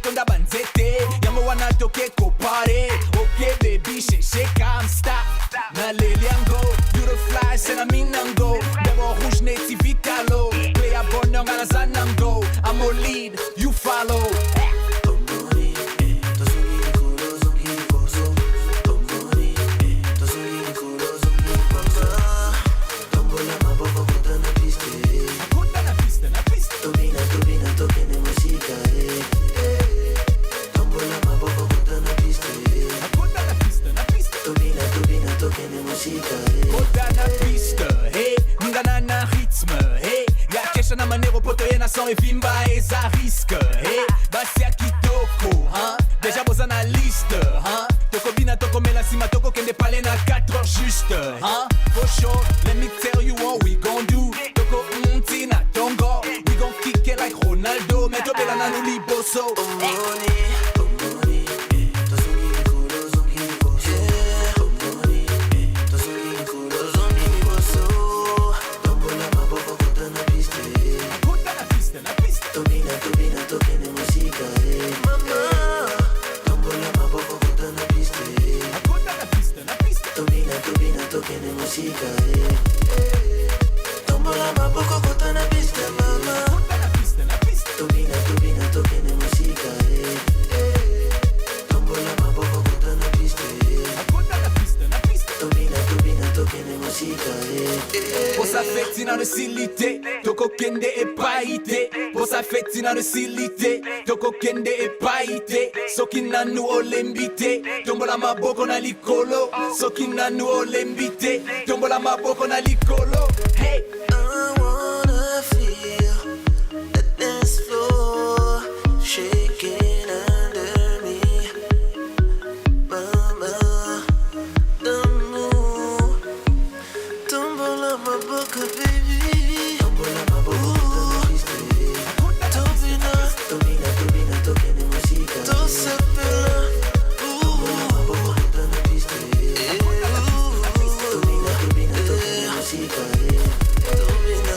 tonda banzete Yamo wana toke kopare Okay baby shake am stop Na leliango You the fly sena minango Debo rouge neti vitalo Play a bonong ala zanango I'm a lead you follow Dahmu Manero poto yena son e vimba e za risque Hey, basia kitoko, hein Deja boza na liste, hein Toko bina toko mela sima toko kende pale na 4 heures juste, hein For sure, let me tell you what we gon' do Toko mti na tongo We gon' kick it like Ronaldo Meto bela na nuli boso Tombola maboko kota na piste mama Tobina tokene musika Tombola maboko kota na piste Tobina tokene musika Posa feti na silite Toko kende e paite Posa feti na silite Toko kende e paite Soki nanu olembite Tombola maboko na likolo Soki nanu olembite Tombola maboko na likolo Hey I wanna feel the dance floor shaking under me Mama, Dahmu Tombola maboko baby Tombola maboko Tobina tokene musika Tosepela Tombola maboko kota na piste Tobina tokene musika Tobina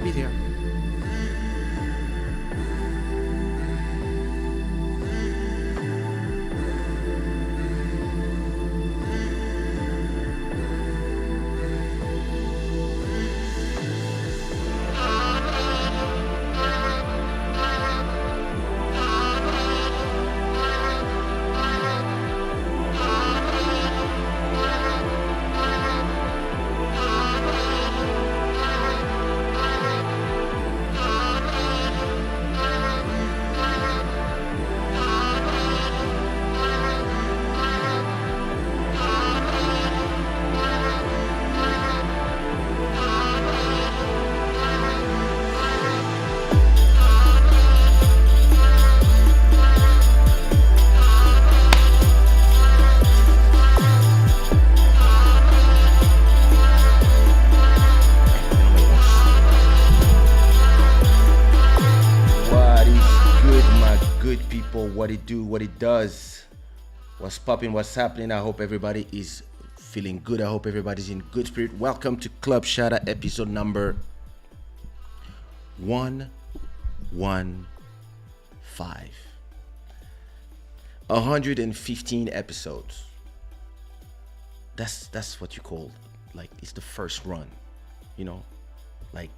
I'll be there. What it do, what it does, what's popping, what's happening. I hope everybody is feeling good. I hope everybody's in good spirit. Welcome to Club Shada episode number 115. 115 episodes. That's what you call, like, it's the first run, you know, like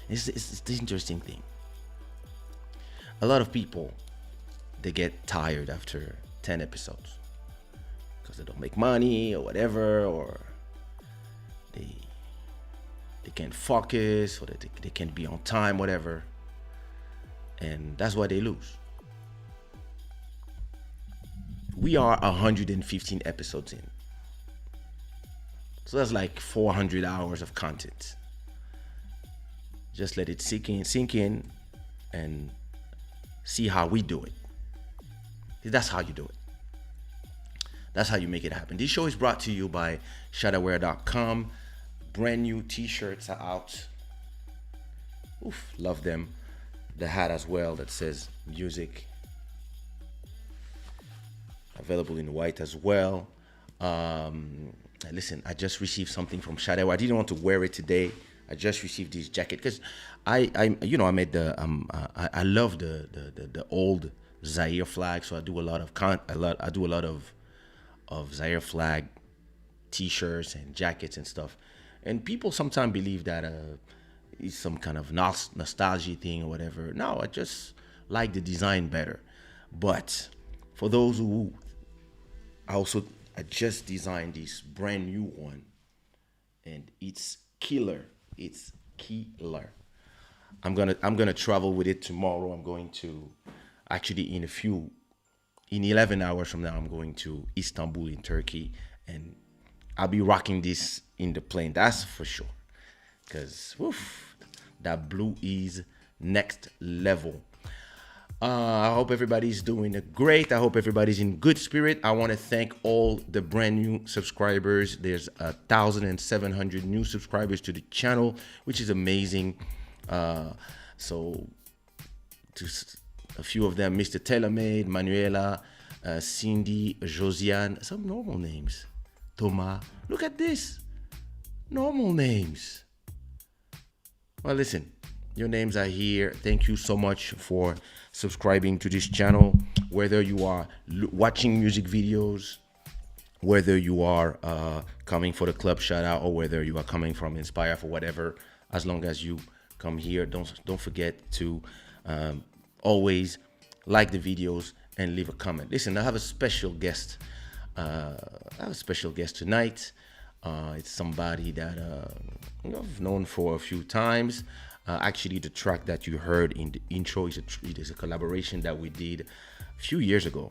it's the interesting thing. A lot of people, they get tired after 10 episodes because they don't make money or whatever, or they can't focus, or they can't be on time, whatever, and that's why they lose. We are 115 episodes in, so that's like 400 hours of content. Just let it sink in, and see how we do it. That's how you do it. That's how you make it happen. This show is brought to you by shadaware.com. Brand new t-shirts are out. Oof, love them. The hat as well that says music. Available in white as well. Listen, I just received something from Shada. I didn't want to wear it today. I just received this jacket because I made the I love the old Zaire flag, so I do a lot of Zaire flag t-shirts and jackets and stuff. And people sometimes believe that it's some kind of nostalgia thing or whatever. No, I just like the design better. But for those who, I just designed this brand new one, and it's killer. It's killer. I'm gonna travel with it tomorrow. I'm going to, actually in 11 hours from now, I'm going to Istanbul in Turkey, and I'll be rocking this in the plane. That's for sure. Cause that blue is next level. I hope everybody's doing great. I hope everybody's in good spirit. I want to thank all the brand new subscribers. There's 1,700 new subscribers to the channel, which is amazing. So to a few of them, Mr. Tailormade, Manuela, Cindy, Josiane, some normal names. Thomas, look at this. Normal names. Well, listen, your names are here. Thank you so much for subscribing to this channel. Whether you are watching music videos, whether you are coming for the club shout out, or whether you are coming from Inspire for whatever, as long as you come here, don't forget to always like the videos and leave a comment. Listen, I have a special guest. Tonight. It's somebody that I've known for a few times. Actually, the track that you heard in the intro is a collaboration that we did a few years ago.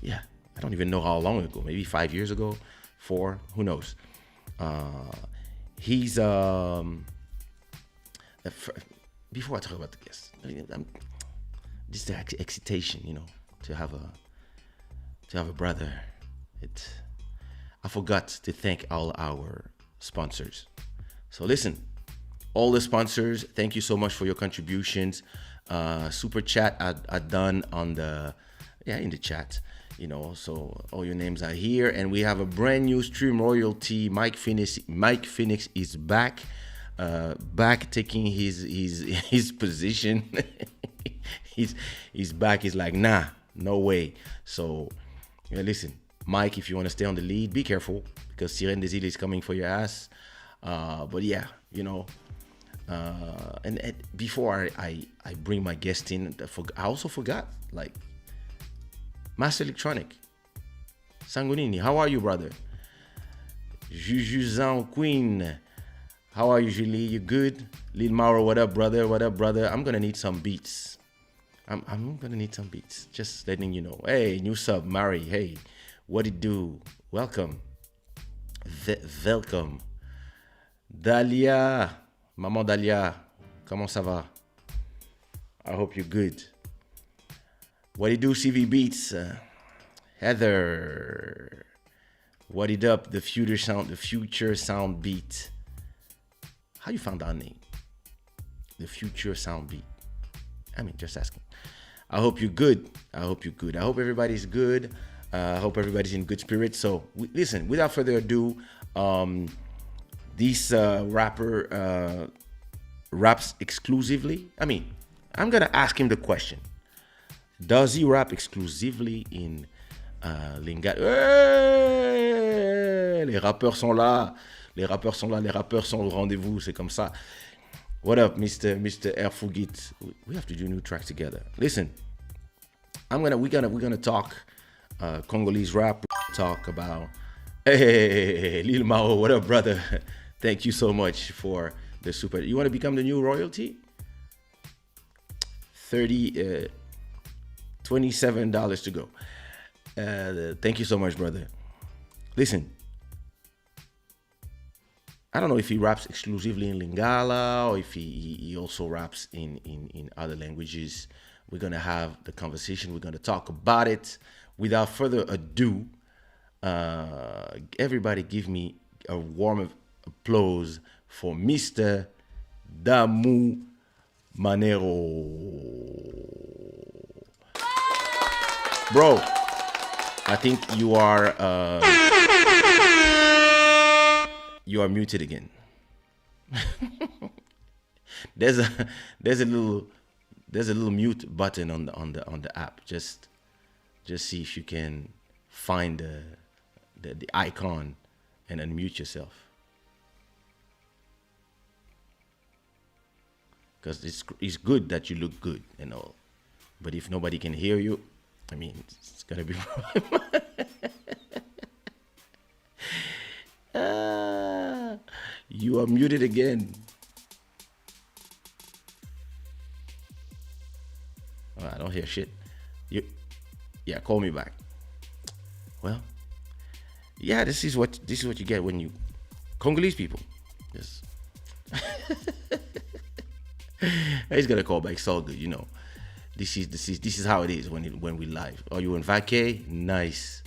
Yeah, I don't even know how long ago. Maybe 5 years ago, 4. Who knows? He's before I talk about the guest, just the excitation, to have a brother. I forgot to thank all our sponsors. So listen. All the sponsors, thank you so much for your contributions. Super chat are done in the chat, so all your names are here. And we have a brand new stream royalty. Mike Phoenix is back. back taking his position. He's back. He's like, nah, no way. So yeah, listen, Mike, if you want to stay on the lead, be careful because Sirène des Îles is coming for your ass. But yeah, you know. And before I bring my guest in, I also forgot, like, Master Electronic. Sangonini, how are you, brother? Jujuzan Queen, how are you, Julie? You good? Lil Mauro, what up, brother? What up, brother? I'm gonna need some beats. I'm gonna need some beats. Just letting you know. Hey, new sub, Mari. Hey, what it do? Welcome. Welcome. Dalia, Maman Dalia, comment ça va? I hope you're good. What it do, CV Beats? Heather. What it up? The future sound beat. How you found that name? The future sound beat. I mean, just asking. I hope you're good. I hope you're good. I hope everybody's good. I hope everybody's in good spirits. So listen, without further ado, this rapper raps exclusively. I mean, I'm gonna ask him the question: does he rap exclusively in Lingala? Hey, les rappeurs sont là. Les rappeurs sont là. Les rappeurs sont au rendez-vous. C'est comme ça. What up, Mr. Erfugit? We have to do new tracks together. Listen, we're gonna talk Congolese rap. Talk about Lil Mao. What up, brother? Thank you so much for the super. You want to become the new royalty? $27 to go. Thank you so much, brother. Listen, I don't know if he raps exclusively in Lingala or if he also raps in other languages. We're going to have the conversation. We're going to talk about it. Without further ado, everybody give me a warm applause for Mr. Dahmu Manero. Bro, I think you are muted again. There's a little mute button on the app. Just see if you can find the icon and unmute yourself. Because it's good that you look good and all, but if nobody can hear you, I mean, it's gonna be. You are muted again. Oh, I don't hear shit. Yeah, call me back. Well, yeah, this is what you get when you Congolese people. Yes. He's gonna call back. It's all good, you know. This is how it is when we live. Are you in vacay? Nice.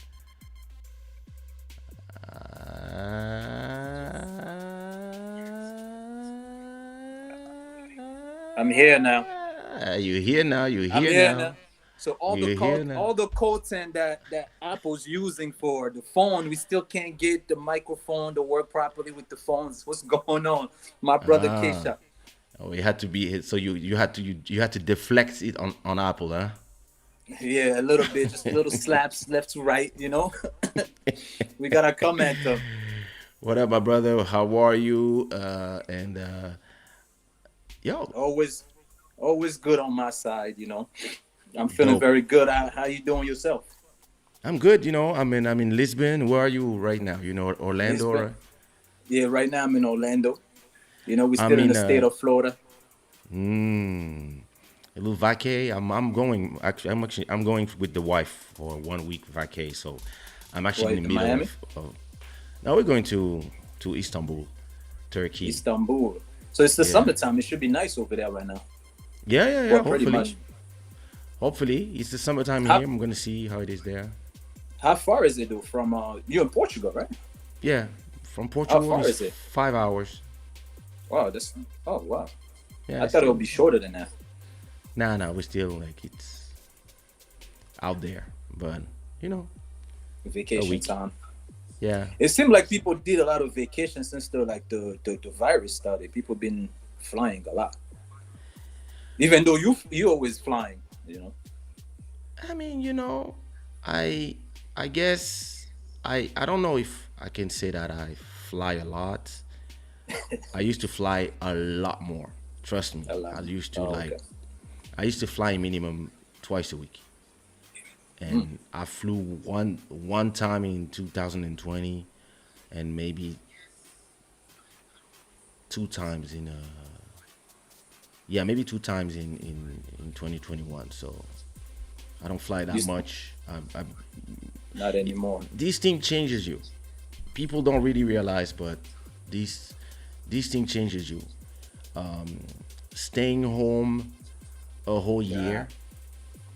I'm here now. You're here now. I'm here now. So all the content that Apple's using for the phone, we still can't get the microphone to work properly with the phones. What's going on, my brother Kaysha? Oh, it had to be so you had to deflect it on Apple, huh? Yeah, a little bit, just little slaps left to right, you know. We gotta come at them. What up, my brother? How are you? Yo, always good on my side, you know. I'm feeling very good. How you doing yourself? I'm good, you know. I'm in Lisbon. Where are you right now? You know, Orlando? Or... Yeah, right now I'm in Orlando. You know, we're still in the state of Florida. A little vacay. I'm going with the wife for 1 week vacay. So I'm actually in the middle Miami? of now we're going to Istanbul, Turkey. Istanbul. So it's the summertime. It should be nice over there right now. Yeah. Well, pretty much. Hopefully, it's the summertime here. I'm gonna see how it is there. How far is it though from you're in Portugal, right? Yeah, from Portugal. How far is it? 5 hours. Wow, wow. Yeah, I thought it would be shorter than that. Nah, we're still like it's out there, but you know, Vacation time. Yeah. It seemed like people did a lot of vacation since the virus started. People been flying a lot, even though you always flying. I mean, I I guess I don't know if I can say that I fly a lot. I used to fly a lot more. Trust me. A lot. I used to Oh, okay. I used to fly minimum twice a week. And I flew one time in 2020 and maybe two times in maybe two times in 2021. So I don't fly that much. Not anymore. This thing changes you. People don't really realize, but this thing changes you. Staying home a whole year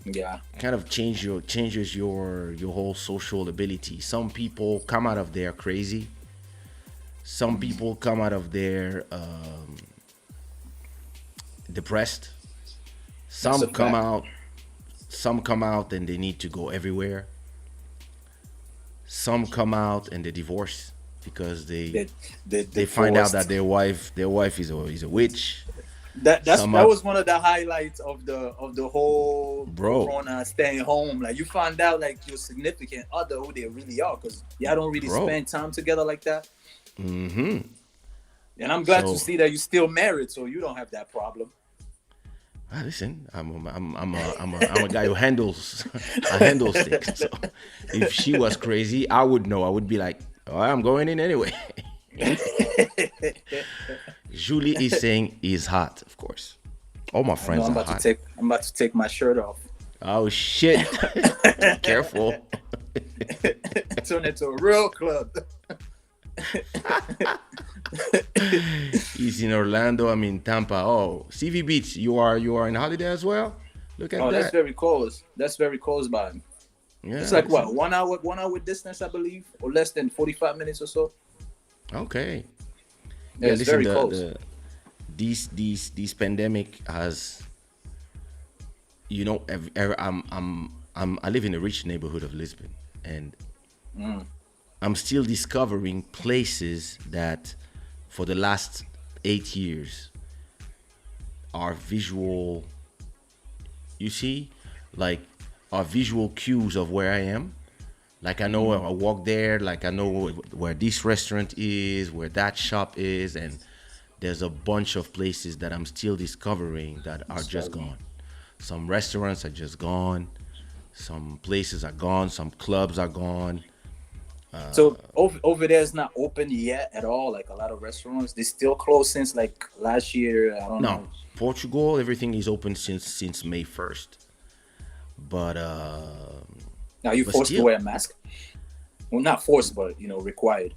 Yeah. kind of changes your whole social ability. Some people come out of there crazy. Some people come out of there depressed. That's a fact. Some come out and they need to go everywhere. Some come out and they divorce because they find out that their wife is a witch. That was one of the highlights of the whole Bro. Corona staying home. Like, you find out like your significant other who they really are, because y'all don't really Bro. spend time together like that. Mm-hmm. And I'm glad to So- see that you're still married, so you don't have that problem. Listen, I'm a guy who handles things. So if she was crazy, I would know. I would be like, oh, I'm going in anyway. Julie is saying he's hot, of course. All my friends I'm are about hot. I'm about to take my shirt off. Oh shit! Careful. Turn it to a real club. He's in Orlando. I'm in Tampa. Oh, CV Beach. You are in holiday as well. Look at Oh, that. that's very close. That's very close by. Yeah, It's like listen. what, 1 hour distance, I believe, or less than 45 minutes or so. Okay. Yeah, it's very close. This pandemic has, I live in a rich neighborhood of Lisbon, and I'm still discovering places that for the last 8 years are visual, you see, like are visual cues of where I am. Like, I know I walk there, like I know where this restaurant is, where that shop is, and there's a bunch of places that I'm still discovering that are just gone. Some restaurants are just gone. Some places are gone. Some clubs are gone. So over there is not open yet at all. Like, a lot of restaurants, they still closed since like last year. I don't No, know. Portugal, everything is open since May 1st. But Now you're But forced to still- wear a mask. Well, not forced, but required.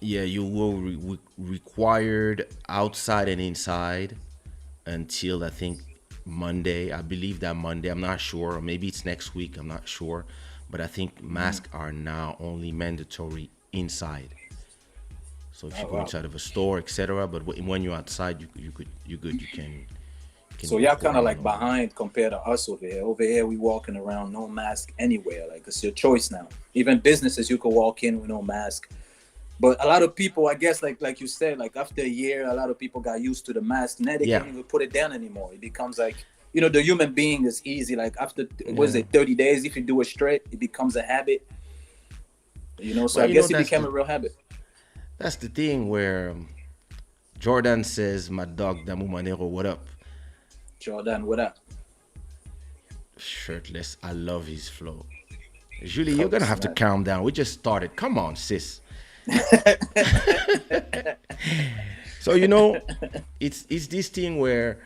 yeah, you will required outside and inside until I think Monday. I believe that Monday. I'm not sure. Or maybe it's next week. I'm not sure. But I think masks are now only mandatory inside. So if you go wow. inside of a store, etc. But when you're outside, you can. So y'all walk kind of around like or- behind compared to us over here. Over here, we walking around no mask anywhere. Like, it's your choice now. Even businesses, you could walk in with no mask. But a lot of people, I guess, like you said, like after a year, a lot of people got used to the mask. Now they Yeah. can't even put it down anymore. It becomes like, the human being is easy. Like, after, was it 30 days? If you do it straight, it becomes a habit. So Well, I guess it that's became the- a real habit. That's the thing where Jordan says, "My dog Dahmu Manero, what up?" Jordan, what up? Shirtless. I love his flow. Julie, you're gonna have to calm down. We just started. Come on, sis. So it's this thing where,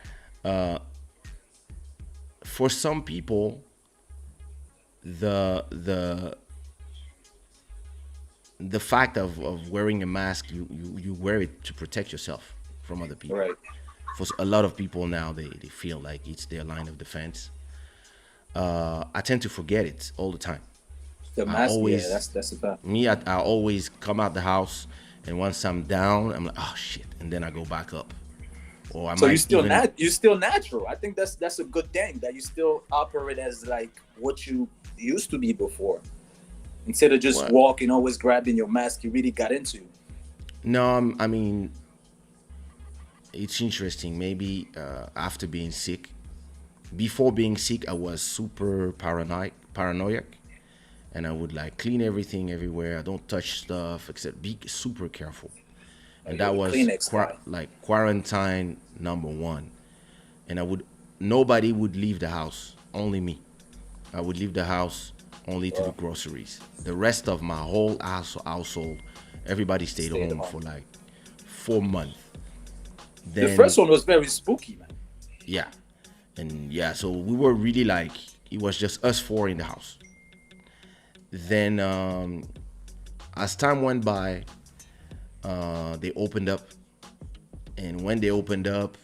for some people, the fact of wearing a mask, you wear it to protect yourself from other people. Right. For a lot of people now, they feel like it's their line of defense. I tend to forget it all the time. The mask, that's a fact. Me, I always come out the house, and once I'm down, I'm like, oh shit, and then I go back up. Or I So might you're still natural. I think that's a good thing, that you still operate as like what you used to be before. Instead of just What? walking, always grabbing your mask, you really got into. No, I mean, it's interesting. Maybe after being sick, before being sick, I was super paranoid, and I would like clean everything everywhere. I don't touch stuff except be super careful. And You're that a was Kleenex guy. like quarantine number one. And nobody would leave the house, only me. I would leave the house only to do groceries. The rest of my whole household, everybody stayed Stayed home home. for like 4 months. The Then first one was very spooky, man. yeah, and yeah, so we were really like it was just us four in the house. Then as time went by, they opened up, and when they opened up,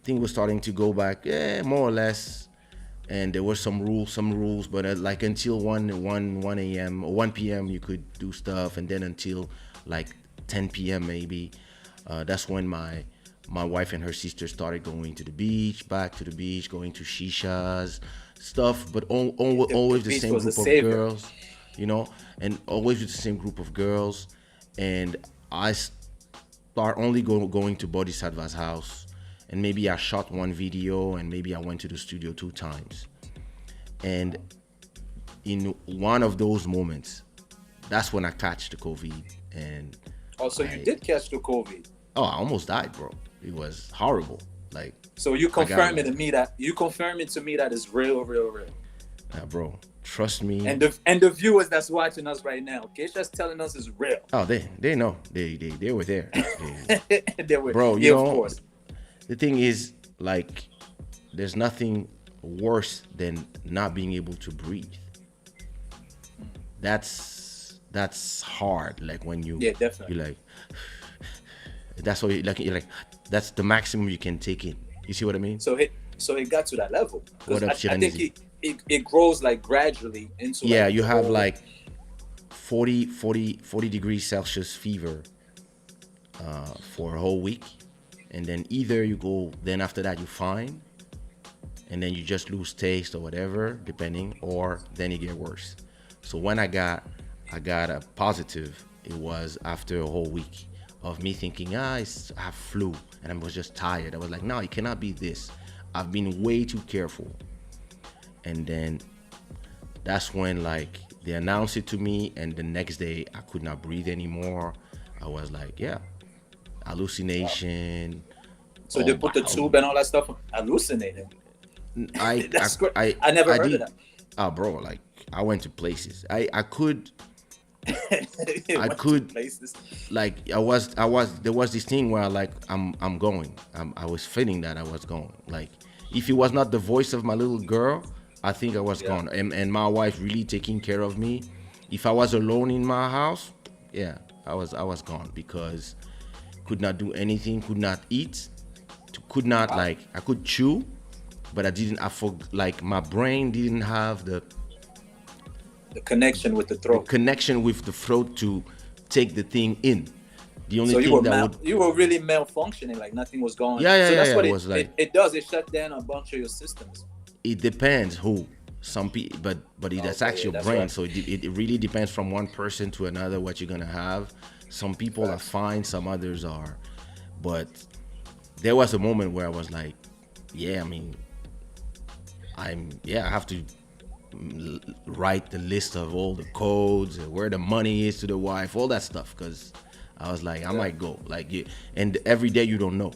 things were starting to go back, more or less. And there were some rules, but like until 1 a.m. or 1 p.m. you could do stuff, and then until like 10 p.m. maybe. That's when my wife and her sister started going to the beach, back to the beach, going to shishas, stuff, but always the beach same was a group of savior. girls, and always with the same group of girls. And I start only going to Bodhisattva's house, and maybe I shot one video, and maybe I went to the studio 2 times. And in one of those moments, that's when I catch the COVID, and Oh, so you did catch the COVID. I almost died, bro. It was horrible. Like, So you I got confirming like- to me that it's real. bro, trust me. And the viewers that's watching us right now, Kaysha's telling us it's real. Oh, they know. They were there. They were, Bro, yeah, you of know, course. the thing is, like, there's nothing worse than not being able to breathe. That's hard. Like when you, Yeah, definitely. you're like, that's what you're like, that's the maximum you can take in. You see what I mean? So it got to that level. 'Cause What up, I think Shiranese? it grows like gradually into Yeah, like, you the have whole- like 40 degrees Celsius fever for a whole week, and then either you go, then after that you're fine, and then you just lose taste or whatever, depending, or then it get worse. So when I got a positive, it was after a whole week of me thinking, I have flu, and I was just tired. I was like, no, it cannot be this. I've been way too careful. And then that's when like they announced it to me, and the next day I could not breathe anymore. I was like, yeah, hallucination. So they put the tube and all that stuff, hallucinating. That's great. I never heard of that. Oh, bro, like I went to places. I could Went to could- places. like there was this thing where like I'm going. I was feeling that I was going. Like if it was not the voice of my little girl, I think I was gone. And my wife really taking care of me. If I was alone in my house, yeah, I was gone, because could not do anything, could not eat, could not like I could chew, but like my brain didn't have the connection with the throat. connection with the throat to take the thing in. The only So thing you were really malfunctioning, like nothing was going. Yeah, So that's yeah, what it it was like- it does. It shut down a bunch of your systems. it depends who. Some people, but it attacks your that's brain, right. so it really depends from one person to another what you're gonna have. Some people are fine, some others are. But there was a moment where I was like, yeah, I mean, I have to write the list of all the codes, where the money is to the wife, all that stuff, because I was like, I might go, like, and every day you don't know.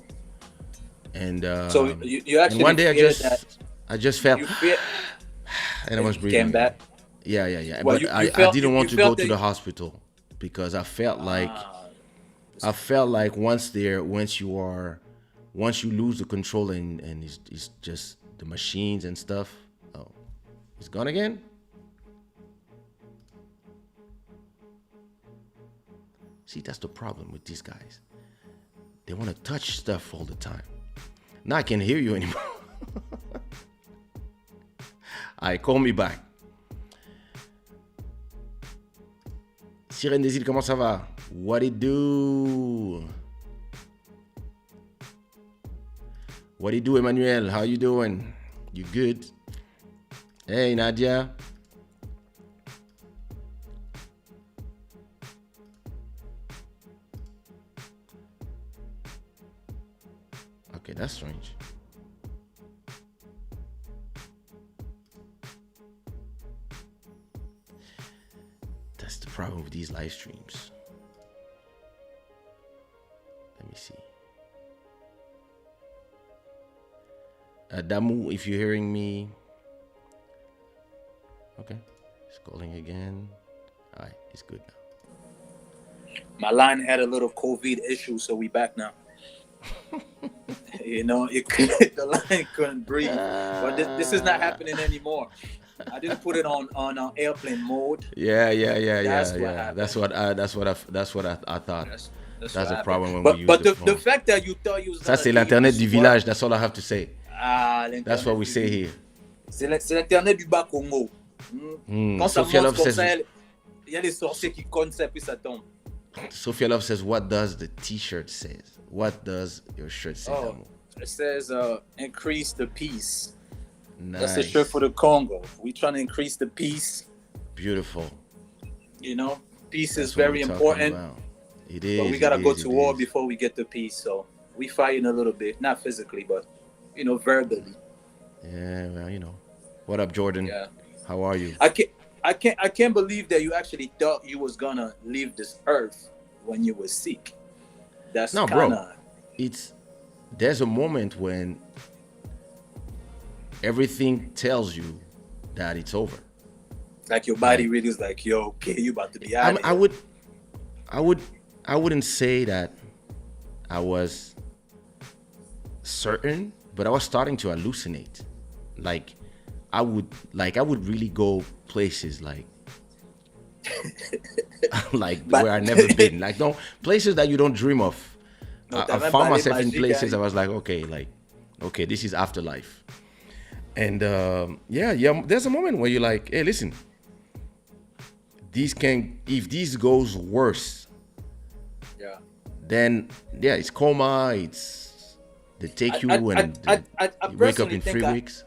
And So you actually and one day feared that I just felt, you fear. and I was You breathing. came back. Yeah. Well, But you I felt- didn't want you to go felt to that- the hospital, because I felt like once you lose the control and it's just the machines and stuff. Oh, it's gone again. See, that's the problem with these guys. They want to touch stuff all the time. Now I can't hear you anymore. Alright, call me back. Sirène des îles, comment ça va? What it do? What it do, Emmanuel? How you doing? You good? Hey, Nadia. Okay, that's strange. That's the problem with these live streams. Let me see. Dahmu, if you're hearing me. Okay, it's calling again. All right, it's good now. My line had a little COVID issue, so we back now. You know, the line couldn't breathe. But this is not happening anymore. I didn't put it on airplane mode. Yeah. That's what I thought. That's the problem when we use but the phone. The fact that you thought you was ça c'est l'internet du village. That's all I have to say. That's what we say here. C'est l'internet du bas Congo. Quand ça monte comme ça, il y a des sorciers qui cognent ça puis ça tombe. Sophia Love says, what does the t-shirt say? What does your shirt say? It says increase the peace. Nice. That's the shirt for the Congo. We trying to increase the peace. Beautiful. You know, peace is very important. It is. But we gotta go to war before we get the peace. So we fighting a little bit, not physically, but verbally. Yeah, well, What up, Jordan? Yeah. How are you? I can't believe that you actually thought you was gonna leave this earth when you were sick. That's no, bro. There's a moment when everything tells you that it's over. Like your body really is like, yo, okay, you about to be out. I wouldn't say that I was certain, but I was starting to hallucinate. Like I would really go places like where I never been. Like places that you don't dream of. I found myself in places I was like, okay, this is afterlife. And there's a moment where you're like, hey, listen, if this goes worse, then it's coma, they take you and you wake up in 3 weeks.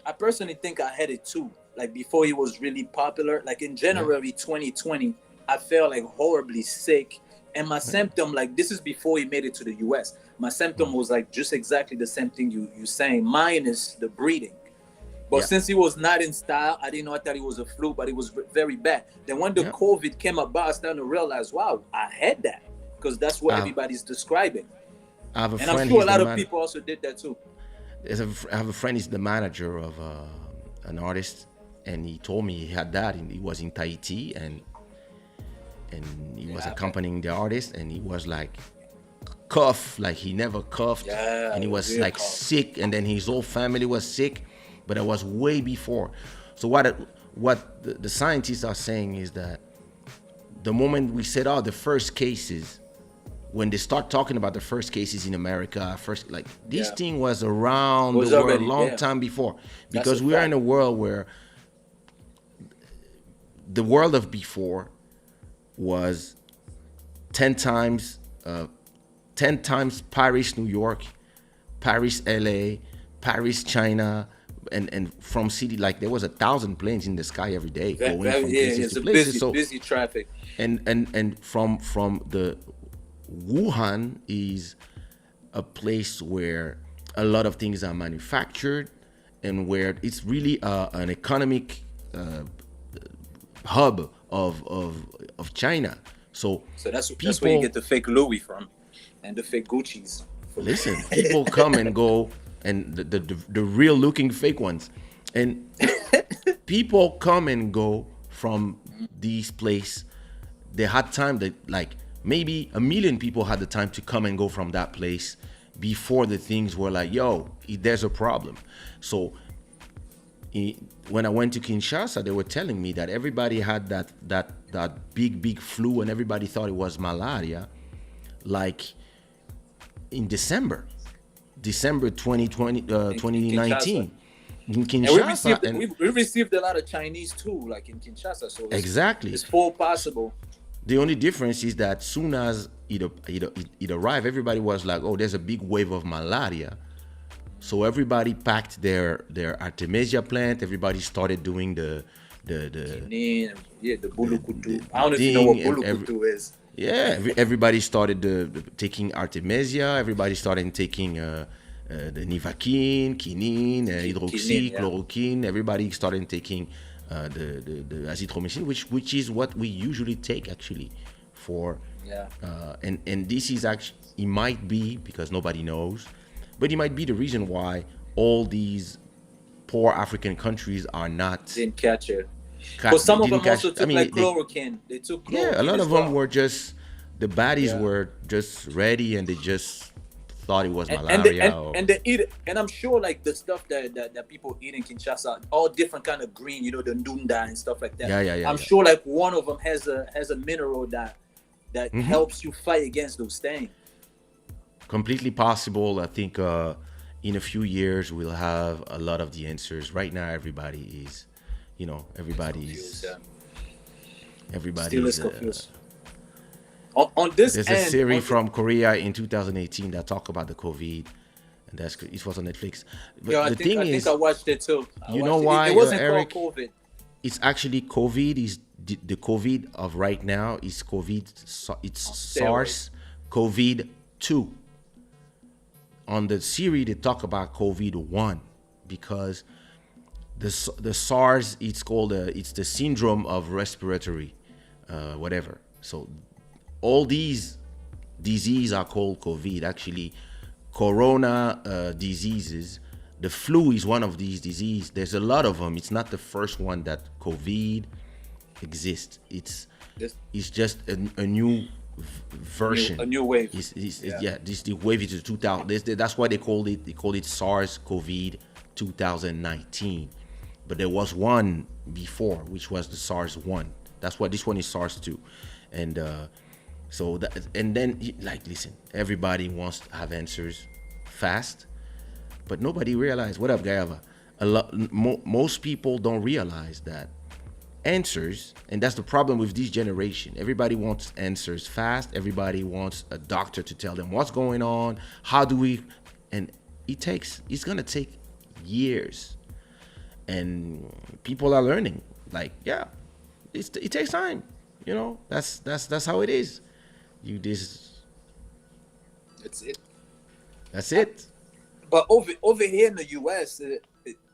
I personally think I had it too. Like before it was really popular, like in January 2020, I felt like horribly sick. And my symptom, like this is before he made it to the US. My symptom was like just exactly the same thing you saying, minus the breathing. But since he was not in style, I didn't know. I thought it was a flu, but it was very bad. Then when the COVID came about, I started to realize, wow, I had that. Because that's what everybody's describing. I'm sure a lot of people also did that too. I have a friend, he's the manager of an artist, and he told me he had that, and he was in Tahiti, and he was accompanying the artist, and he was like cough, like he never coughed, and he was like sick, and then his whole family was sick, but it was way before. So what the scientists are saying is that the moment we said, the first cases, when they start talking about the first cases in America, this thing was around the world a long time before, because we are in a world where the world of before was 10 times Paris, New York, Paris, LA, Paris, China, and from city, like there was 1,000 planes in the sky every day going from places to places. Busy traffic. And from the Wuhan is a place where a lot of things are manufactured, and where it's really an economic hub of China. So that's where you get the fake Louis from, and the fake Gucci's. Listen, people come and go, and the real looking fake ones, and people come and go from these places. They had time that maybe 1 million people had the time to come and go from that place before the things were like, yo, there's a problem. So when I went to Kinshasa, they were telling me that everybody had that big flu, and everybody thought it was malaria, like in December 2020, 2019. In Kinshasa. And we received a lot of Chinese too, like in Kinshasa. So exactly, it's full possible. The only difference is that soon as it arrived, everybody was like, oh, there's a big wave of malaria. So everybody packed their Artemisia plant. Everybody started doing the bulukutu. I don't even know what bulukutu is. Yeah, everybody started taking Artemisia. Everybody started taking the nivaquine, quinine, hydroxy, Quinine, yeah. chloroquine. Everybody started taking the azithromycin, which is what we usually take actually for. Yeah. And this is actually, it might be, because nobody knows, but it might be the reason why all these poor African countries are not. Didn't catch it. But some of them also took like they, chloroquine. They took chloroquine. yeah, a lot as of well. them were just, the baddies Yeah. were just ready and they just thought it was And malaria. they eat it, and I'm sure like the stuff that people eat in Kinshasa, all different kind of green, you know, the ndunda and stuff like that. I'm sure like one of them has a mineral that helps you fight against those things. Completely possible. I think in a few years we'll have a lot of the answers. Right now, everybody is, you know, everybody's Still is confused. On this there's end, a series from Korea in 2018 that talk about the COVID, and it was on Netflix. But I the think I watched it too. You know why, it wasn't Eric? called COVID. It's actually COVID. Is the COVID of right now is COVID. It's SARS COVID 2. On the series, they talk about COVID 1 because the SARS, it's called it's the syndrome of respiratory, whatever. So all these diseases are called COVID. Actually, corona diseases. The flu is one of these diseases. There's a lot of them. It's not the first one that COVID exists. It's just a new version. A new wave. This the wave is 2000. That's why they called it SARS COVID 2019. But there was one before, which was the SARS 1. That's why this one is SARS 2. And so that, and then like, listen, everybody wants to have answers fast, but nobody realized, what up, Gayava? Most people don't realize that answers, and that's the problem with this generation. Everybody wants answers fast. Everybody wants a doctor to tell them what's going on. How do we? And it's gonna take years, and people are learning. Like, yeah, it takes time. You know, that's how it is. That's it. But over here in the US,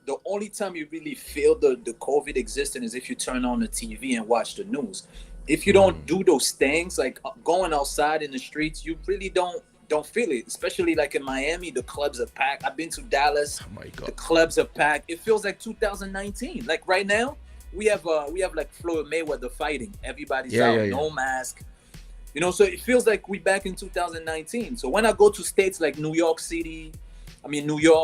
the only time you really feel the COVID existing is if you turn on the TV and watch the news. If you don't do those things, like going outside in the streets, you really don't feel it. Especially like in Miami, the clubs are packed. I've been to Dallas. Oh my God. The clubs are packed. It feels like 2019. Like right now, we have like Floyd Mayweather fighting. Everybody's out, no mask. You know, so it feels like we back in 2019. So when I go to states like New York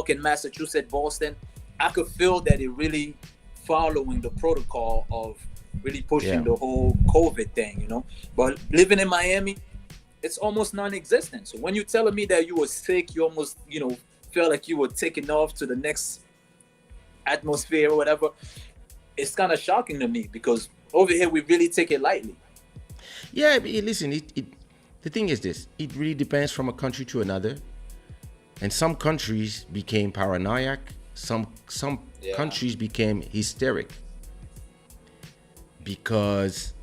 and Massachusetts, Boston, I could feel that it really following the protocol of really pushing the whole COVID thing, you know. But living in Miami, it's almost non-existent. So when you're telling me that you were sick, you almost, you know, felt like you were taking off to the next atmosphere or whatever, it's kind of shocking to me because over here we really take it lightly. Yeah, but listen, the thing is this, it really depends from a country to another. And some countries became paranoid. Some countries became hysteric. Because,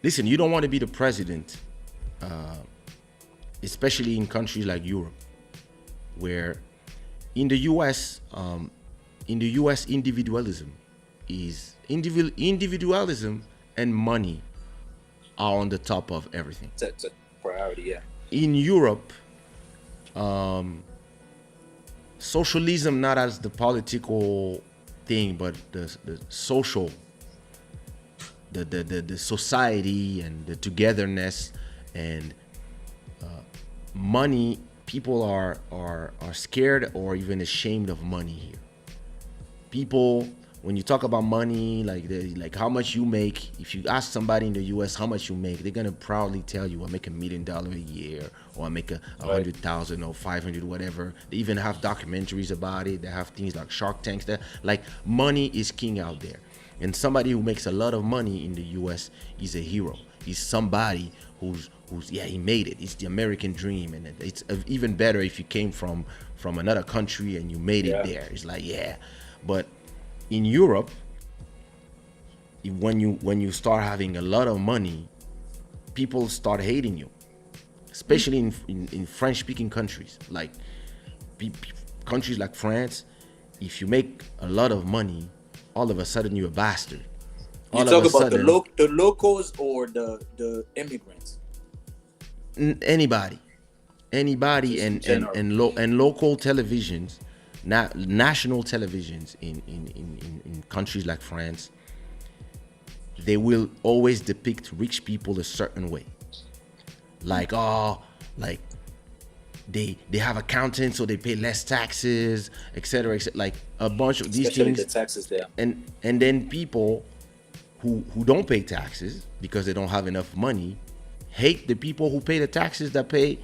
listen, you don't want to be the president, especially in countries like Europe, where in the US, individualism and money are on the top of everything. It's a priority, yeah. In Europe, socialism, not as the political thing, but the social, the society and the togetherness and money. People are scared or even ashamed of money here. People, when you talk about money, like how much you make, if you ask somebody in the US how much you make, they're gonna proudly tell you, I make $1 million a year, or I make 100,000 or 500, whatever. They even have documentaries about it. They have things like Shark Tanks. That, like, money is king out there. And somebody who makes a lot of money in the US is a hero. He's somebody who's he made it. It's the American dream, and it's even better if you came from another country and you made it there. It's like, yeah. But in Europe, when you start having a lot of money, people start hating you, especially in French-speaking countries. Like, countries like France, if you make a lot of money, all of a sudden you're a bastard. You talk about the locals or the immigrants? Anybody, and local televisions, national televisions in countries like France, they will always depict rich people a certain way. Like, like they have accountants, so they pay less taxes, etc. Like a bunch of these Especially things. the taxes there. And then people who don't pay taxes because they don't have enough money hate the people who pay the taxes, that pay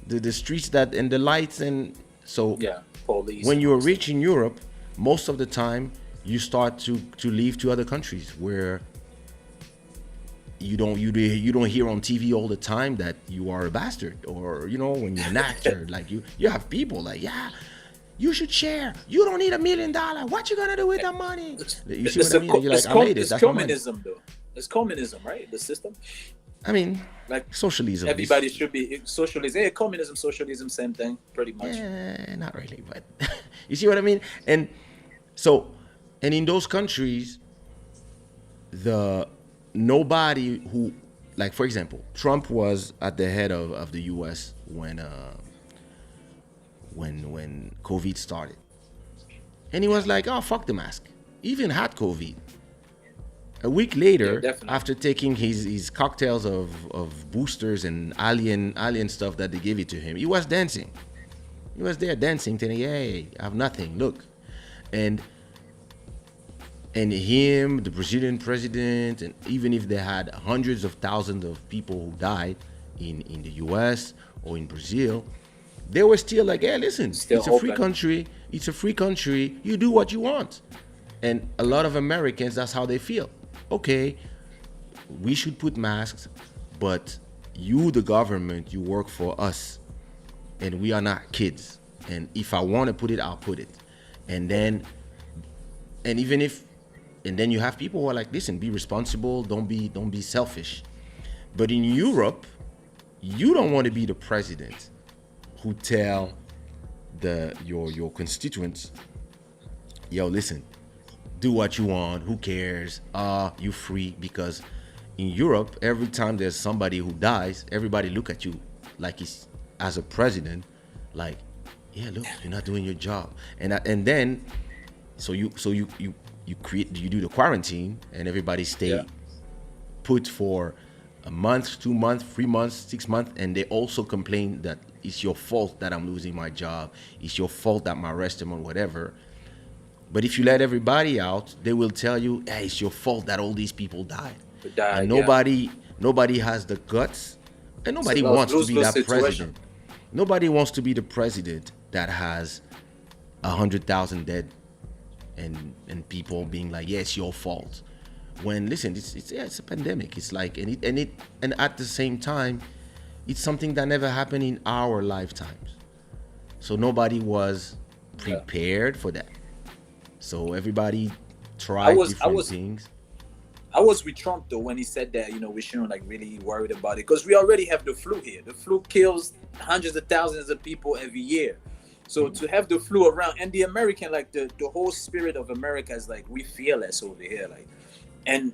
the streets that and the lights. And so police. When you're rich in Europe, most of the time you start to leave to other countries where you don't hear on TV all the time that you are a bastard, or when you're an actor, like you have people like, yeah, you should share. You don't need $1 million. What you gonna do with the money? You see what I mean? You're like, I made it. That's communism, though. It's communism, right? The system. I mean, like socialism. Everybody should be socialism. Hey, communism, socialism, same thing, pretty much. Yeah, not really, but you see what I mean? And so, and in those countries, nobody who, like, for example, Trump was at the head of the U.S. when COVID started, and he was like, "Oh, fuck the mask." He even had COVID. A week later, after taking his cocktails of boosters and alien stuff that they gave it to him, he was dancing. He was there dancing, telling, "Hey, I have nothing. Look," and him, the Brazilian president, and even if they had hundreds of thousands of people who died in the U.S. or in Brazil, they were still like, "Hey, listen, it's a free country. It's a free country. You do what you want." And a lot of Americans, that's how they feel. Okay, we should put masks, but you, the government, you work for us, and we are not kids. And if I want to put it, I'll put it. And then you have people who are like, listen, be responsible, don't be selfish. But in Europe, you don't want to be the president who tell your constituents, yo, listen, do what you want, who cares, you free. Because in Europe, every time there's somebody who dies, everybody look at you like it's, as a president, like, yeah, look, you're not doing your job. And then so you do the quarantine, and everybody stay put for a month, 2 months, 3 months, 6 months, and they also complain that it's your fault that I'm losing my job, it's your fault that my restaurant, whatever. But if you let everybody out, they will tell you, hey, it's your fault that all these people died. And nobody has the guts, and nobody wants to be that president. Nobody wants to be the president that has 100,000 dead and people being like, yeah, it's your fault. When, listen, it's a pandemic. It's like, and at the same time, it's something that never happened in our lifetimes. So nobody was prepared for that. So everybody tried different things. I was with Trump though when he said that, we shouldn't like really worried about it, because we already have the flu here. The flu kills hundreds of thousands of people every year. So to have the flu around, and the American, like the whole spirit of America is like, we fearless over here, like, and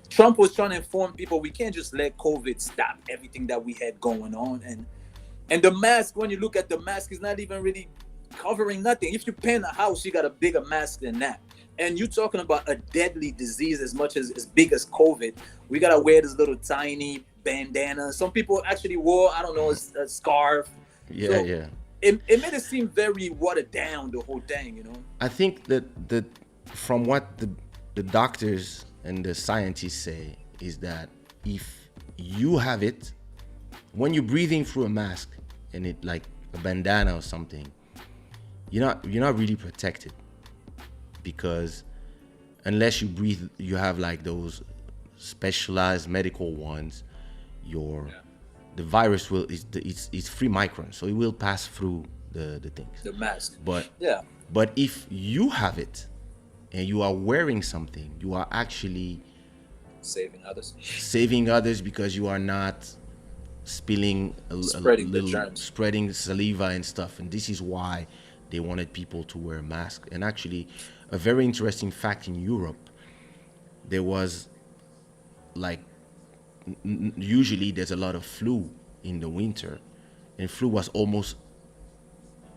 Trump was trying to inform people we can't just let COVID stop everything that we had going on, and the mask. When you look at the mask, is not even really covering nothing. If you paint a house, you got a bigger mask than that. And you're talking about a deadly disease as much as big as COVID. We gotta wear this little tiny bandana. Some people actually wore, I don't know, a scarf. It made it seem very watered down, the whole thing, I think that from what the doctors and the scientists say is that if you have it, when you're breathing through a mask and it like a bandana or something, you're not really protected, because unless you breathe, you have like those specialized medical ones, the virus it's 3 microns, so it will pass through the things. The mask. But if you have it and you are wearing something, you are actually saving others, because you are not spilling Spreading the little, germs. spreading saliva and stuff. And this is why they wanted people to wear masks. And actually, a very interesting fact in Europe, there was like usually there's a lot of flu in the winter, and flu was almost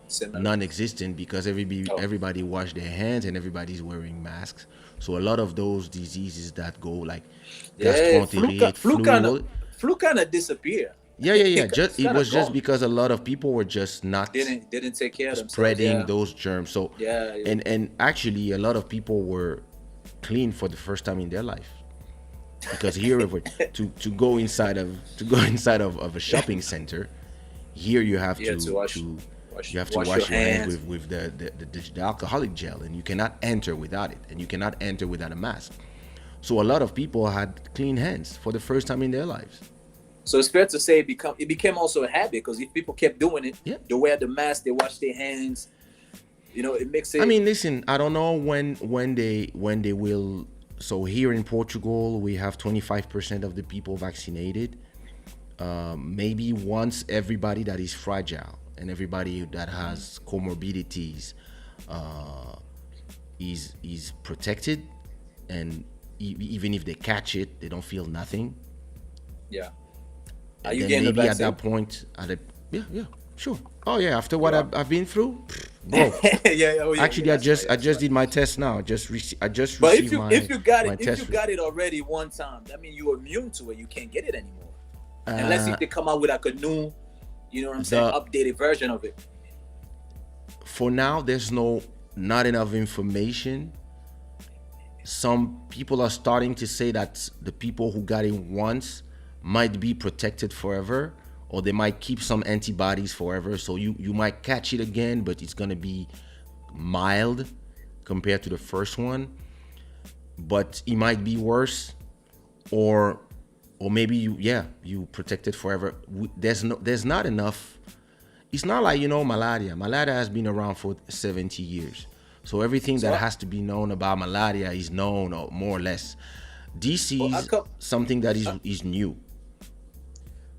Similar. non-existent because Oh. everybody washed their hands and everybody's wearing masks. So a lot of those diseases that go like Yeah, gastroenterite, flu kind of disappeared. yeah. It's It kinda was just gone. because a lot of people were just not Didn't take care of themselves. spreading Yeah. those germs. So Yeah, yeah. and actually a lot of people were clean for the first time in their life. Because here to go inside of a shopping center, here you have Yeah, to to wash wash your hands hands. with the alcoholic gel, and you cannot enter without it, and you cannot enter without a mask. So a lot of people had clean hands for the first time in their lives. So it's fair to say it became also a habit, because if people kept doing it, Yeah. they wear the mask, they wash their hands. It makes it. I mean, listen, I don't know when they will. So here in Portugal, we have 25% of the people vaccinated. Maybe once everybody that is fragile and everybody that has comorbidities is protected, and even if they catch it, they don't feel nothing. Yeah. Are And you then getting the maybe at vaccine? that point, yeah, sure. Oh yeah, after what I've been through, bro. Yeah. Oh, yeah. Actually, yeah, I that's right. just did my test now. I just But received if you got my it, if test you result. got it already one time, that means you're immune to it. You can't get it anymore, unless if they come out with like a new, what I'm saying, updated version of it. For now, there's not enough information. Some people are starting to say that the people who got it once might be protected forever, or they might keep some antibodies forever. So you might catch it again, but it's gonna be mild compared to the first one. But it might be worse, or maybe you protected forever. There's not enough. It's not like malaria. Malaria has been around for 70 years. So everything that has to be known about malaria is known, or more or less. This is something that is new.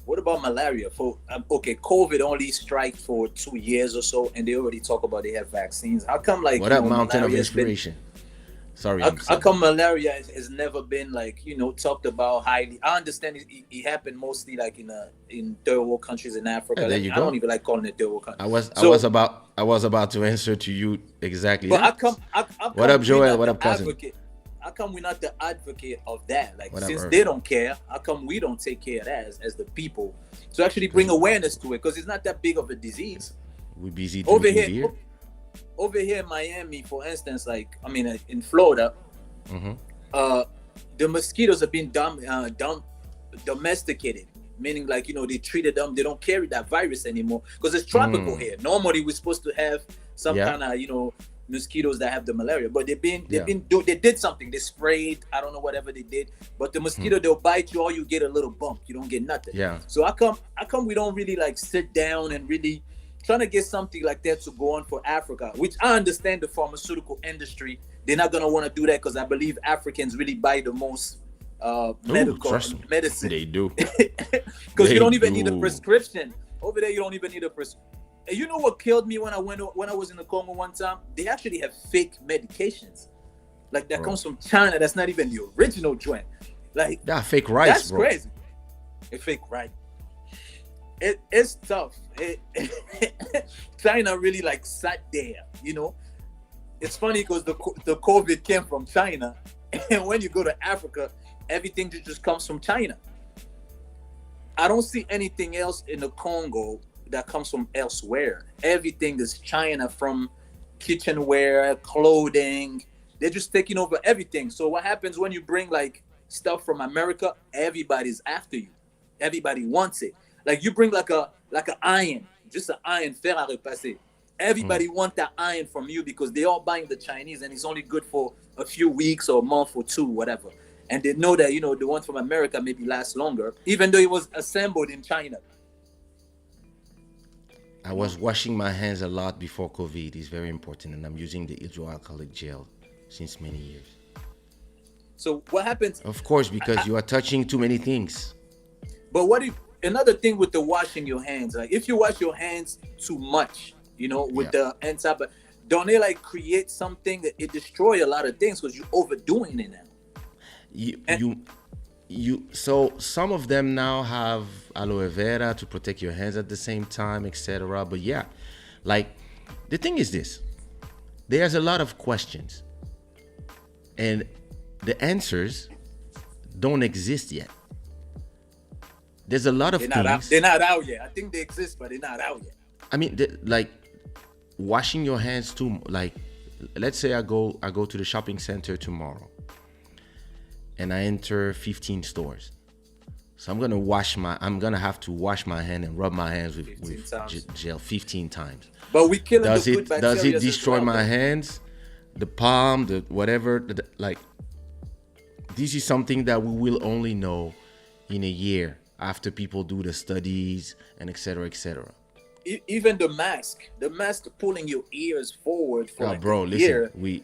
What about malaria? COVID only strike for 2 years or so, and they already talk about they have vaccines. How come What up, Mountain of Inspiration? Sorry. How come malaria has never been talked about highly? I understand it happened mostly like in third world countries in Africa. Yeah, there you I go. don't even like calling it third world countries. I was about to answer to you exactly. But that. how come What up, we're Joel? not What the up, cousin? advocate? How come we're not the advocate of that? Like, What up, since Earth? they don't care, how come we don't take care of that as the people to actually bring awareness to it? Because it's not that big of a disease. We're busy Over drinking here, beer. over here in Miami, for instance, in Florida, the mosquitoes have been domesticated, meaning they treated them. They don't carry that virus anymore because it's tropical here. Normally, we're supposed to have some kind of mosquitoes that have the malaria, but they did something. They sprayed, I don't know, whatever they did, but the mosquito, they'll bite you, or you get a little bump. You don't get nothing. Yeah. So how come we don't really sit down and really trying to get something like that to go on for Africa? Which I understand the pharmaceutical industry, they're not gonna want to do that, because I believe Africans really buy the most medicine. They do. Because you don't even need a prescription. Over there, you don't even need a prescription. And you know what killed me when I was in the Congo one time? They actually have fake medications, like that comes from China. That's not even the original joint. Like that fake rice, that's bro. crazy. A fake rice. It's tough. China really sat there. It's funny because the COVID came from China, and when you go to Africa, everything just comes from China. I don't see anything else in the Congo that comes from elsewhere. Everything is China, from kitchenware, clothing. They're just taking over everything. So what happens when you bring stuff from America? Everybody's after you. Everybody wants it. Like you bring like an iron, just an iron, fer à repasser. Everybody wants that iron from you because they all buying the Chinese, and it's only good for a few weeks or a month or two, whatever. And they know that the one from America maybe lasts longer, even though it was assembled in China. I was washing my hands a lot before COVID. It's very important, and I'm using the hydroalcoholic gel since many years. So what happens? Of course, because you are touching too many things. But what another thing with the washing your hands, like if you wash your hands too much, you know, with the inside, but don't they like create something that it destroy a lot of things because you're overdoing it now. So some of them now have aloe vera to protect your hands at the same time, etc. But yeah, like the thing is this: there's a lot of questions, and the answers don't exist yet. There's a lot of things. They're not out yet. I think they exist, but they're not out yet. I mean, like washing your hands too. Like, let's say I go to the shopping center tomorrow, and I enter 15 stores. So I'm gonna have to wash my hand and rub my hands with gel 15 times. But we killing the good bacteria. Does it destroy my hands, the palm, the whatever? Like, this is something that we will only know in a year after people do the studies and etc. etc. Even the mask pulling your ears forward for like bro, a listen, year. We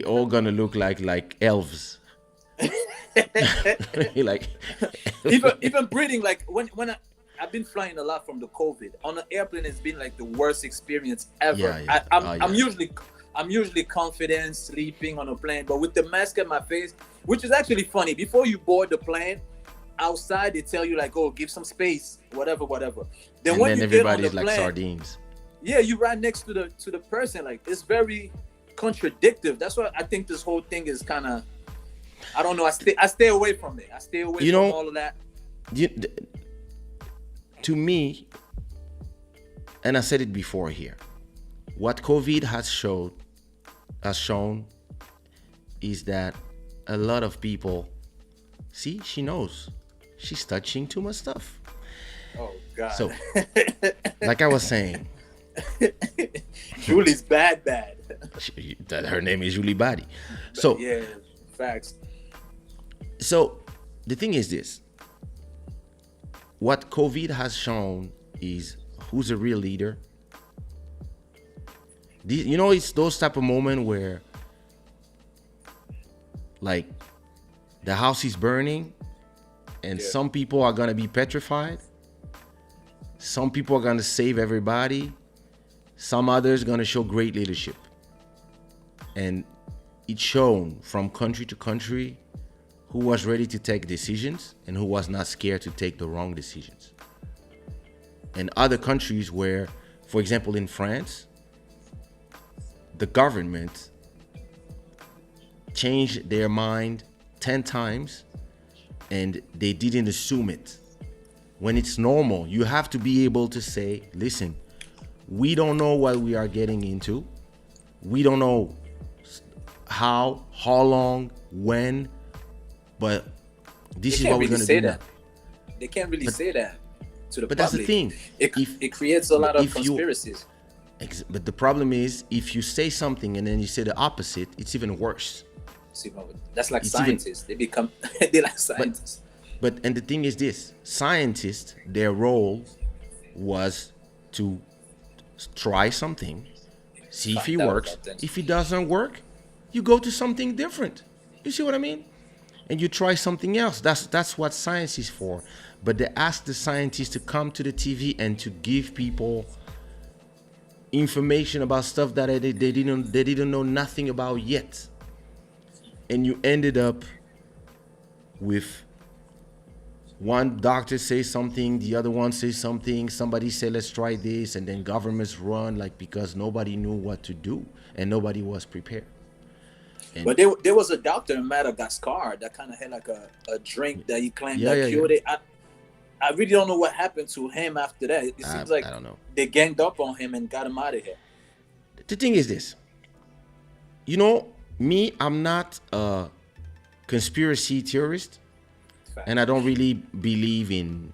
all gonna look like elves. Like even breathing, like when I've been flying a lot from the COVID on an airplane, it's been like the worst experience ever. I'm usually confident sleeping on a plane, but with the mask at my face, which is actually funny, before you board the plane outside they tell you like, oh, give some space, whatever. Then when you everybody's get on the like plane, sardines. Yeah, you right next to the person. Like, it's very contradictive. That's why I think this whole thing is kind of, I don't know. I stay away from it. I stay away from all of that. To me, and I said it before here, what COVID has shown is that a lot of people, see, she knows she's touching too much stuff. Oh God. So, like I was saying, Julie's bad. Her name is Julie Badi. So yeah, facts. So the thing is this: what COVID has shown is who's a real leader. It's those type of moments where, like, the house is burning, and some people are gonna be petrified. Some people are gonna save everybody. Some others gonna show great leadership. And it's shown from country to country who was ready to take decisions and who was not scared to take the wrong decisions. And other countries where, for example, in France, the government changed their mind 10 times and they didn't assume it. When it's normal, you have to be able to say, listen, we don't know what we are getting into. We don't know how long, when, but this is what we're going to do now. They can't really say that to the public. But that's the thing. It creates a lot of conspiracies. But the problem is, if you say something and then you say the opposite, it's even worse. See, that's like scientists. They're like scientists. And the thing is this: scientists, their role was to try something, see if it works. If it doesn't work, you go to something different. You see what I mean? And you try something else. That's what science is for. But they ask the scientists to come to the TV and to give people information about stuff that they didn't know nothing about yet. And you ended up with one doctor say something, the other one says something, somebody say let's try this, and then governments run like because nobody knew what to do and nobody was prepared. But there was a doctor in Madagascar that kind of had like a drink that he claimed cured it. I really don't know what happened to him after that. It seems like I don't know. They ganged up on him and got him out of here. The thing is this, me, I'm not a conspiracy theorist, and I don't really believe in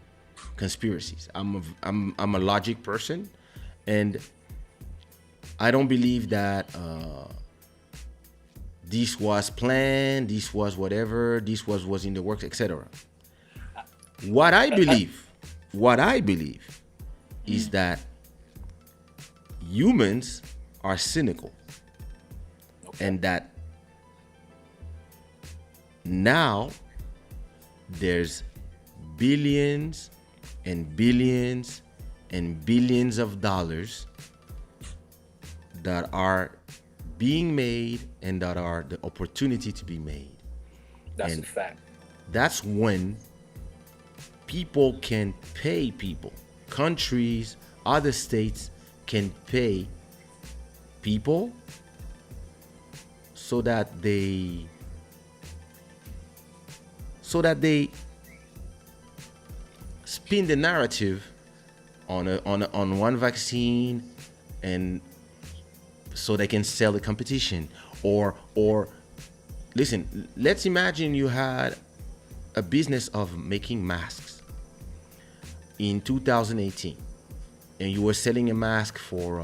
conspiracies. I'm a logic person, and I don't believe that this was planned, this was whatever, this was in the works, etc. What I believe is that humans are cynical, and that now there's billions and billions and billions of dollars that are being made and that are the opportunity to be made. That's a fact. That's when people can pay people. Countries, other states can pay people so that they spin the narrative on one vaccine, and so they can sell the competition. Or listen, let's imagine you had a business of making masks in 2018, and you were selling a mask for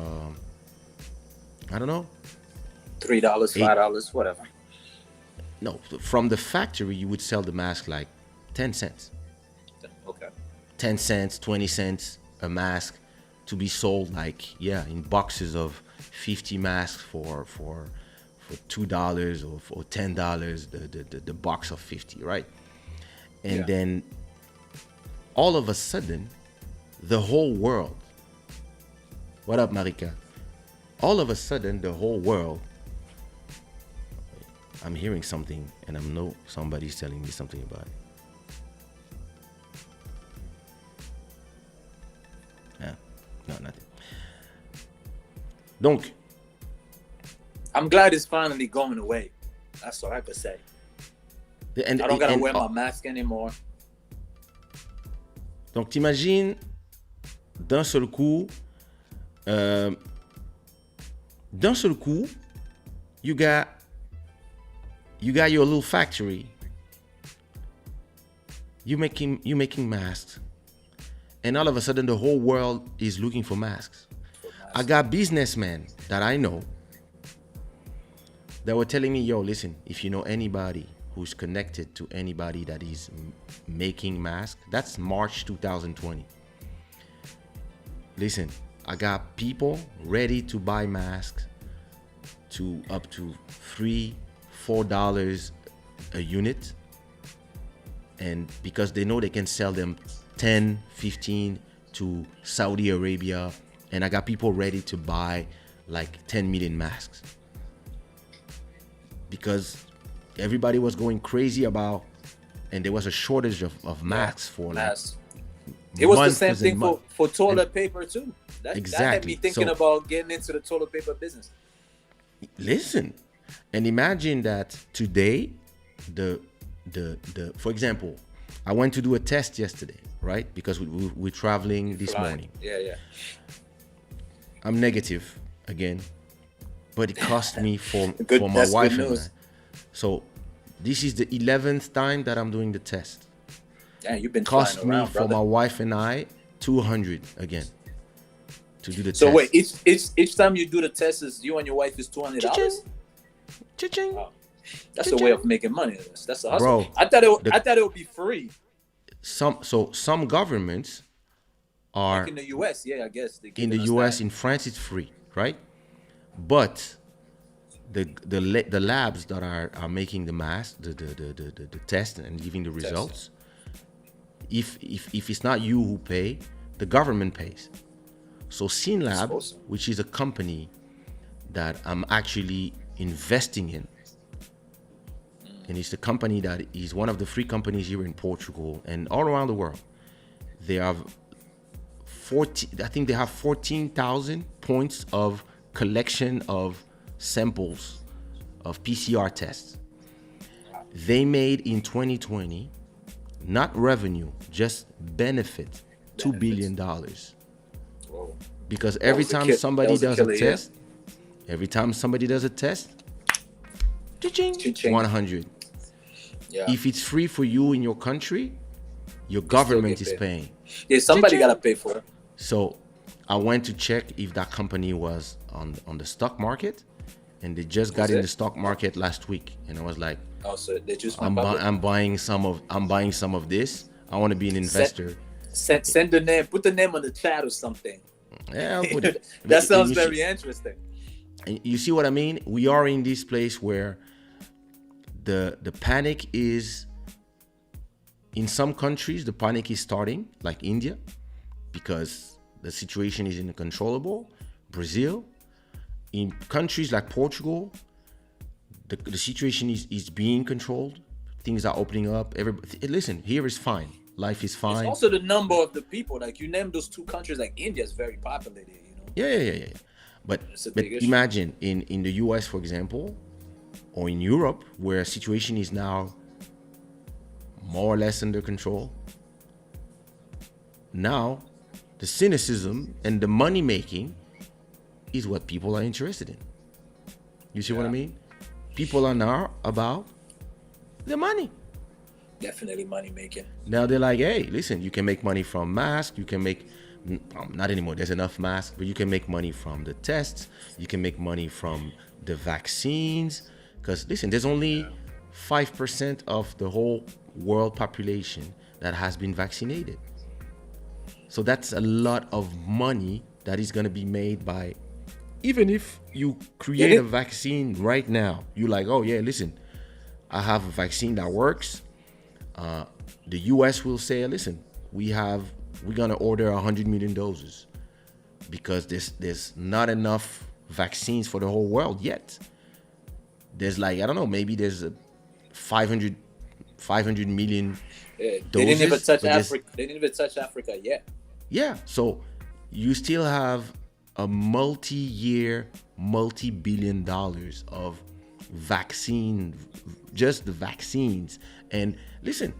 I don't know, $3, $5, whatever. No, from the factory you would sell the mask like 10 cents. Okay. 10 cents, 20 cents a mask, to be sold like in boxes of 50 masks for $2 or for $10, the box of 50, right? And then all of a sudden the whole world, what up Marika? All of a sudden the whole world, I'm hearing something and I know somebody's telling me something about it. No, nothing. Donc, I'm glad it's finally going away. That's all I could say. I don't gotta wear my mask anymore. Donc, t'imagines, d'un seul coup, you got your little factory. You making masks. And all of a sudden, the whole world is looking for masks. I got businessmen that I know that were telling me, yo, listen, if you know anybody who's connected to anybody that is making masks, that's March 2020. Listen, I got people ready to buy masks to up to $3-4 a unit. And because they know they can sell them 10, 15 to Saudi Arabia, and I got people ready to buy like 10 million masks because everybody was going crazy about, and there was a shortage of masks for masks. It was the same thing for toilet paper too. That had me thinking about getting into the toilet paper business. Listen, and imagine that today, the for example, I went to do a test yesterday, right? Because we're traveling this morning. Yeah. I'm negative again, but it cost me for my wife and I. So this is the 11th time that I'm doing the test. Yeah, you've been cost flying around, me for my wife and I $200 again to do the test. So wait, each time you do the test, is you and your wife is $200? Cha-ching. Wow. That's a way of making money. That's a hustle. Bro, I thought it would be free. Some governments are like in the US, I guess. In the US, in France, it's free, right? But the labs that are making the mask, the test and giving the results, if it's not you who pay, the government pays. So SynLab, which is a company that I'm actually investing in, and it's the company that is one of the free companies here in Portugal and all around the world. They have 14,000 points of collection of samples of PCR tests. They made in 2020, not revenue, just benefit, $2 billion. Whoa. Because every time somebody does a test, cha-ching, 100. Yeah. If it's free for you in your country, your government is paying. Yeah, somebody got to pay for it. So I went to check if that company was on the stock market, and they just got in the stock market last week. And I was like, oh, so they just I'm buying some of this. I want to be an investor. Send the name, put the name on the chat or something. Yeah, I'll put it. That sounds very interesting. And you see what I mean? We are in this place where the panic is in some countries, the panic is starting, like India, because the situation is uncontrollable. Brazil, in countries like Portugal, the situation is being controlled. Things are opening up. Listen, here is fine. Life is fine. It's also the number of the people. Like you name those two countries, like India is very populated. Yeah. But imagine in the US, for example, or in Europe, where a situation is now more or less under control. Now, the cynicism and the money making is what people are interested in. You see what I mean? People are now about the money. Definitely money making. Now they're like, hey, listen, you can make money from masks. You can make, not anymore, there's enough masks, but you can make money from the tests. You can make money from the vaccines. Because listen, there's only 5% of the whole world population that has been vaccinated. So that's a lot of money that is going to be made by, even if you create a vaccine right now, you're like, oh yeah, listen, I have a vaccine that works. The US will say, listen, we're going to order 100 million doses because there's not enough vaccines for the whole world yet. There's like, I don't know, maybe there's 500 million doses. They didn't even touch Africa. They didn't even touch Africa yet. Yeah, so you still have a multi-year, multi-billion dollars of vaccine, just the vaccines. And listen,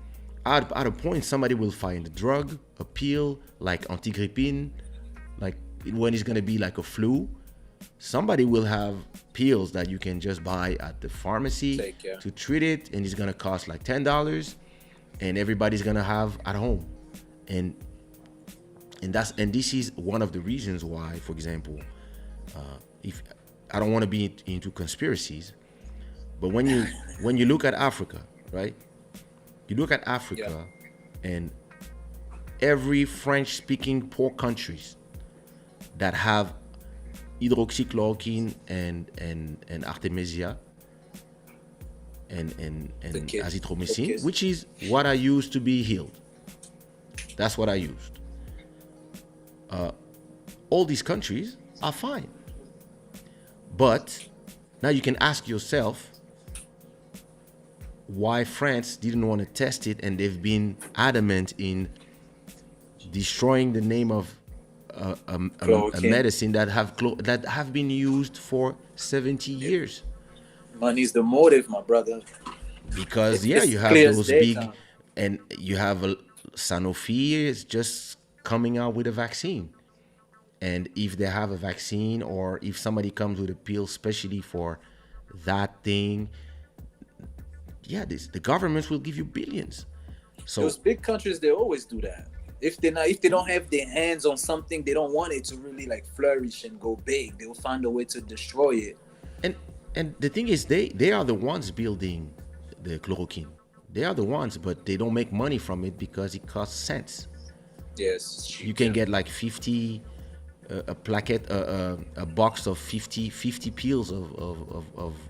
at a point, somebody will find a drug, a pill, like antigrippine, like when it's going to be like a flu. Somebody will have pills that you can just buy at the pharmacy to treat it, and it's going to cost like $10, and everybody's going to have at home. And this is one of the reasons why, for example, if I don't want to be into conspiracies, but when you look at Africa, right? You look at Africa, and every French-speaking poor countries that have hydroxychloroquine and artemisia and azithromycin, which is what I used to be healed. That's what I used. All these countries are fine. But now you can ask yourself why France didn't want to test it, and they've been adamant in destroying the name of a medicine that have been used for 70 years. Money's the motive, my brother. Because you have those big, and you have Sanofi is just coming out with a vaccine. And if they have a vaccine, or if somebody comes with a pill specially for that thing, the governments will give you billions. So those big countries, they always do that. If they don't have their hands on something, they don't want it to really like flourish and go big. They'll find a way to destroy it. And the thing is, they are the ones building the chloroquine. They are the ones, but they don't make money from it because it costs cents. Yes, you can get like 50 a plaquette, a box of 50 pills of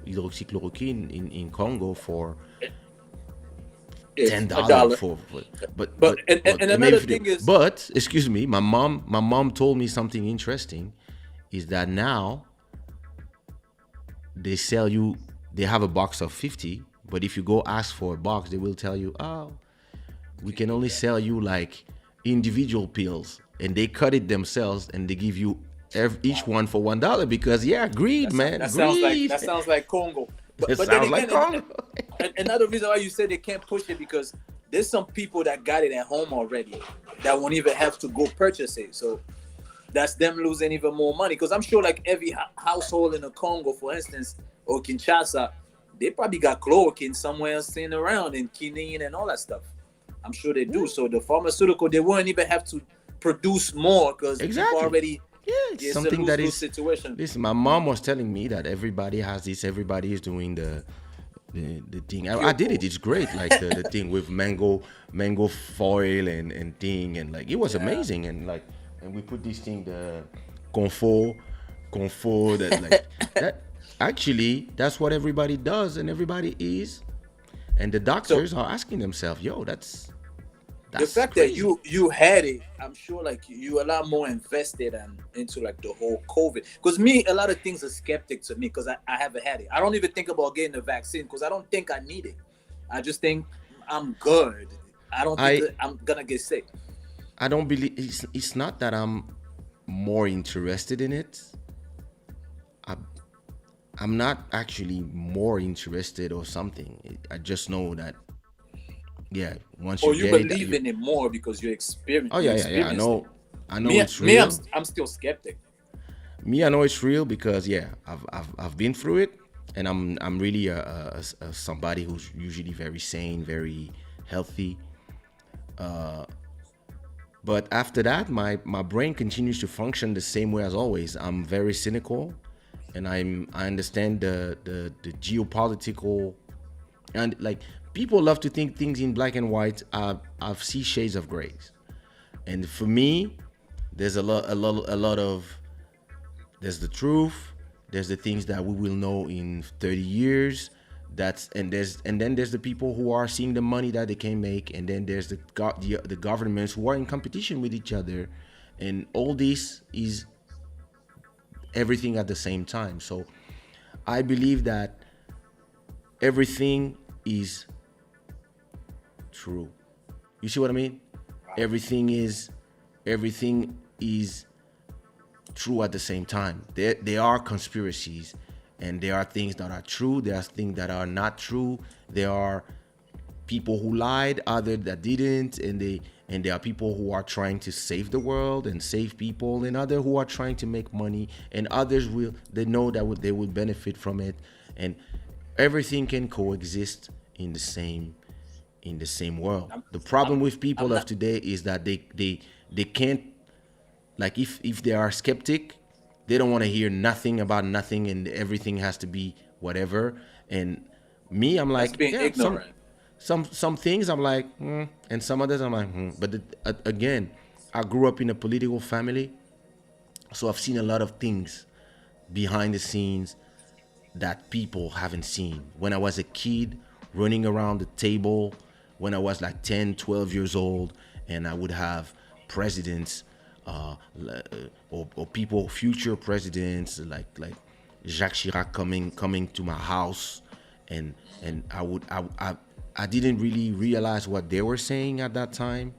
hydroxychloroquine in Congo for $10 but another thing is, but excuse me, my mom told me something interesting, is that now they have a box of 50, but if you go ask for a box, they will tell you, we can only sell you like individual pills, and they cut it themselves, and they give you each one for $1 because greed, man. That sounds like Congo. But sounds then like Congo. Another reason why you said they can't push it, because there's some people that got it at home already that won't even have to go purchase it. So that's them losing even more money. Because I'm sure like every household in the Congo, for instance, or Kinshasa, they probably got chloroquine somewhere sitting around, and quinine and all that stuff. I'm sure they do. So the pharmaceutical, they wouldn't even have to produce more because people already. Yeah, it's something that is situation. Listen, my mom was telling me that everybody has this. Everybody is doing the thing. I did it. It's great. Like the thing with mango foil and thing, and like it was amazing. And like, and we put this thing, the confort that like that. Actually, that's what everybody does, and everybody is. And the doctors are asking themselves, "Yo, the That's fact that crazy. you had it, I'm sure like you a lot more invested and into like the whole COVID. Because me, a lot of things are skeptic to me because I haven't had it. I don't even think about getting the vaccine because I don't think I need it. I just think I'm good. I don't think I I'm gonna get sick. I don't believe it's not that I'm more interested in it. I, I'm not actually more interested or something. I just know that, yeah, once Or you you get it, that believe you. in it more because Oh you yeah, yeah, yeah. experienced it. I know it's Me, real. I'm still skeptic. Me, I know it's real because yeah, I've been through it, and I'm really a somebody who's usually very sane, very healthy. But after that, my brain continues to function the same way as always. I'm very cynical, and I understand the geopolitical, and like people love to think things in black and white. I've see shades of grays, and for me, there's a lot of there's the truth, there's the things that we will know in 30 years. And then there's the people who are seeing the money that they can make, and then there's the governments who are in competition with each other, and all this is everything at the same time. So I believe that everything is true. You see what I mean? Everything is true at the same time. There are conspiracies, and there are things that are true. There are things that are not true. There are people who lied, others that didn't, and there are people who are trying to save the world and save people, and others who are trying to make money, and others they know that they will benefit from it, and everything can coexist in the same world. The problem with I'm people of not. today is that they can't, like, if they are skeptic, they don't want to hear nothing about nothing, and everything has to be whatever. And me, I'm That's like, being yeah, ignorant. some things I'm like, and some others I'm like, but again, I grew up in a political family, so I've seen a lot of things behind the scenes that people haven't seen. When I was a kid, running around the table, when I was like 10, 12 years old, and I would have presidents, or people, future presidents, like Jacques Chirac coming to my house, and I didn't really realize what they were saying at that time,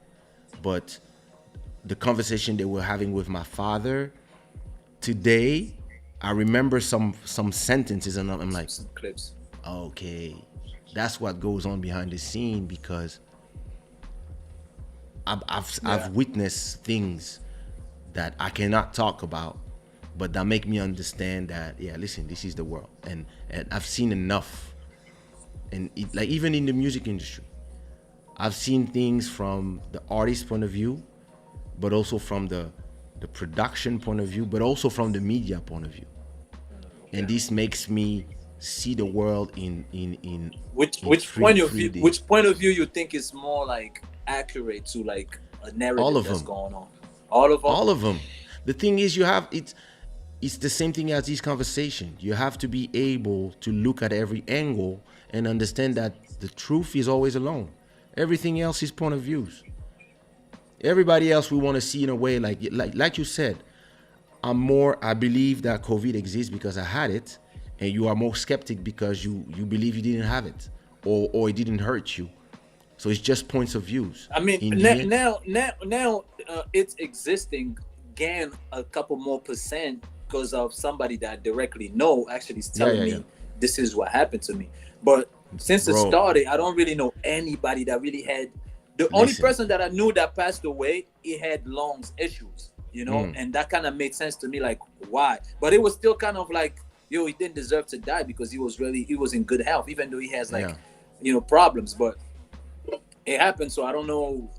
but the conversation they were having with my father today, I remember some sentences, and I'm like, Some clips. okay, that's what goes on behind the scene, because I've Yeah. witnessed things that I cannot talk about, but that make me understand that, yeah, listen, this is the world, and I've seen enough, and like even in the music industry, I've seen things from the artist point of view, but also from the production point of view, but also from the media point of view, and this makes me see the world in Which three D. which point of view you think is more like accurate to like a All narrative of that's them. going on? All of them. All of them. The thing is, it's the same thing as this conversation. You have to be able to look at every angle and understand that the truth is always alone. Everything else is point of views. Everybody else we want to see in a way, like you said. I believe that COVID exists because I had it, and you are more skeptic because you believe you didn't have it, or it didn't hurt you. So it's just points of views. I mean, In the end, now, it's existing gain a couple more percent because of somebody that I directly know actually is yeah, telling yeah, yeah. me this is what happened to me. But since it Bro, started, I don't really know anybody that really had. The only listen. person that I knew that passed away, he had lungs issues, and that kind of made sense to me. Like, why? But it was still kind of like, yo, he didn't deserve to die because he was in good health, even though he has like, Yeah. problems. But it happened, so I don't know.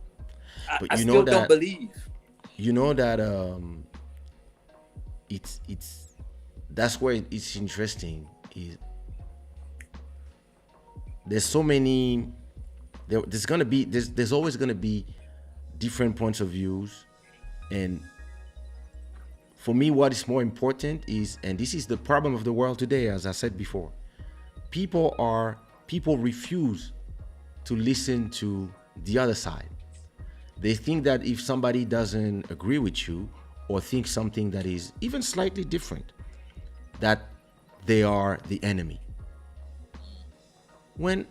But I you know still don't that believe. you know that it's that's where it's interesting. Is there's so many there's always gonna be different points of views, and for me, what is more important is, and this is the problem of the world today, as I said before, people refuse to listen to the other side. They think that if somebody doesn't agree with you or think something that is even slightly different, that they are the enemy. When,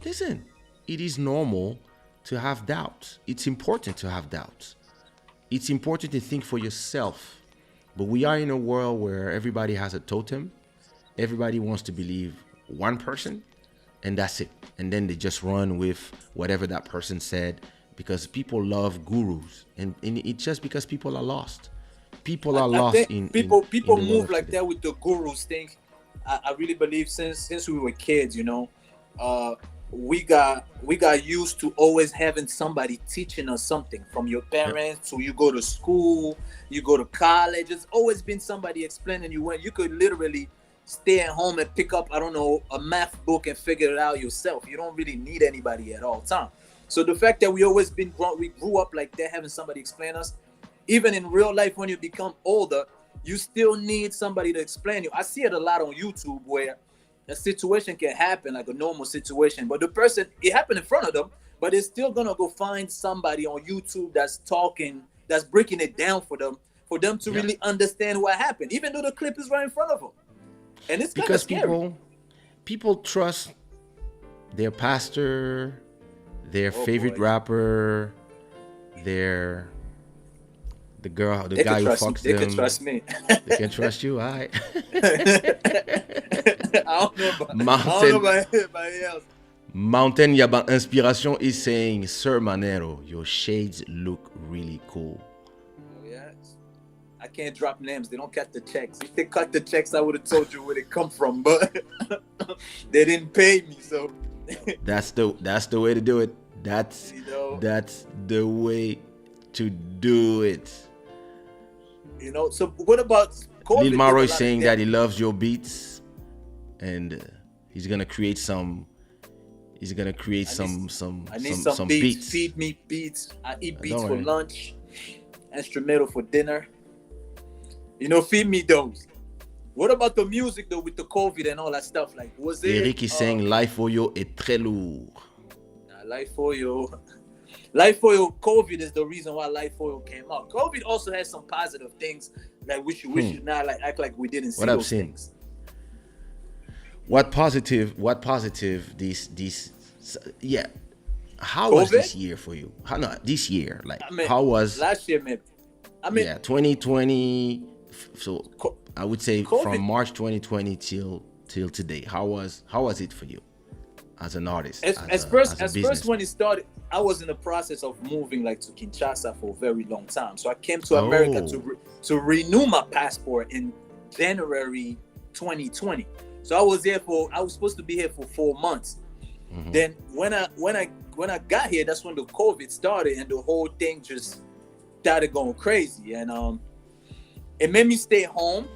listen, it is normal to have doubts. It's important to have doubts. It's important to think for yourself. But we are in a world where everybody has a totem. Everybody wants to believe one person, and that's it. And then they just run with whatever that person said, because people love gurus. And it's just because people are lost. People are lost in people in move like that with the gurus thing. I really believe since we were kids, we got used to always having somebody teaching us something, from your parents to you go to school, you go to college. It's always been somebody explaining you when you could literally stay at home and pick up, I don't know, a math book and figure it out yourself. You don't really need anybody at all time. So the fact that we grew up like that, having somebody explain us, even in real life, when you become older, you still need somebody to explain you. I see it a lot on YouTube where a situation can happen, like a normal situation, but the person, it happened in front of them, but they're still gonna go find somebody on YouTube that's breaking it down for them to really understand what happened, even though the clip is right in front of them. And it's because people trust their pastor, their favorite rapper, the guy who fucks them. They can trust me. They can trust you, all right. I don't know about anybody else. Mountain Yaba Inspiration is saying, Sir Manero, your shades look really cool. Oh, yes. I can't drop names. They don't cut the checks. If they cut the checks, I would have told you where they come from, but they didn't pay me, so. That's the way to do it. That's the way to do it. So what about COVID? Lil Maro is saying that he loves your beats, and he's gonna create some. He's gonna create some beats. Feed me beats. I eat beats for lunch. Instrumental for dinner. Feed me those. What about the music though, with the COVID and all that stuff? Like, was it? Eric is saying Life for You est très lourd. Life for You. Life for You, COVID is the reason why Life for You came out. COVID also has some positive things that we should not act like we didn't see those things. What positive yeah. How COVID? Was this year for you? This year, how was last year, maybe? 2020. So I would say COVID. From March 2020 till today. How was it for you as an artist? As first when it started, I was in the process of moving to Kinshasa for a very long time. So I came to America to renew my passport in January 2020. So I was supposed to be here for 4 months. Mm-hmm. Then when I got here, that's when the COVID started and the whole thing just started going crazy. And it made me stay home.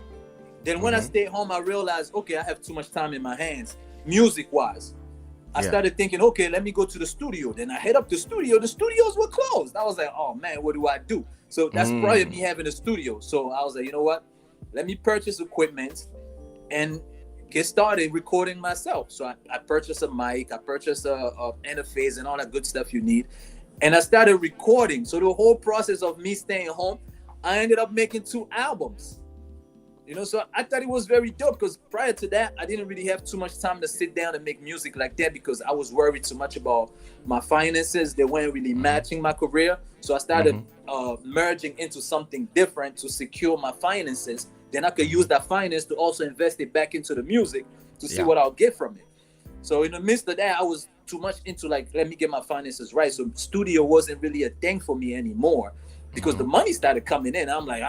Then when I stayed home, I realized, okay, I have too much time in my hands, music-wise. I started thinking, okay, let me go to the studio. Then I head up to the studio. The studios were closed. I was like, oh man, what do I do? So that's probably me having a studio. So I was like, you know what? Let me purchase equipment and get started recording myself. So I purchased a mic, I purchased a interface and all that good stuff you need. And I started recording. So the whole process of me staying home, I ended up making 2 albums. So I thought it was very dope because prior to that, I didn't really have too much time to sit down and make music like that because I was worried too much about my finances. They weren't really matching my career. So I started merging into something different to secure my finances. Then I could use that finance to also invest it back into the music to see what I'll get from it. So in the midst of that, I was too much into let me get my finances right. So studio wasn't really a thing for me anymore because the money started coming in. I'm like,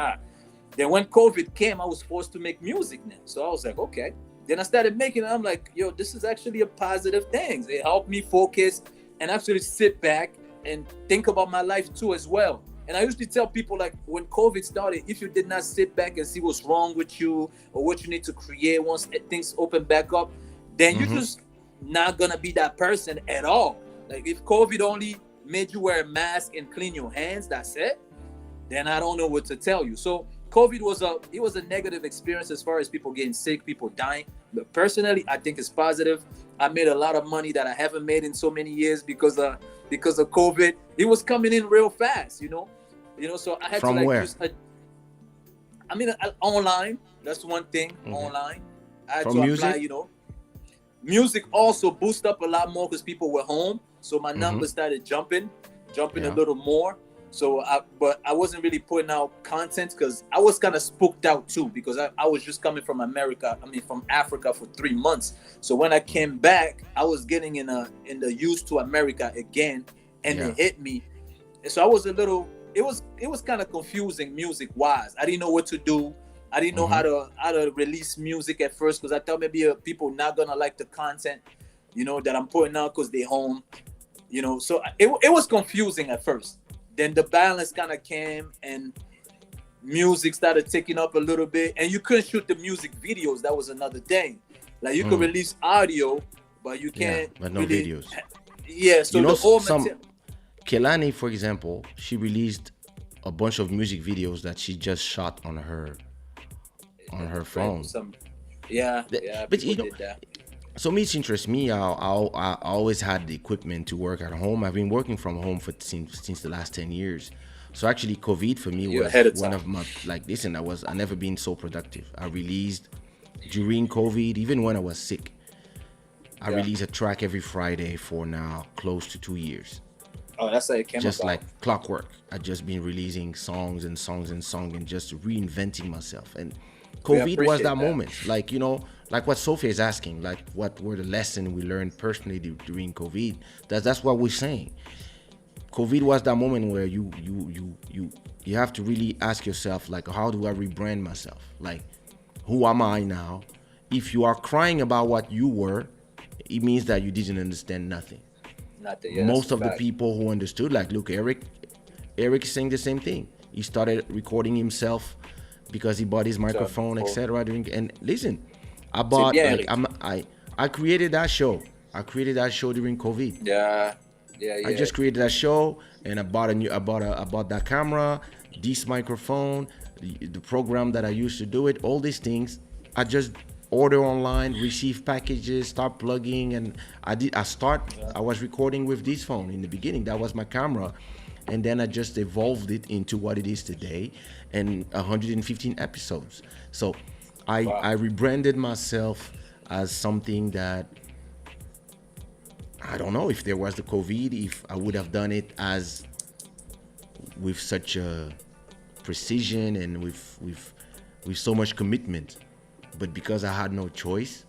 Then when COVID came, I was forced to make music now. So I was like, okay. Then I started making it. I'm like, yo, this is actually a positive thing. It helped me focus and actually sit back and think about my life too as well. And I usually tell people when COVID started, if you did not sit back and see what's wrong with you or what you need to create once things open back up, then you're just not going to be that person at all. If COVID only made you wear a mask and clean your hands, that's it, then I don't know what to tell you. So COVID was a negative experience as far as people getting sick, people dying. But personally, I think it's positive. I made a lot of money that I haven't made in so many years because because of COVID. It was coming in real fast, So I had From to like where? just, online. That's one thing. Mhm. Online. I had From to music? apply. Music also boost up a lot more because people were home, so my numbers started jumping a Yeah. little more. So but I wasn't really putting out content because I was kind of spooked out too, because I was just coming from from Africa for 3 months. So when I came back, I was getting in the used to America again, and Yeah. it hit me. And so I was it was kind of confusing music wise. I didn't know what to do. I didn't know how to release music at first, because I thought maybe people not gonna like the content, that I'm putting out because they're home, So it was confusing at first. Then the balance kind of came, and music started taking up a little bit, and you couldn't shoot the music videos. That was another thing. Like you could release audio, but you can't. But no really, videos. Yeah. So the old material. Kelani, for example, she released a bunch of music videos that she just shot on her phone. Yeah. But did that. so me, it interests me. I always had the equipment to work at home. I've been working from home since the last 10 years. So actually, COVID for me was one of my, listen, I never been so productive. I released during COVID, even when I was sick. I release a track every Friday for now close to 2 years. Oh, that's how it came Just about. like clockwork. I just been releasing songs and just reinventing myself. And COVID was that moment. Like, like what Sophia is asking, like what were the lessons we learned personally during COVID? That's what we're saying. COVID was that moment where you have to really ask yourself, like, how do I rebrand myself? Like, who am I now? If you are crying about what you were, it means that you didn't understand nothing. Most of the people who understood, like, look, Eric is saying the same thing. He started recording himself because he bought his microphone, etc. And listen, I bought, I created that show. I created that show during COVID. Yeah. I just created that show, and I bought that camera, this microphone, the program that I used to do it, all these things. I just order online, receive packages, start plugging, and I was recording with this phone in the beginning. That was my camera, and then I just evolved it into what it is today, and 115 episodes. So I rebranded myself as something that, I don't know if there was the COVID, if I would have done it as with such a precision and with so much commitment. But because I had no choice,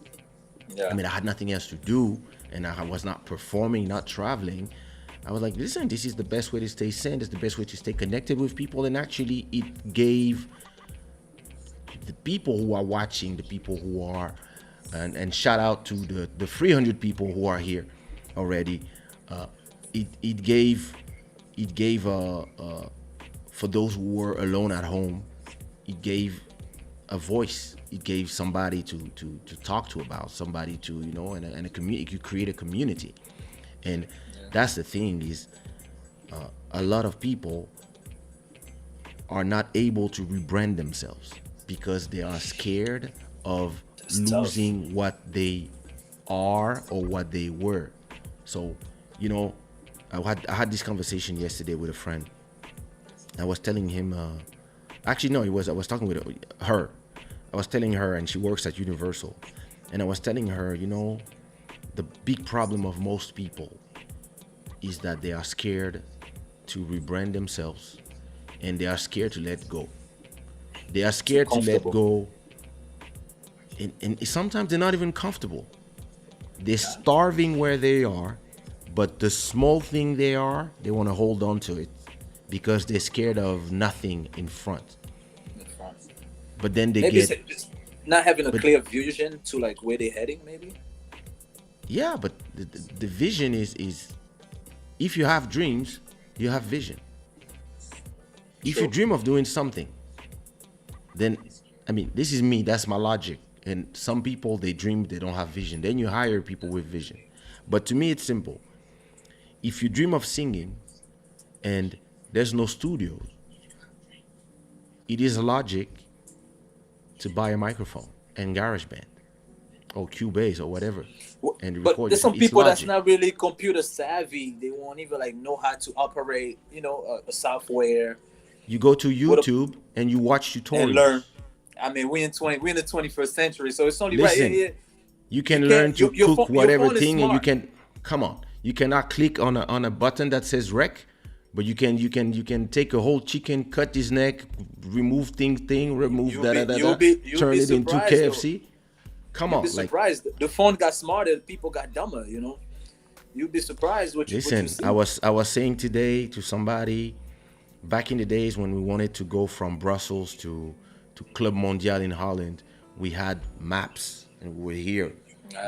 I had nothing else to do, and I was not performing, not traveling, I was like, listen, this is the best way to stay sane, it's the best way to stay connected with people. And actually it gave the people who are watching, the people who are, and shout out to the 300 people who are here already. It gave for those who were alone at home, it gave a voice. It gave somebody to talk to about, somebody to, and a community. You create a community, and that's the thing is, a lot of people are not able to rebrand themselves because they are scared of losing what they are or what they were. So, I had this conversation yesterday with a friend. I was telling him, I was talking with her. I was telling her, and she works at Universal, and I was telling her, the big problem of most people is that they are scared to rebrand themselves, and they are scared to let go. They are scared to let go, and sometimes they're not even comfortable. They're starving where they are, but the small thing they want to hold on to it because they're scared of nothing in front. But then they maybe get not having a clear vision to like where they're heading, maybe. Yeah, but the vision is if you have dreams, you have vision. If you dream of doing something, then this is me, that's my logic. And some people, they dream, they don't have vision. Then you hire people with vision. But to me, it's simple. If you dream of singing and there's no studios, it is logic to buy a microphone and GarageBand. or Cubase or whatever, and But record there's it. some It's people that's Logic. not really computer savvy. They won't even like know how to operate, a software You go to with a, YouTube and you watch and learn. tutorials. I mean, we're in the 21st century, so it's only right. Yeah, Listen, yeah. you You can learn can't. to cook Your whatever phone is thing, and you smart. can come on. You cannot click on a button that says rec, but you can take a whole chicken, cut his neck, remove remove You'll da da be da you'll da, be you'll turn be it into surprised though. KFC. Come You'll be on, like surprised. The phone got smarter. People got dumber. You'll be surprised what you listen. see. I was saying today to somebody, back in the days when we wanted to go from Brussels to Club Mondial in Holland, we had maps and we were here.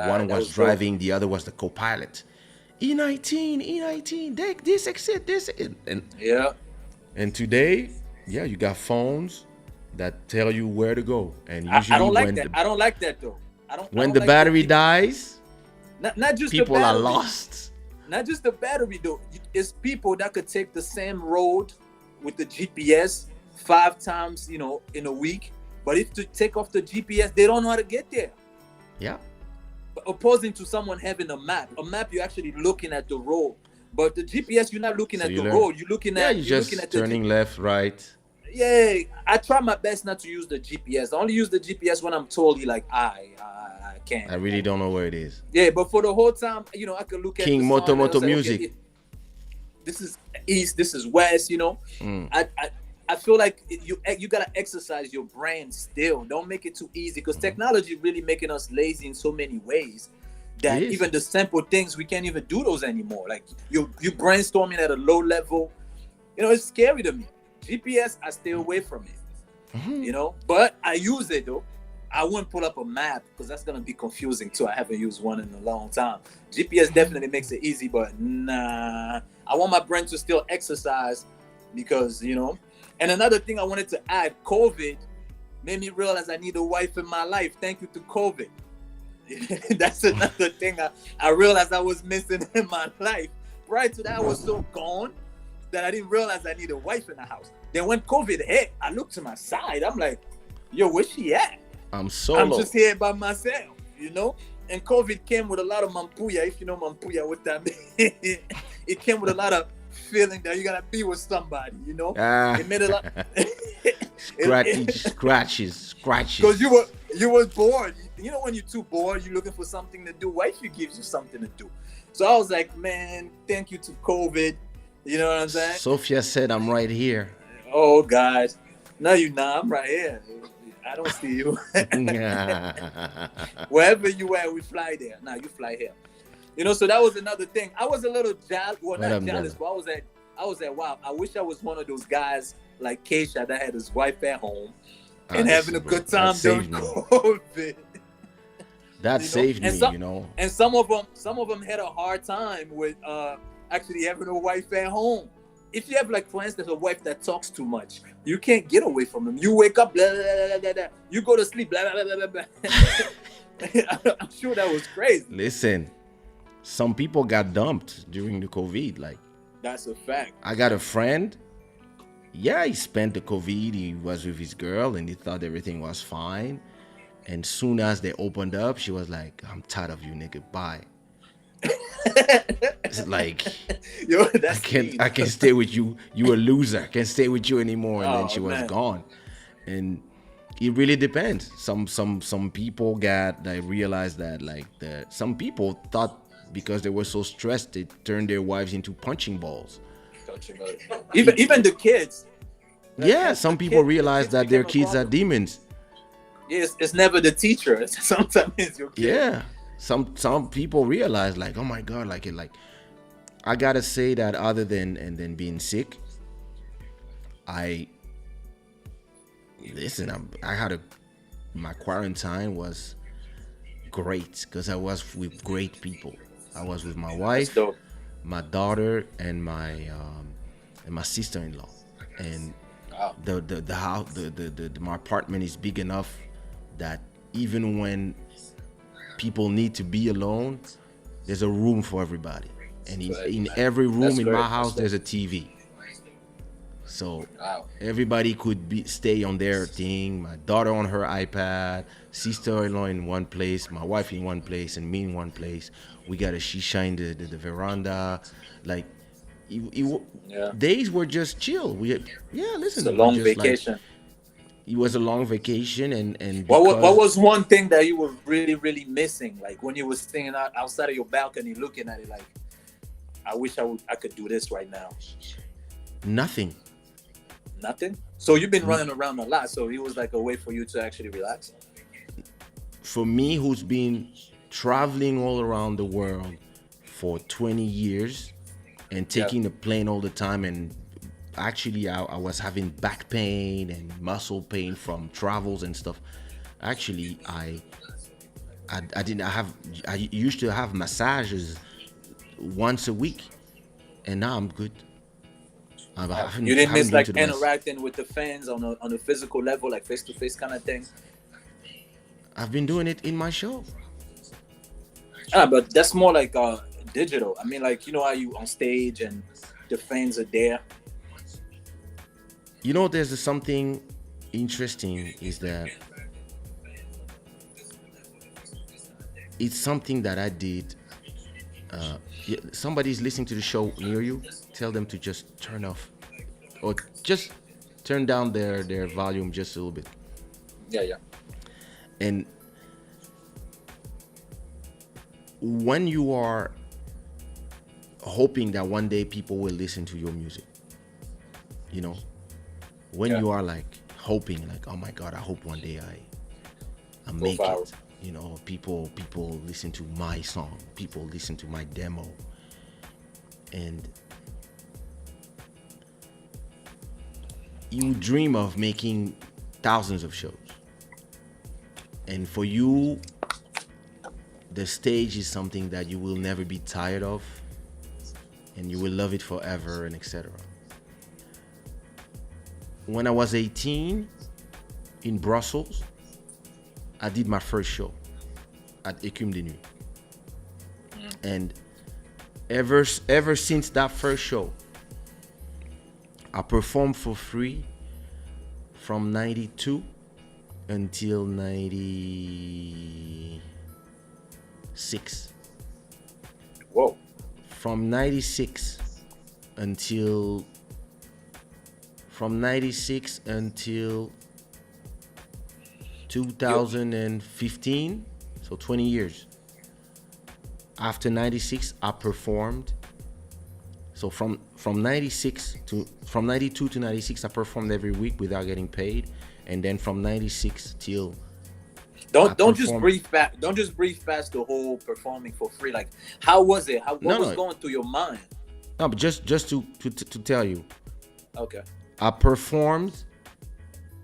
One that was was driving, the other was the co-pilot. E19, this exit, Yeah. and today, yeah, you got phones that tell you where to go, and I usually don't like when that. I don't like that though. I when don't the like battery that. dies, Not just people the are battery. lost. Not just the battery though. It's people that could take the same road with the GPS 5 times, in a week. But if to take off the GPS, they don't know how to get there. Yeah, Opposing to someone having a map. A map, you're actually looking at the road. But the GPS, you're not looking So at you the learn. road. You're looking yeah, at. you You're just looking at turning left, right. Yeah, I try my best not to use the GPS. I only use the GPS when I'm totally like I can't. I really don't know where it is. Yeah, but for the whole time, I could look at King the Moto song and Moto say, okay, Music. yeah, this is east, this is west. Mm. I feel like you gotta exercise your brain still. Don't make it too easy because technology really making us lazy in so many ways that It is. even the simple things we can't even do those anymore. Like you brainstorming at a low level, it's scary to me. GPS, I stay away from it. But I use it though. I wouldn't pull up a map because that's gonna be confusing too. I haven't used one in a long time. GPS definitely makes it easy, but nah. I want my brain to still exercise because And another thing I wanted to add, COVID made me realize I need a wife in my life. Thank you to COVID. That's another thing I realized I was missing in my life. Prior to that, I was so gone that I didn't realize I need a wife in the house. Then when COVID hit, I looked to my side. I'm like, yo, where's she at? I'm solo. I'm just here by myself, And COVID came with a lot of mampuya. If you know mampuya, what that means. It came with a lot of feeling that you gotta be with somebody, It made a lot. Scratches. Because you were bored. When you're too bored, you're looking for something to do. Wifey gives you something to do. So I was like, man, thank you to COVID. You know what I'm saying? Sophia said, "I'm right here." Oh God, no, you're not. I'm right here. I don't see you. Wherever you at, we fly there. Nah, you fly here. So that was another thing. I was a little jealous. Well, not jealous, but I was at wow. I wish I was one of those guys like Kaysha that had his wife at home and having a good time during COVID. That saved me, And some of them had a hard time with actually having a wife at home. If you have, like, for instance, a wife that talks too much, you can't get away from them. You wake up, blah, blah, blah, blah, blah. You go to sleep, blah, blah, blah, blah, blah. I'm sure that was crazy. Listen, some people got dumped during the COVID. Like, that's a fact. I got a friend. Yeah, he spent the COVID. He was with his girl, and he thought everything was fine. And soon as they opened up, she was like, "I'm tired of you, nigga. Bye." It's like, yo, that's I can't stay with you. You a loser. I can't stay with you anymore. And then she was gone. And it really depends. Some people they realized that, like, some people thought because they were so stressed, they turned their wives into punching balls. Even the kids. Yeah, some people realize that their kids are demons. Yes, it's never the teacher. Sometimes it's your kid. Yeah. Some people realize, like, oh my God, like I gotta say that other than being sick, my quarantine was great because I was with great people. I was with my wife, my daughter, and my sister-in-law, and the house, my apartment is big enough that even when people need to be alone, there's a room for everybody, and in every room in my house there's a TV. So Wow. everybody could stay on their thing. My daughter on her iPad, sister-in-law in one place, my wife in one place, and me in one place. We got a shisha in the veranda. Like, Yeah. days were just chill. It's a Listen, we long just like, vacation. it was a long vacation, and What because was one thing that you were really, really missing? Like when you were sitting outside of your balcony looking at it, like, I wish I could do this right now. nothing. Nothing. So you've been running around a lot. So it was like a way for you to actually relax. For me, who's been traveling all around the world for 20 years and taking the plane all the time, and actually I was having back pain and muscle pain from travels and stuff. Actually, I used to have massages once a week, and now I'm good. You didn't miss like interacting with the fans on a physical level, like face to face kind of thing. I've been doing it in my show. But that's more like digital. I mean, like, you know how you on stage and the fans are there. You know, there's something interesting is that it's something that I did. Somebody's listening to the show near you. Tell them to just turn off, or just turn down their volume just a little bit. Yeah. And when you are hoping that one day people will listen to your music, you know, when you are like hoping, like, oh my God, I hope one day I make it. You know, people listen to my song, people listen to my demo, and you dream of making thousands of shows. And for you, the stage is something that you will never be tired of, and you will love it forever, and etc. When I was 18 in Brussels, I did my first show at Écume de Nuit. And ever since that first show, I performed for free from 92 until 96. Whoa. From 96 until 2015, so 20 years. After 96, I performed. So from 92 to 96, I performed every week without getting paid, and then from 96 till don't just breathe fast. Don't just breathe fast the whole performing for free. Like, how was it? What was going through your mind? No, but just to tell you. Okay. I performed,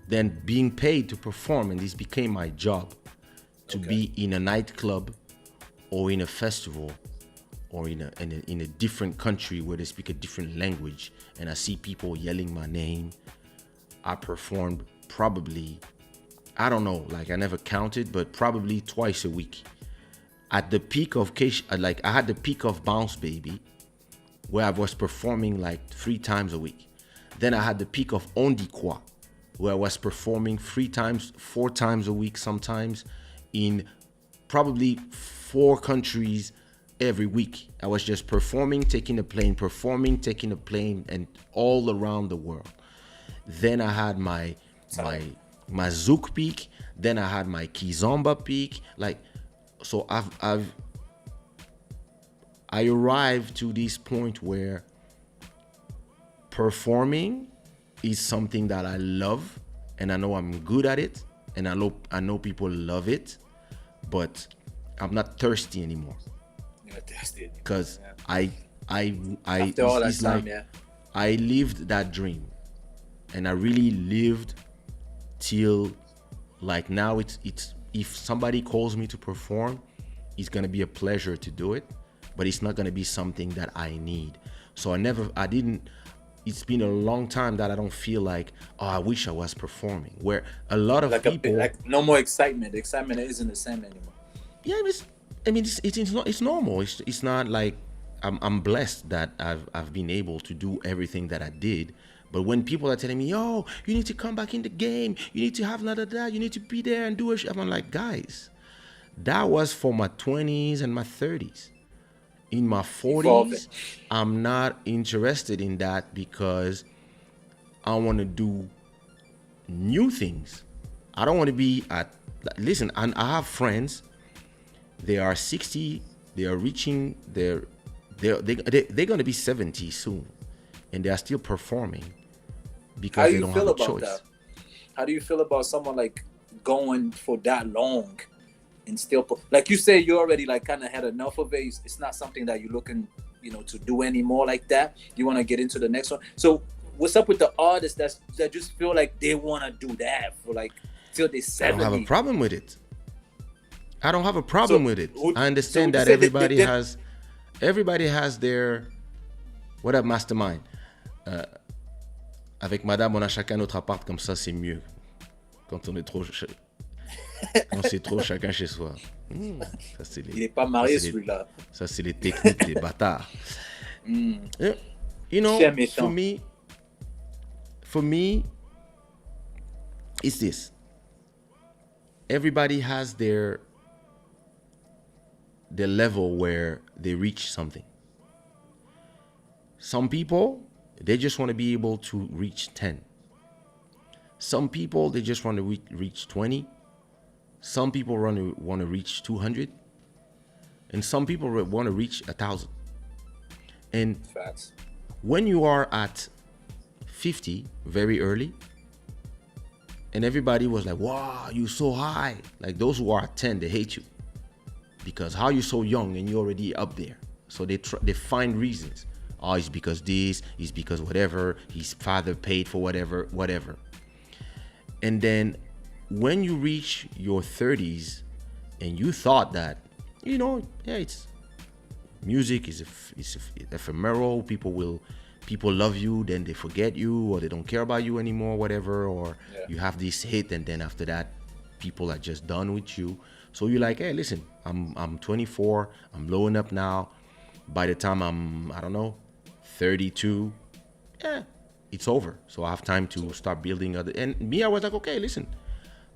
then being paid to perform, and this became my job, to be in a nightclub or in a festival or in a different country where they speak a different language, and I see people yelling my name. I performed probably, I don't know, like I never counted, but probably twice a week. At the peak of Kaysha, like I had the peak of Bounce Baby, where I was performing like 3 times a week. Then I had the peak of On Dit Quoi, where I was performing 4 times a week sometimes, in probably 4 countries every week. I was just performing, taking a plane, and all around the world. Then I had my Zouk peak. Then I had my Kizomba peak. Like, so I arrived to this point where performing is something that I love, and I know I'm good at it, and I know people love it, but I'm not thirsty anymore. You're not thirsty anymore. Because after all that time, I lived that dream, and I really lived till like now. It's if somebody calls me to perform, it's gonna be a pleasure to do it, but it's not gonna be something that I need. So it's been a long time that I don't feel like, oh, I wish I was performing. Where a lot of people, like no more excitement. The excitement isn't the same anymore. Yeah, it's normal. It's not like I'm blessed that I've been able to do everything that I did, But when people are telling me, yo, you need to come back in the game, you need to have another that, you need to be there and do it, I'm like, guys, that was for my 20s and my 30s. In my 40s, I'm not interested in that because I want to do new things. I don't want to be at, listen, and I have friends, they are 60, they are reaching they're going to be 70 soon, and they are still performing because they don't have a choice. That? How do you feel about someone like going for that long and still, like you say, you already like kind of had enough of it? It's not something that you're looking, to do anymore like that. You want to get into the next one. So what's up with the artists that just feel like they want to do that for like till they're 70? I don't have a problem with it. I don't have a problem with it. I understand that everybody has their, what up, mastermind? Avec madame, on a chacun notre appart, comme ça c'est mieux. Quand on est trop, on sait trop chacun chez soi. Ça, c'est les, il est pas marié celui-là. Ça c'est les techniques des bâtards. For me, it's this. Everybody has their level where they reach something. Some people, they just want to be able to reach 10. Some people, they just want to reach 20. Some people want to reach 200. And some people want to reach 1,000. And facts. When you are at 50, very early, and everybody was like, wow, you're so high. Like those who are at 10, they hate you. Because how you so young and you're already up there. So they find reasons. Oh, it's because this, it's because whatever, his father paid for whatever. And then when you reach your 30s and you thought that, it's music is ephemeral, people love you, then they forget you, or they don't care about you anymore, whatever, or you have this hit and then after that, people are just done with you. So you're like, hey, listen, I'm 24, I'm blowing up now. By the time I'm, 32, it's over. So I have time to start building other. And me, I was like, okay, listen,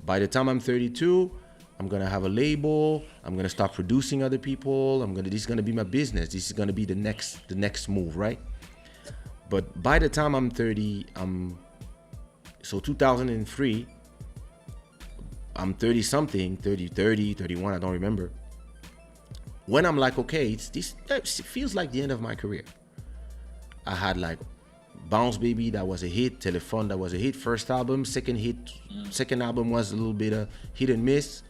by the time I'm 32, I'm gonna have a label. I'm gonna start producing other people. This is gonna be my business. This is gonna be the next move, right? But by the time I'm 30, so 2003. I'm 30 something, 30, 31, I don't remember. When I'm like, okay, it feels like the end of my career. I had like Bounce Baby, that was a hit. Telephone, that was a hit. First album, second album was a little bit of hit and miss.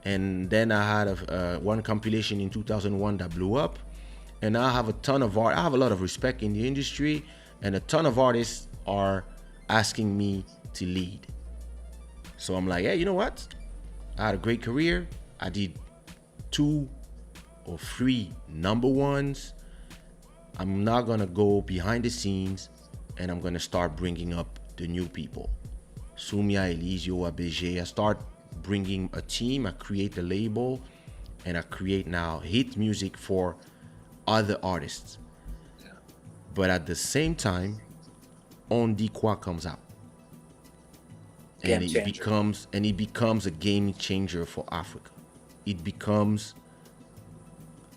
And then I had one compilation in 2001 that blew up. And I have a ton of art. I have a lot of respect in the industry, and a ton of artists are asking me to lead. So I'm like, hey, you know what? I had a great career. I did 2 or 3 number ones. I'm not gonna go behind the scenes, and I'm gonna start bringing up the new people. Sumia, Elisio, ABG. I start bringing a team. I create a label, and I create now hit music for other artists. Yeah. But at the same time, On Dit Quoi comes out. And it becomes a game changer for Africa. It becomes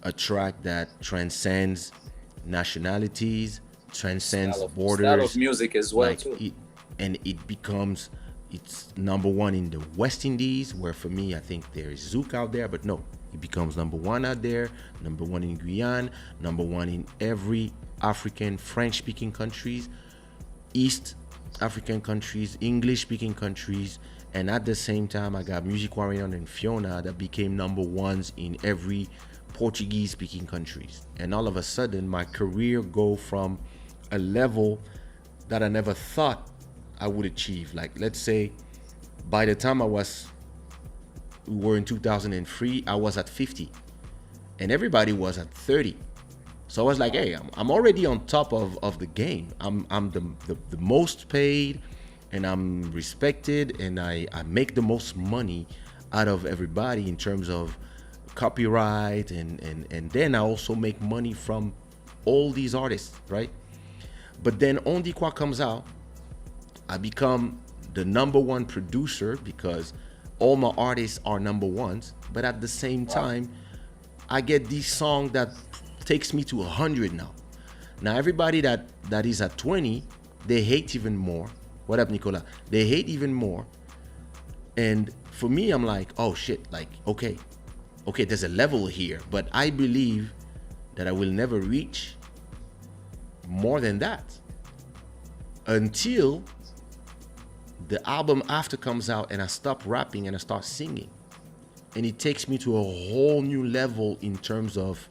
a track that transcends nationalities, transcends borders. Style of music as well, too. It's number one in the West Indies, where for me, I think there is Zouk out there, but no, it becomes number one out there, number one in Guyana, number one in every African French-speaking countries, East African countries, English-speaking countries, and at the same time, I got Music Warrior and Fiona that became number ones in every Portuguese-speaking countries. And all of a sudden, my career go from a level that I never thought I would achieve. Like, let's say, by the time we were in 2003, I was at 50, and everybody was at 30. So I was like, hey, I'm already on top of the game. I'm the most paid, and I'm respected, and I make the most money out of everybody in terms of copyright, and then I also make money from all these artists, right? But then On Dit Quoi comes out, I become the number one producer because all my artists are number ones. But at the same time, I get this song that takes me to 100 now. Now everybody that is at 20, they hate even more. What up, Nicola? They hate even more. And for me, I'm like, oh shit, like, okay, there's a level here, but I believe that I will never reach more than that until the album after comes out and I stop rapping and I start singing. And it takes me to a whole new level in terms of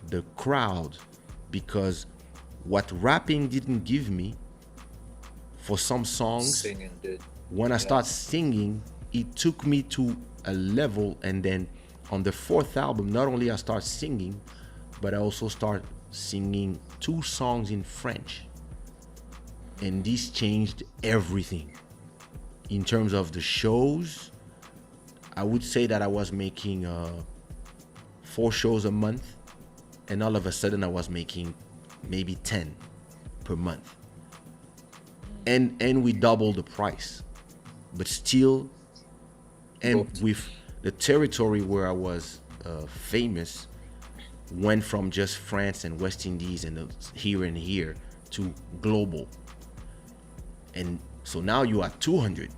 the crowd, because what rapping didn't give me for some songs, Singing, dude. when I start singing, it took me to a level. And then on the fourth album, not only I start singing, but I also start singing 2 songs in French. And this changed everything. In terms of the shows, I would say that I was making 4 shows a month, and all of a sudden I was making maybe 10 per month. And we doubled the price. But still, and with the territory where I was famous, went from just France and West Indies and here and here to global. And so now you are 200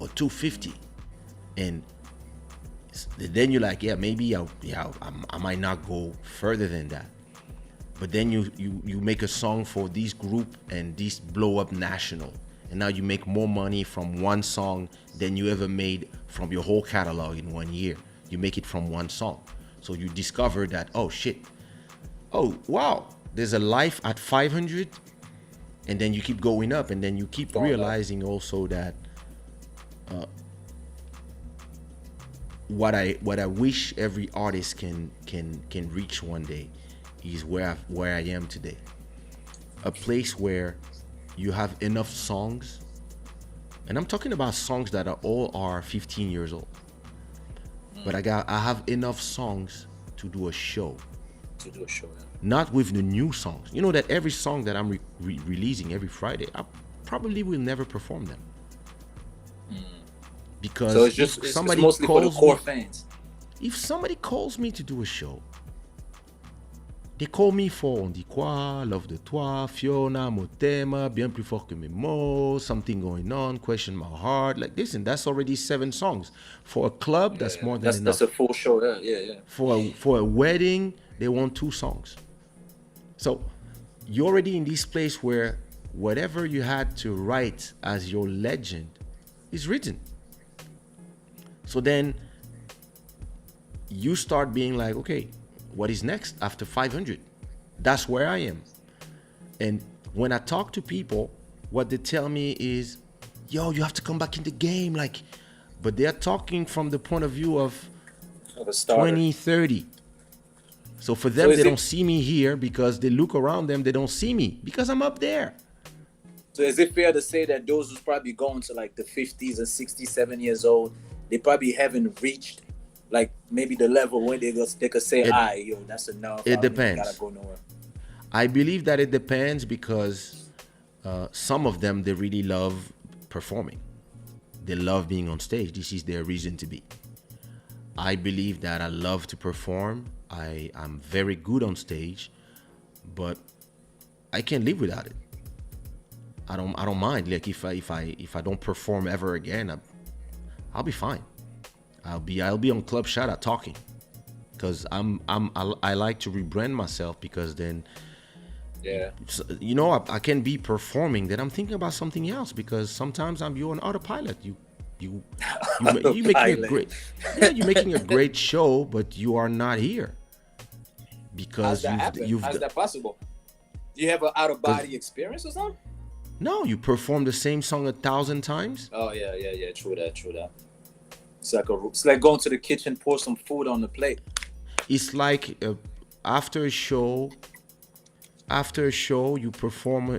or 250. And then you're like, yeah, maybe I might not go further than that. But then you make a song for this group and this blow up national. And now you make more money from one song than you ever made from your whole catalog in 1 year. You make it from one song. So you discover that, oh shit, oh wow, there's a life at 500, and then you keep going up, and then you keep realizing also that what I wish every artist can reach one day is where I am today. A place where you have enough songs, and I'm talking about songs that are 15 years old. But I have enough songs to do a show. Yeah. Not with the new songs. You know that every song that I'm releasing every Friday, I probably will never perform them. Because so it's mostly for the core fans. If somebody calls me to do a show, they call me for On Dit Quoi, Love de Toi, Fiona, Motema, Bien plus fort que mes mots, Something Going On, Question My Heart, like this, and that's already 7 songs. For a club, that's more than enough. That's a full show, yeah. For a wedding, they want 2 songs. So you're already in this place where whatever you had to write as your legend is written. So then you start being like, okay, what is next after 500? That's where I am. And when I talk to people, what they tell me is, yo, you have to come back in the game. Like, but they're talking from the point of view of 20, 30. So for them, they don't see me here because they look around them, they don't see me because I'm up there. So is it fair to say that those who's probably going to like the 50s and 67 years old, they probably haven't reached like maybe the level where they could say, yo, that's enough. It depends. Gotta go nowhere. I believe that it depends because some of them, they really love performing. They love being on stage. This is their reason to be. I believe that I love to perform. I'm very good on stage, but I can't live without it. I don't mind. Like if I don't perform ever again, I'll be fine. I'll be on Club Shada talking, because I like to rebrand myself, because then I can be performing, then I'm thinking about something else, because sometimes you're on autopilot. You you're making a great show, but you are not here because how's that possible? Do you have an out of body experience or something? No, you perform the same song 1,000 times. Oh yeah. True that. It's like going to the kitchen, pour some food on the plate. It's like after a show, you perform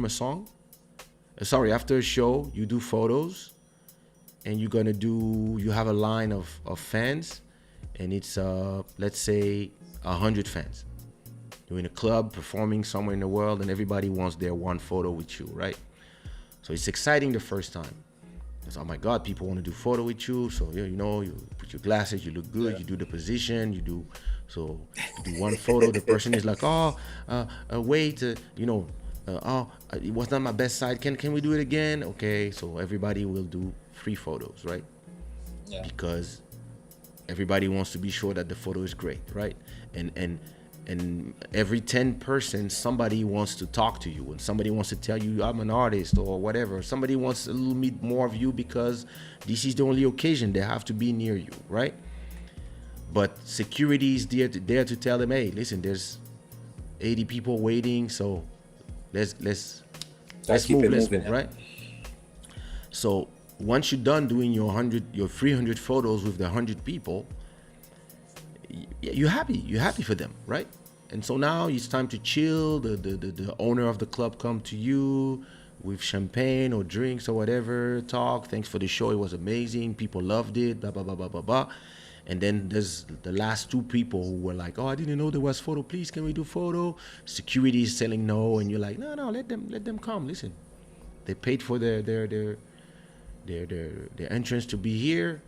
a song. After a show, you do photos, and you have a line of fans, and it's let's say 100 fans. You're in a club performing somewhere in the world, and everybody wants their one photo with you, right? So it's exciting the first time. It's, oh my God, people want to do photo with you. So you know, you put your glasses, you look good, you do the position, you do one photo. The person is like, wait, it was not my best side. Can we do it again? Okay, so everybody will do 3 photos, right? Yeah. Because everybody wants to be sure that the photo is great, right? And every 10 persons, somebody wants to talk to you, and somebody wants to tell you I'm an artist or whatever. Somebody wants a little bit more of you because this is the only occasion they have to be near you, right? But security is there to tell them, hey, listen, there's 80 people waiting, so let's move, right? So once you're done doing your 300 photos with the 100 people, you're happy for them, right? And so now it's time to chill. The owner of the club come to you with champagne or drinks or whatever, talk, thanks for the show, it was amazing, people loved it, blah blah blah blah blah blah. And then there's the last 2 people who were like, oh, I didn't know there was photo, please can we do photo? Security is saying no, and you're like, no, let them come. Listen, they paid for their entrance to be here,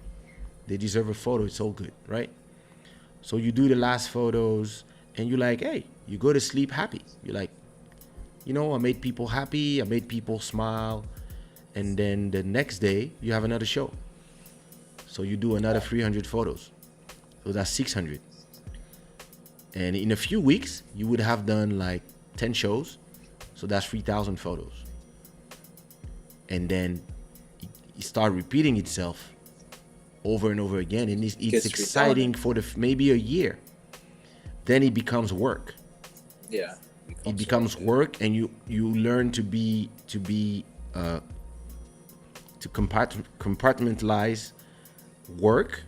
they deserve a photo, it's all good, right? So you do the last photos, and you're like, hey, you go to sleep happy. You're like, you know, I made people happy, I made people smile. And then the next day, you have another show. So you do another 300 photos. So that's 600. And in a few weeks, you would have done like 10 shows. So that's 3,000 photos. And then it started repeating itself over and over again, and it's exciting for maybe a year. Then it becomes work. Yeah, it becomes work, and you learn to compartmentalize work,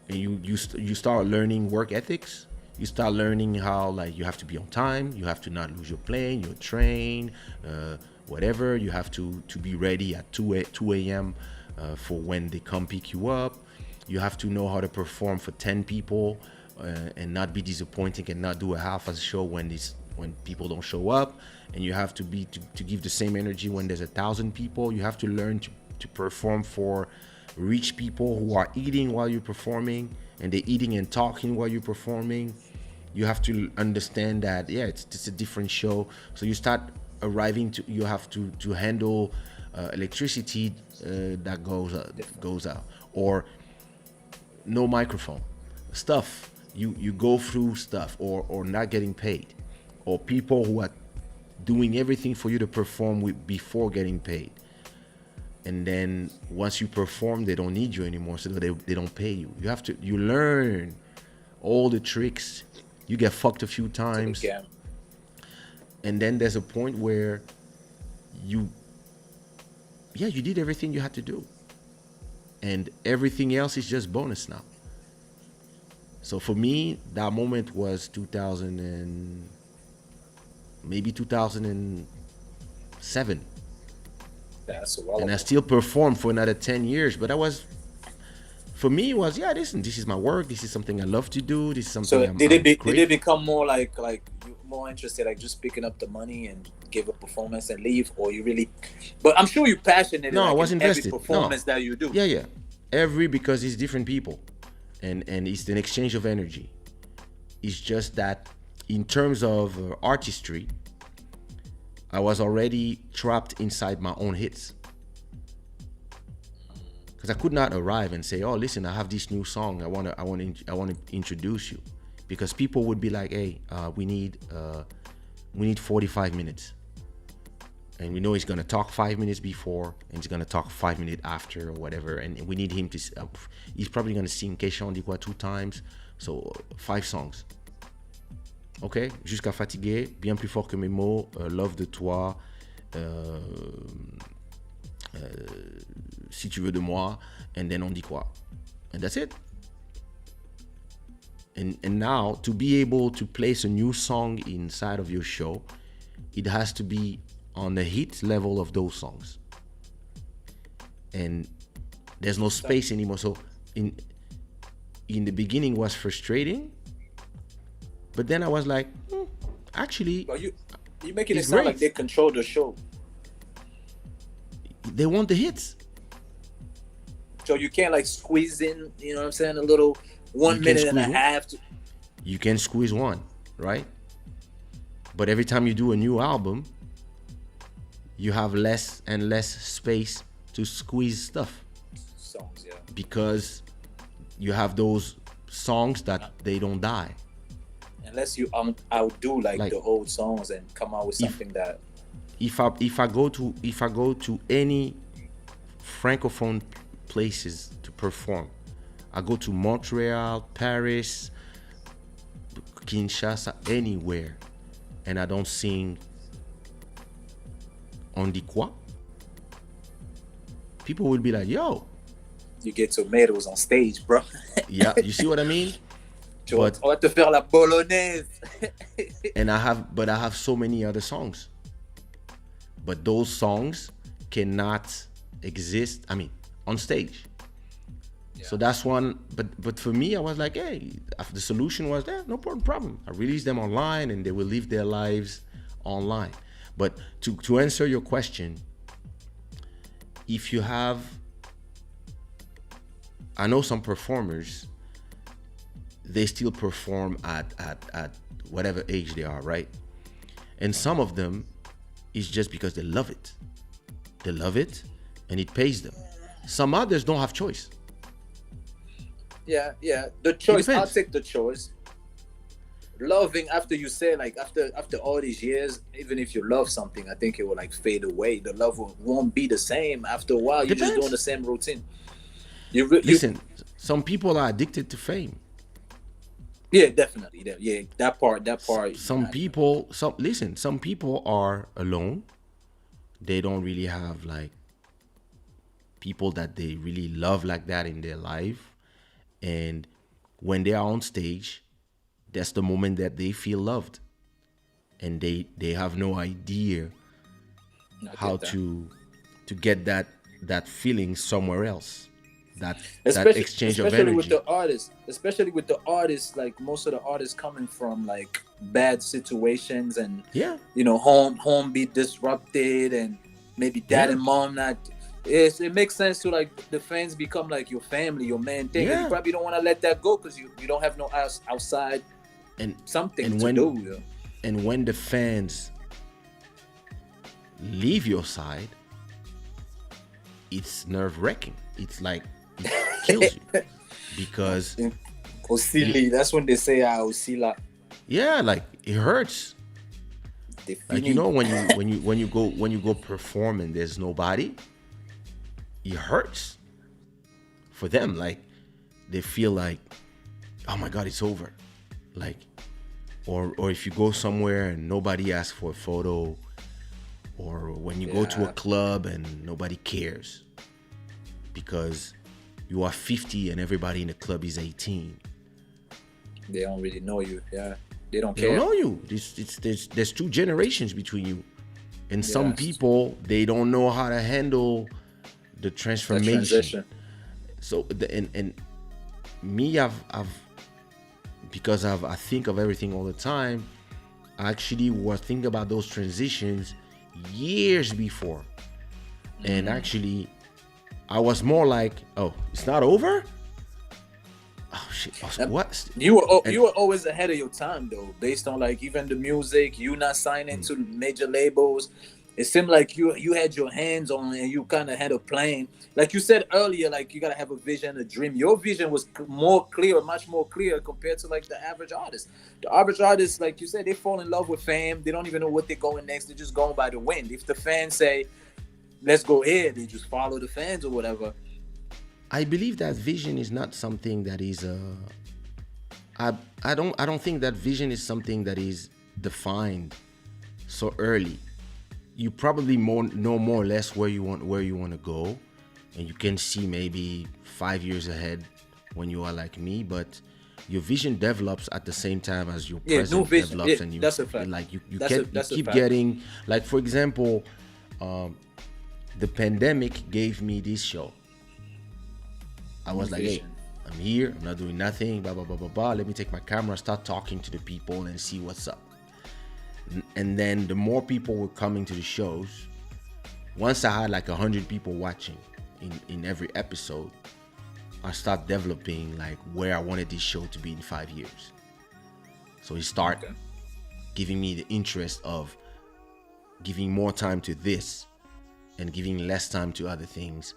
and you start learning work ethics. You start learning how, like, you have to be on time, you have to not lose your plane, your train, whatever. You have to be ready at 2 a.m. For when they come pick you up. You have to know how to perform for 10 people and not be disappointing and not do a half as show when people don't show up. And you have to give the same energy when there's 1,000 people. You have to learn to perform for rich people who are eating while you're performing, and they're eating and talking while you're performing. You have to understand that, yeah, it's a different show. So you start arriving you have to handle electricity that goes out, or no microphone stuff. You go through stuff, or not getting paid, or people who are doing everything for you to perform before getting paid. And then once you perform, they don't need you anymore, so they don't pay you. You learn all the tricks. You get fucked a few times. And then there's a point where you did everything you had to do. And everything else is just bonus now. So for me, that moment was 2007. That's well. And I still performed for another 10 years. But for me, it was, this is my work. This is something I love to do. This is something So did it become more like you more interested, like just picking up the money and give a performance and leave, or you really? But I'm sure you're passionate. No, like, I was invested. Every performance that you do. Yeah. Because it's different people, and it's an exchange of energy. It's just that in terms of artistry, I was already trapped inside my own hits. Because I could not arrive and say, oh, listen, I have this new song. I want to introduce you. Because people would be like, hey, we need 45 minutes. And we know he's going to talk 5 minutes before, and he's going to talk 5 minutes after, or whatever. And we need him to, he's probably going to sing Kaysha 2 times. So 5 songs. Ok, Jusqu'à fatiguer, Bien plus fort que mes mots, Love de toi, Si tu veux de moi, and then on dit quoi. And that's it. And now, to be able to place a new song inside of your show, it has to be on the hit level of those songs. And there's no space anymore. So in the beginning was frustrating, but then I was like, actually, But you're making it it's sound great. like they control the show. They want the hits. So you can't like squeeze in, you know what I'm saying, a little You 1 can minute and a squeeze one. half. You can squeeze one, right? But every time you do a new album, you have less and less space to squeeze stuff Songs, yeah. because you have those songs that they don't die. Unless you outdo like Like, the old songs and come out with something that. If I go to any francophone places to perform, I go to Montreal, Paris, Kinshasa, anywhere, and I don't sing on dit quoi, people will be like, yo, You get tomatoes on stage, bro. yeah, you see what I mean? But On va te faire la bolognaise. and I have so many other songs, but those songs cannot exist, I mean, on stage. So that's one, but for me, I was like, hey, the solution was there, no problem. I release them online and they will live their lives online. But to answer your question, if you have, I know some performers, they still perform at whatever age they are, right? And some of them is just because they love it. They love it and it pays them. Some others don't have choice. Yeah. The choice, I'll depends. take the choice. Loving, after you say, like, after all these years, even if you love something, I think it will like fade away. The love won't be the same after a while. You're just Depends. doing the same routine. Listen, some people are addicted to fame. Yeah, definitely. Yeah, that part. Some people are alone. They don't really have like people that they really love like that in their life. And when they are on stage, that's the moment that they feel loved. And they have no idea how to get that feeling somewhere else. That exchange of energy. Especially with the artists, like most of the artists coming from like bad situations and home be disrupted and maybe dad and mom not. Yes, it makes sense to like the fans become like your family, your main thing. And you probably don't want to let that go because you don't have no outside and something to do. Yeah. And when the fans leave your side, it's nerve-wracking. It's like it kills you because Osili, that's when they say Osila. Yeah, like it hurts. Like when you go perform and there's nobody, it hurts for them. Like they feel like, oh my God, it's over. Like, or if you go somewhere and nobody asks for a photo, or when you go to a club and nobody cares because you are 50 and everybody in the club is 18. They don't really know you. Yeah, they don't They care. don't know you. There's two generations between you, and some people, they don't know how to handle the transformation. So and me, I've because I think of everything all the time. I actually was thinking about those transitions years before, and actually I was more like, oh, it's not over. Oh shit! What? You were always ahead of your time though, based on like even the music. You not signing to major labels. It seemed like you had your hands on and you kind of had a plan. Like you said earlier, like you gotta have a vision, a dream. Your vision was more clear, much more clear compared to like the average artist. The average artist, like you said, they fall in love with fame. They don't even know what they're going next. They're just going by the wind. If the fans say, "Let's go here," they just follow the fans or whatever. I believe that vision is not something that is I don't think that vision is something that is defined so early. You probably know more or less where you want to go, and you can see maybe 5 years ahead when you are like me, but your vision develops at the same time as your present develops, and you that's a fact. Like you keep fact. getting, like for example, the pandemic gave me this show. I was like, hey, I'm here, I'm not doing nothing, blah, blah, blah, blah, blah. Let me take my camera, start talking to the people and see what's up. And then the more people were coming to the shows, once I had like 100 people watching in every episode, I start developing like where I wanted this show to be in 5 years. So he start giving me the interest of giving more time to this and giving less time to other things,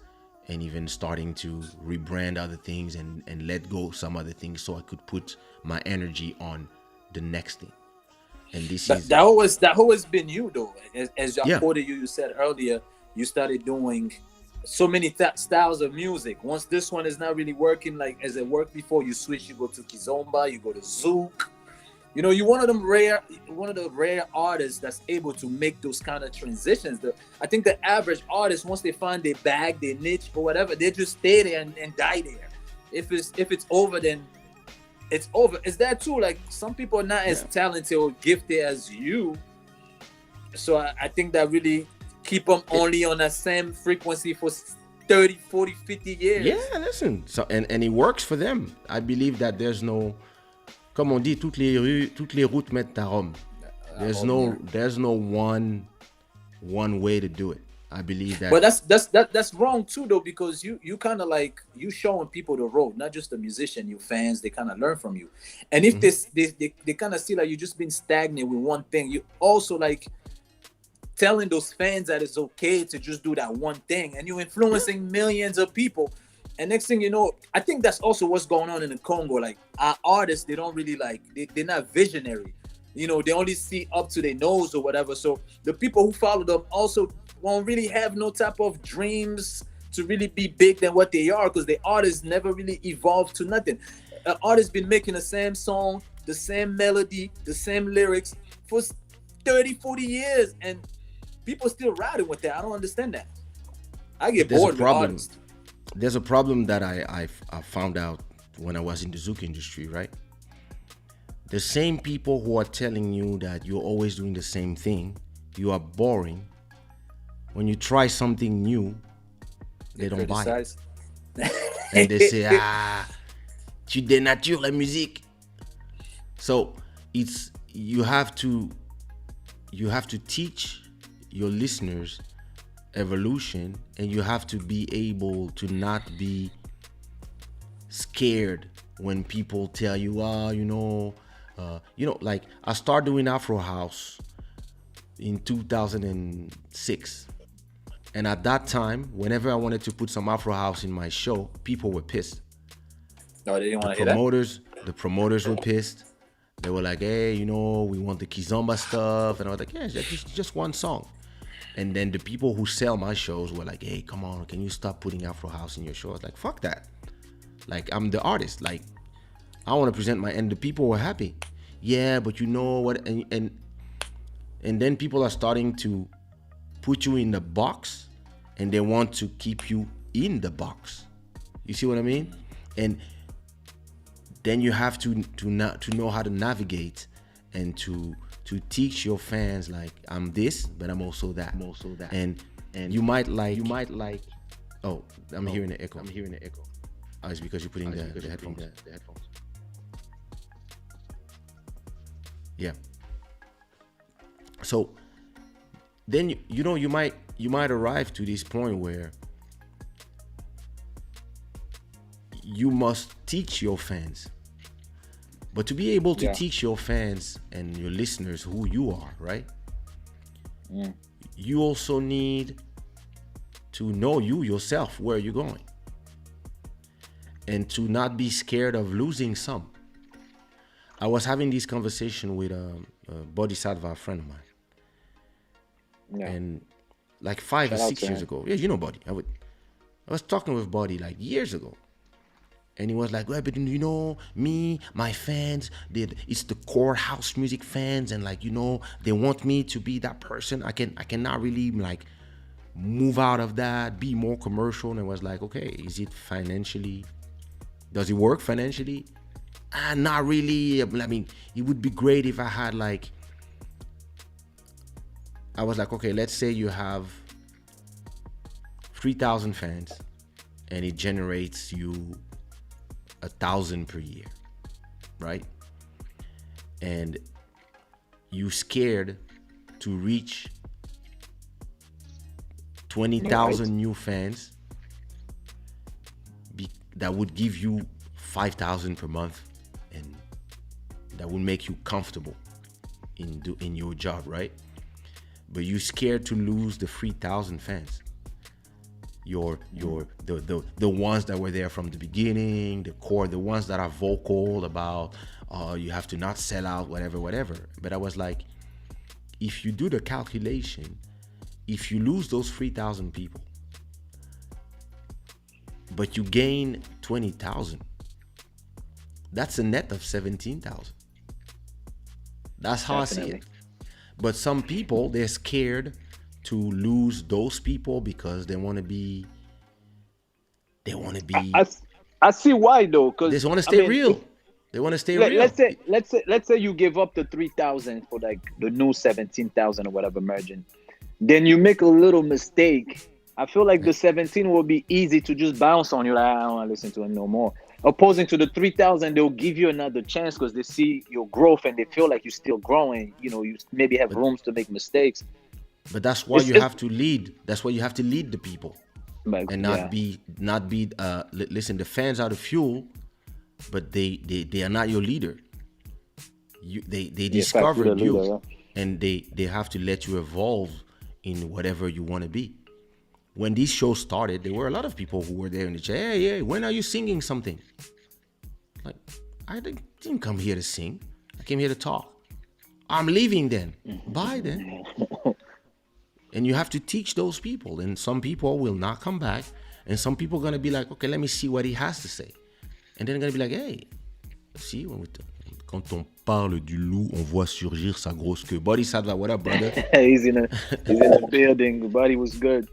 and even starting to rebrand other things and let go some other things so I could put my energy on the next thing. And this is that always been you though. As I quoted you said earlier, you started doing so many styles of music. Once this one is not really working like as it worked before, you switch, you go to kizomba, you go to zouk. You know, you're one of the rare artists that's able to make those kind of transitions. I think the average artist, once they find their bag, their niche or whatever, they just stay there and die there. If it's over, then it's over. Is that too? Like some people are not as talented or gifted as you. So I think that really keep them only on that same frequency for 30, 40, 50 years. Yeah, listen. So and it works for them. I believe that there's no, comme on dit, toutes les routes mènent à Rome. There's no one way to do it. I believe that. But that's wrong too though, because you kind of like you showing people the road, not just the musician, your fans, they kind of learn from you. And if they kind of see like you just been stagnant with one thing, you also like telling those fans that it's okay to just do that one thing, and you're influencing millions of people. And next thing you know, I think that's also what's going on in the Congo. Like our artists, they don't really like, they're not visionary. You know, they only see up to their nose or whatever. So the people who follow them also won't really have no type of dreams to really be big than what they are, because the artists never really evolved to nothing. An artist been making the same song, the same melody, the same lyrics for 30, 40 years. And people still riding with that. I don't understand that. I get bored with artists. There's a problem that I found out when I was in the zouk industry, right? The same people who are telling you that you're always doing the same thing, you are boring. When you try something new, they don't buy it. And they say, tu dénatures la musique. So you have to teach your listeners evolution, and you have to be able to not be scared when people tell you, like I started doing Afro House in 2006, and at that time, whenever I wanted to put some Afro House in my show, people were pissed. No, they didn't want to hear that. The promoters were pissed. They were like, hey, we want the kizomba stuff, and I was like, yeah, just one song. And then the people who sell my shows were like, hey, come on, can you stop putting Afro House in your show? I was like, fuck that. Like, I'm the artist. Like, I want to present and the people were happy. Yeah, but you know what? And then people are starting to put you in the box, and they want to keep you in the box. You see what I mean? And then you have to know how to navigate and to teach your fans, like, I'm this, but I'm also that. And you might like. Oh, I'm hearing the echo. Oh, it's because you're putting the headphones. Yeah. So then you might arrive to this point where you must teach your fans. But to be able to teach your fans and your listeners who you are, right? Yeah. You also need to know you yourself, where you're going. And to not be scared of losing some. I was having this conversation with a Bodhisattva, a friend of mine. Yeah. And like 5 or 6 years ago. Yeah, you know Bodhi. I was talking with Bodhi like years ago. And he was like, well, but me, my fans, it's the core house music fans, and like, they want me to be that person. I cannot really like move out of that, be more commercial. And I was like, okay, is it financially? Does it work financially? Not really. I mean, it would be great if I had like, I was like, okay, let's say you have 3,000 fans and it generates you 1,000 per year, right? And you scared to reach 20,000 new fans that would give you 5,000 per month, and that would make you comfortable in your job, right? But you scared to lose the 3,000 fans. The ones that were there from the beginning, the core, the ones that are vocal about you have to not sell out, whatever. But I was like, if you do the calculation, if you lose those 3,000 people, but you gain 20,000, that's a net of 17,000. That's how Definitely. I see it. But some people, they're scared to lose those people because they want to be. I see why though, because They just want to stay real. They want to stay real. Let's say you give up the 3,000 for like the new 17,000 or whatever merging, then you make a little mistake. I feel like the 17 will be easy to just bounce on you. Like, I don't want to listen to him no more. Opposing to the 3,000, they'll give you another chance because they see your growth and they feel like you're still growing. You know, you maybe have rooms to make mistakes. But that's why you have to lead. That's why you have to lead the people, and not be. Listen, the fans are the fuel, but they are not your leader. They discovered you, leader, and they have to let you evolve in whatever you want to be. When these shows started, there were a lot of people who were there and they said, hey, when are you singing something? Like, I didn't come here to sing. I came here to talk. I'm leaving then. Bye then. And you have to teach those people. And some people will not come back. And some people are going to be like, okay, let me see what he has to say. And then they're going to be like, hey, see, quand on parle du loup, on voit surgir sa grosse queue. Bodhisattva, what up, brother? he's in the building. The body was good.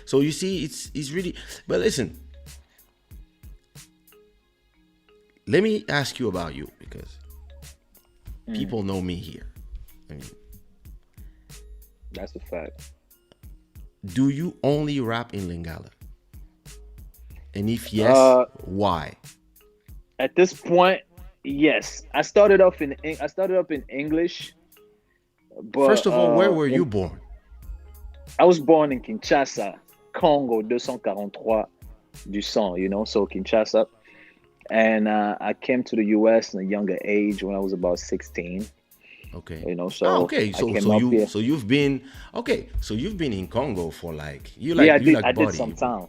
So you see, it's really. But listen, let me ask you about you, because people know me here. I mean, that's a fact. Do you only rap in Lingala? And if yes, why? At this point, yes. I started off in English. But, first of all, where were you born? I was born in Kinshasa, Congo 243 du sang, you know, so Kinshasa. And I came to the US in a younger age when I was about 16. Okay. You know, so you've been in Congo for like I did some time.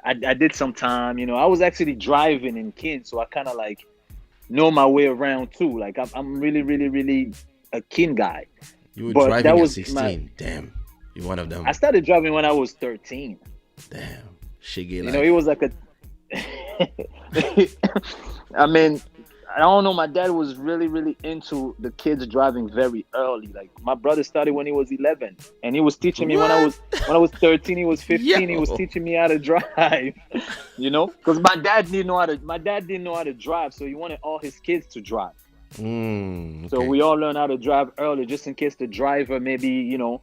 I did some time, you know. I was actually driving in Kin, so I kind of like know my way around too. Like I'm really, really, really a Kin guy. You were driving at 16. Damn. You're one of them. I started driving when I was 13. Damn. Shiggy. You know, it was like a I mean, I don't know, my dad was really, really into the kids driving very early. Like my brother started when he was 11 and he was teaching me when I was 13, he was 15, he was teaching me how to drive. You know? Because my dad didn't know how to drive, so he wanted all his kids to drive. Okay. So we all learned how to drive early just in case the driver maybe, you know,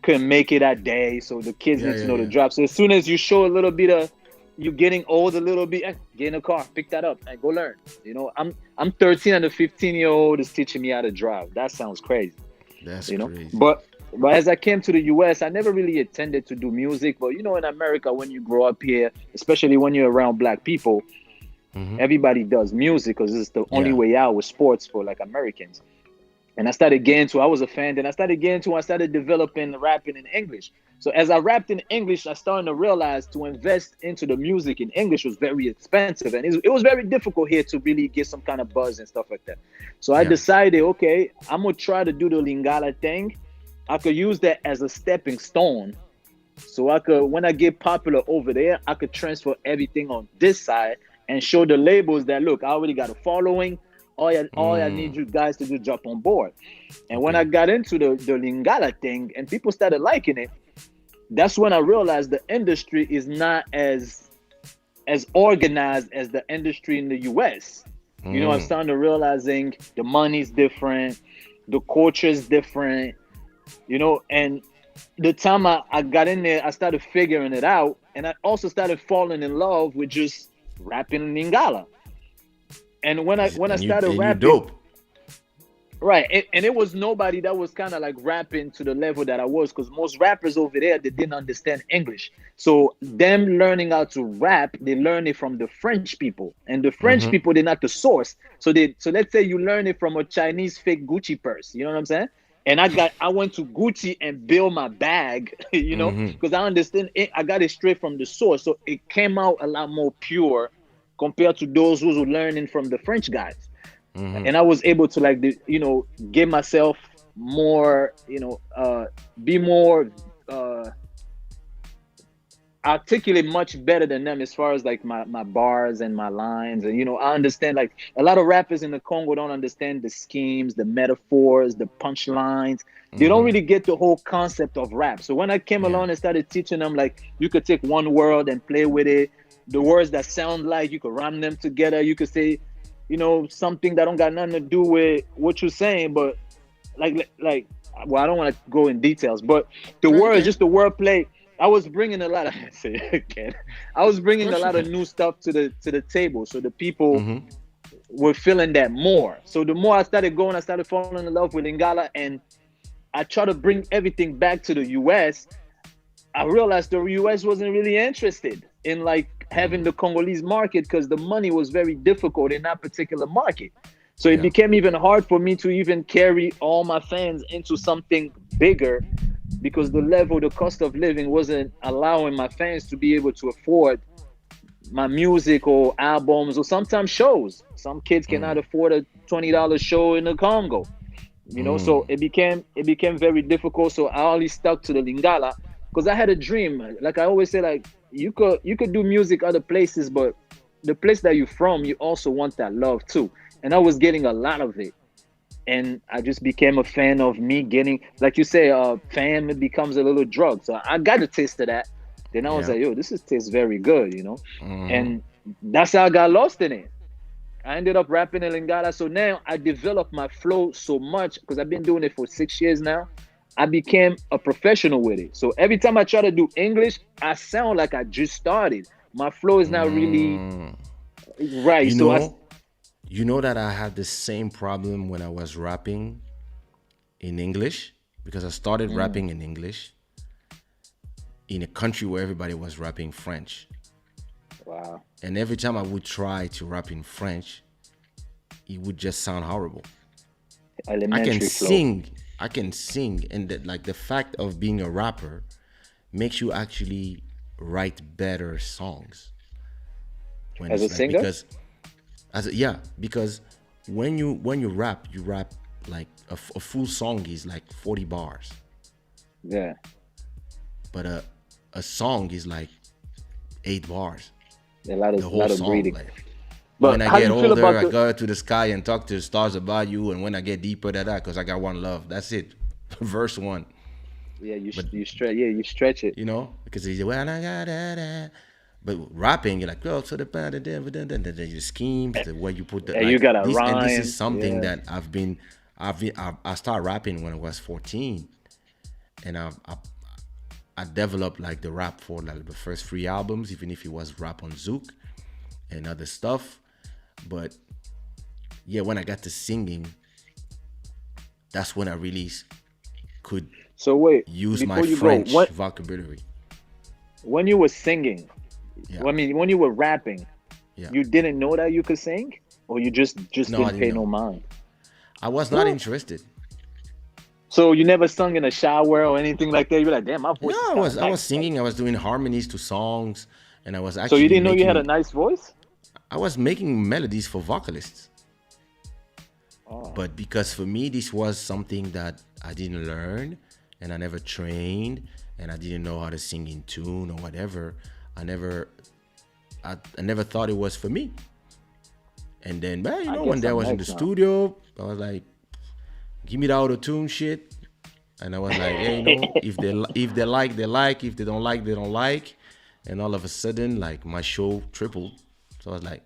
couldn't make it that day. So the kids need to know to drive. So as soon as you show a little bit of you getting old a little bit, get in a car, pick that up and go learn. You know, I'm 13 and a 15-year-old is teaching me how to drive. That sounds crazy. That's crazy. crazy. But as I came to the US, I never really intended to do music. But you know, in America, when you grow up here, especially when you're around black people, everybody does music because it's the only way out with sports for like Americans. And I started was a fan. Then I started developing rapping in English. So as I rapped in English, I started to realize to invest into the music in English was very expensive. And it was very difficult here to really get some kind of buzz and stuff like that. So I decided, okay, I'm going to try to do the Lingala thing. I could use that as a stepping stone. So I could, when I get popular over there, I could transfer everything on this side and show the labels that, look, I already got a following. All I need you guys to do jump on board. And when I got into the Lingala thing and people started liking it, that's when I realized the industry is not as organized as the industry in the US. You know, I'm starting to realizing the money's different, the culture is different, you know, and the time I got in there, I started figuring it out. And I also started falling in love with just rapping Lingala. And when I started rapping, dope. Right, and it was nobody that was kind of like rapping to the level that I was, because most rappers over there, they didn't understand English. So them learning how to rap, they learn it from the French people, and the French people, they're not the source. So let's say you learn it from a Chinese fake Gucci purse. You know what I'm saying? And I went to Gucci and built my bag, you know, because I understand it. I got it straight from the source, so it came out a lot more pure compared to those who were learning from the French guys. And I was able to like, give myself more, be more articulate much better than them as far as like my bars and my lines. And I understand, like, a lot of rappers in the Congo don't understand the schemes, the metaphors, the punchlines. They don't really get the whole concept of rap. So when I came along and started teaching them, like, you could take one word and play with it, the words that sound like, you could rhyme them together, you could say something that don't got nothing to do with what you're saying, but well, I don't want to go in details, but the words, just the wordplay. I was bringing a lot of I was bringing a lot of new stuff to the table, so the people were feeling that more. So the more I started going, I started falling in love with Lingala, and I try to bring everything back to the US. I realized the US wasn't really interested in like having the Congolese market, because the money was very difficult in that particular market. So it became even hard for me to even carry all my fans into something bigger, because the cost of living wasn't allowing my fans to be able to afford my music or albums or sometimes shows. Some kids cannot afford a $20 show in the Congo, so it became very difficult. So I only stuck to the Lingala because I had a dream. Like I always say, like, you could do music other places, but the place that you're from, you also want that love too. And I was getting a lot of it. And I just became a fan of me getting, like you say, fame becomes a little drug. So I got a taste of that. Then I was like, yo, tastes very good, And that's how I got lost in it. I ended up rapping in Lingala. So now I developed my flow so much, because I've been doing it for 6 years now. I became a professional with it. So every time I try to do English, I sound like I just started. My flow is not really right. You know that I had the same problem when I was rapping in English, because I started rapping in English in a country where everybody was rapping French. Wow. And every time I would try to rap in French, it would just sound horrible. I can sing, and the fact of being a rapper makes you actually write better songs. As a singer? Because when you rap like a full song is like 40 bars. Yeah. But a song is like 8 bars. A lot of breathing. Like, but when I get older, I go to the sky and talk to the stars about you. And when I get deeper than that, because I got one love. That's it. Verse 1. Yeah, you stretch it. Because he's when I got that. But rapping, you're like, oh, so the schemes, the way you put the. You got to rhyme. And this is something that I started rapping when I was 14, and I developed like the rap for like the first 3 albums, even if it was rap on Zouk and other stuff. But yeah, when I got to singing, that's when I really could use my French vocabulary. When you were singing, I mean, when you were rapping, you didn't know that you could sing, or you just didn't pay no mind? I was not interested. So you never sung in a shower or anything like that? You're like, damn, my voice. No, I was singing. I was doing harmonies to songs, and I was actually. So you didn't know you had a nice voice? I was making melodies for vocalists. Oh. But because for me, this was something that I didn't learn, and I never trained, and I didn't know how to sing in tune or whatever. I never thought it was for me. And then, one day I was in the studio, I was like, give me the auto-tune shit. And I was like, hey, if they like, they like. If they don't like, they don't like. And all of a sudden, like, my show tripled. So I was like,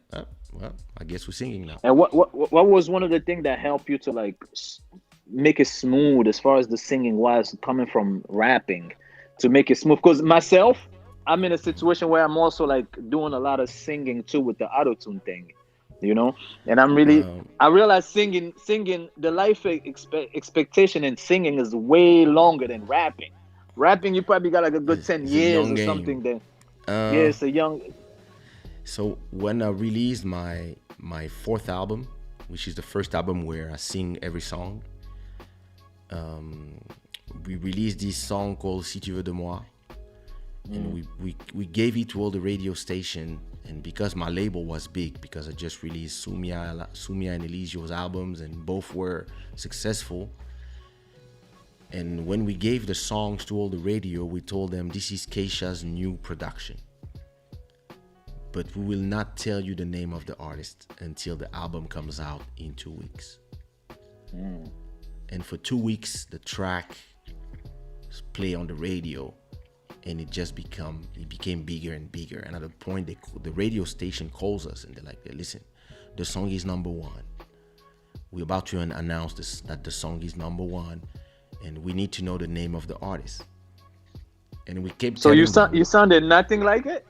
well, I guess we're singing now. And what was one of the things that helped you to, like, make it smooth as far as the singing was, coming from rapping, to make it smooth? Because myself, I'm in a situation where I'm also, like, doing a lot of singing, too, with the auto-tune thing. you know. And I realize singing, the life expectation in singing is way longer than rapping. Rapping, you probably got like a good 10 it's a years young or game. something. Then, yeah, it's a young. So when I released my fourth album, which is the first album where I sing every song, we released this song called Si tu veux de moi, and we gave it to all the radio station. And because my label was big, because I just released Sumia and Elisio's albums, and both were successful. And when we gave the songs to all the radio, we told them this is Kaysha's new production. But we will not tell you the name of the artist until the album comes out in 2 weeks. And for 2 weeks, the track play on the radio, and it became bigger and bigger. And at a point, the radio station calls us and they're like, hey, listen, the song is number one. We're about to announce that the song is number one, and we need to know the name of the artist. And we kept. So you sounded nothing like it.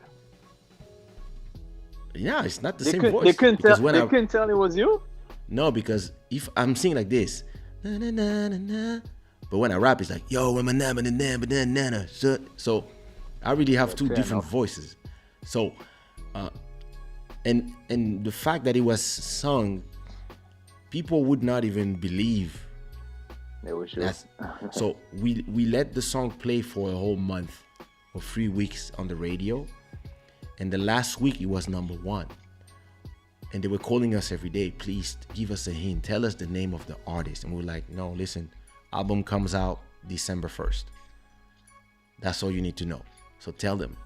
Yeah, it's not the same voice. They couldn't tell it was you. No, because if I'm singing like this, na, na, na, na, na, but when I rap, it's like yo, I'm a na na na na na. So I really have two different voices. So, and the fact that it was sung, people would not even believe. It was sure. So we let the song play for a whole month or 3 weeks on the radio. And the last week, it was number one. And they were calling us every day, please give us a hint. Tell us the name of the artist. And we're like, no, listen, album comes out December 1st. That's all you need to know. So tell them.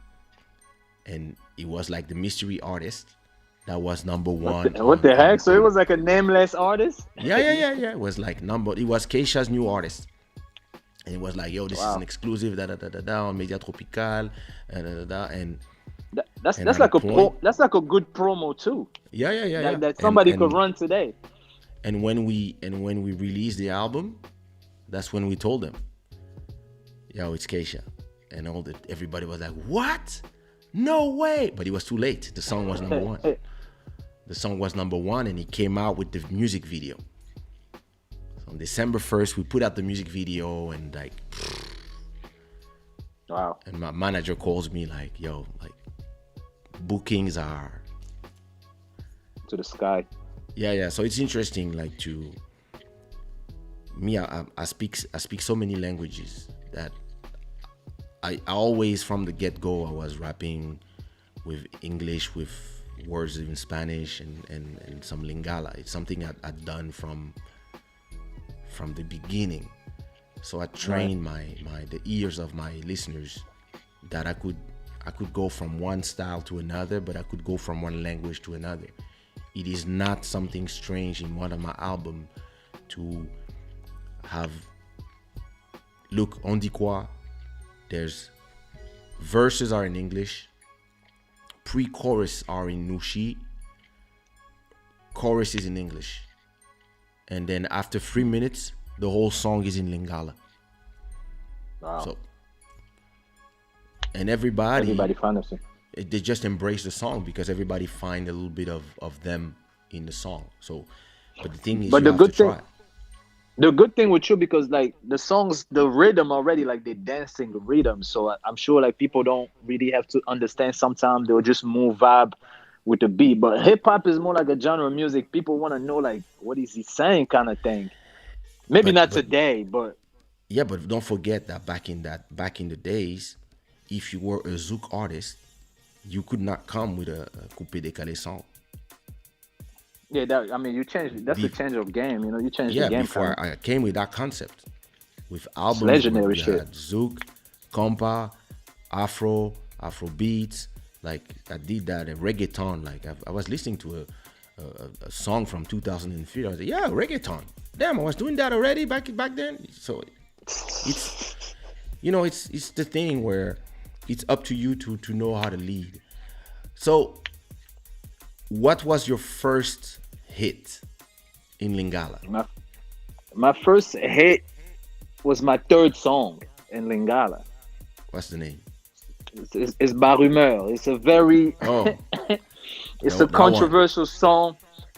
And it was like the mystery artist that was number one. What the heck? So it was like a nameless artist? Yeah. It was like it was Kaysha's new artist. And it was like, yo, this is an exclusive, on Media Tropical, and that's like a good promo too. Yeah. That somebody could run today. And when we released the album, that's when we told them, yo, it's Kaysha. And everybody was like, what? No way. But it was too late. The song was number one. The song was number one, and he came out with the music video. So on December 1st, we put out the music video, and like, wow. And my manager calls me like, yo, like, bookings are to the sky. Yeah. So it's interesting, like I speak so many languages that I always, from the get-go, I was rapping with English, with words in Spanish and some Lingala. It's something I'd done from the beginning. So I trained the ears of my listeners that I could go from one style to another, but I could go from one language to another. It is not something strange in one of my albums to have, look, on dit quoi? There's verses are in English, pre-chorus are in Nushi, chorus is in English, and then after 3 minutes, the whole song is in Lingala. Wow. So, and everybody found us. They just embrace the song because everybody find a little bit of them in the song. So, but the thing is, the good thing with you, because like the songs, the rhythm already, like they're dancing the rhythm. So I'm sure like people don't really have to understand. Sometimes they'll just move vibe with the beat. But hip hop is more like a genre of music. People want to know like what is he saying, kind of thing. Maybe not today, but yeah. But don't forget that back in the days, if you were a zouk artist, you could not come with a coupé décalé song. Yeah, you changed. That's a change of game. You know, you changed the game. Yeah, before I came with that concept, with albums, legendary shit. Had zouk, compa, afro beats. Like I did that, a reggaeton. Like I was listening to a song from 2003. I was like, yeah, reggaeton. Damn, I was doing that already back then. So it's, you know, it's the thing where it's up to you to know how to lead. So, what was your first hit in Lingala? My first hit was my third song in Lingala. What's the name? It's Barumeur. It's a very it's a controversial song.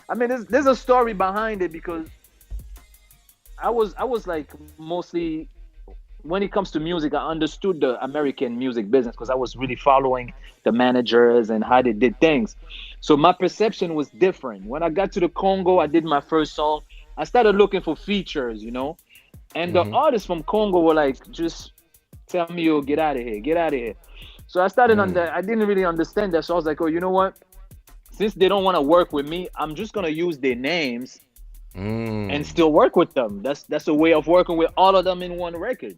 I mean, there's a story behind it because I was like mostly when it comes to music, I understood the American music business because I was really following the managers and how they did things. So my perception was different. When I got to the Congo, I did my first song. I started looking for features, and the artists from Congo were like, just tell me, yo, get out of here, get out of here. So I started I didn't really understand that. So I was like, oh, you know what? Since they don't want to work with me, I'm just gonna use their names and still work with them. That's a way of working with all of them in one record.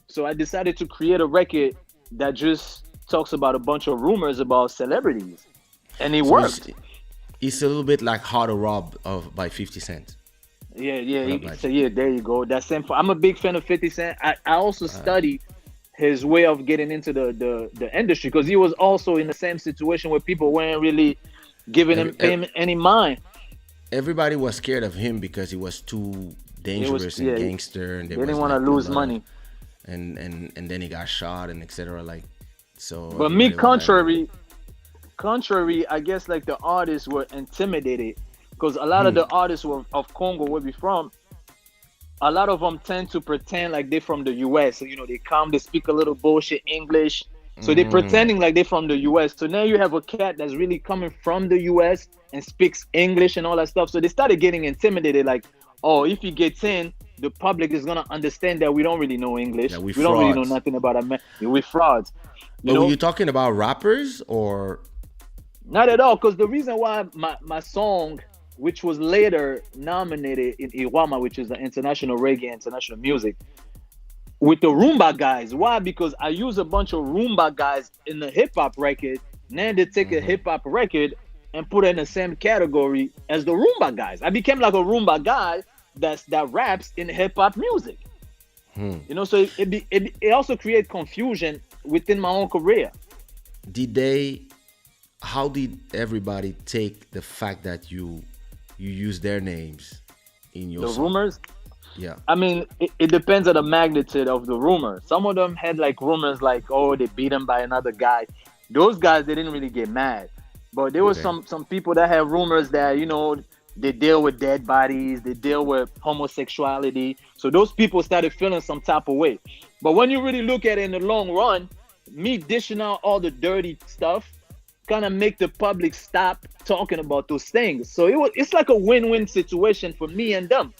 So I decided to create a record that just talks about a bunch of rumors about celebrities, and it worked. It's a little bit like How to Rob by 50 Cent. Yeah. So yeah, there you go. That same. I'm a big fan of 50 Cent. I also study his way of getting into the industry because he was also in the same situation where people weren't really giving him any mind. Everybody was scared of him because he was too dangerous and gangster, and they didn't want to lose money. And then he got shot and etc. Like so. But me, contrary, I guess like the artists were intimidated because a lot of the artists of Congo, where we from, a lot of them tend to pretend like they're from the US. So they come, they speak a little bullshit English, so they're pretending like they're from the US. So now you have a cat that's really coming from the US and speaks English and all that stuff. So they started getting intimidated, like, oh, if he gets in, the public is gonna understand that we don't really know English. That we don't really know nothing about America. We're frauds. But were you talking about rappers or? Not at all, because the reason why my song, which was later nominated in Iwama, which is the international reggae, international music, with the Rumba guys. Why? Because I use a bunch of Rumba guys in the hip hop record. Now they take a hip hop record and put it in the same category as the Rumba guys. I became like a Rumba guy that raps in hip hop music. So it also creates confusion within my own career. How did everybody take the fact that you use their names in your song? Rumors? Yeah. I mean, it depends on the magnitude of the rumor. Some of them had like rumors like, oh, they beat him by another guy. Those guys, they didn't really get mad. But there was some people that had rumors that, they deal with dead bodies, they deal with homosexuality. So those people started feeling some type of way. But when you really look at it in the long run, me dishing out all the dirty stuff kind of make the public stop talking about those things. So it's like a win-win situation for me and them.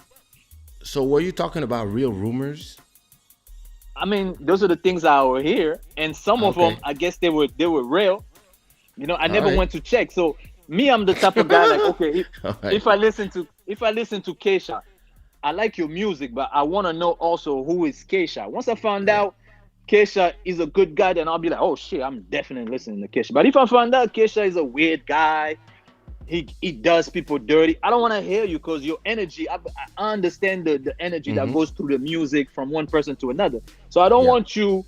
So were you talking about real rumors? I mean, those are the things I will hear, and some of them, I guess they were real. I never went to check. So me, I'm the type of guy like, okay, if I listen to Kaysha, I like your music, but I want to know also who is Kaysha. Once I found out Kaysha is a good guy, then I'll be like, oh shit, I'm definitely listening to Kaysha. But if I find out Kaysha is a weird guy, he does people dirty, I don't want to hear you because your energy, I understand the energy that goes through the music from one person to another. So I don't want you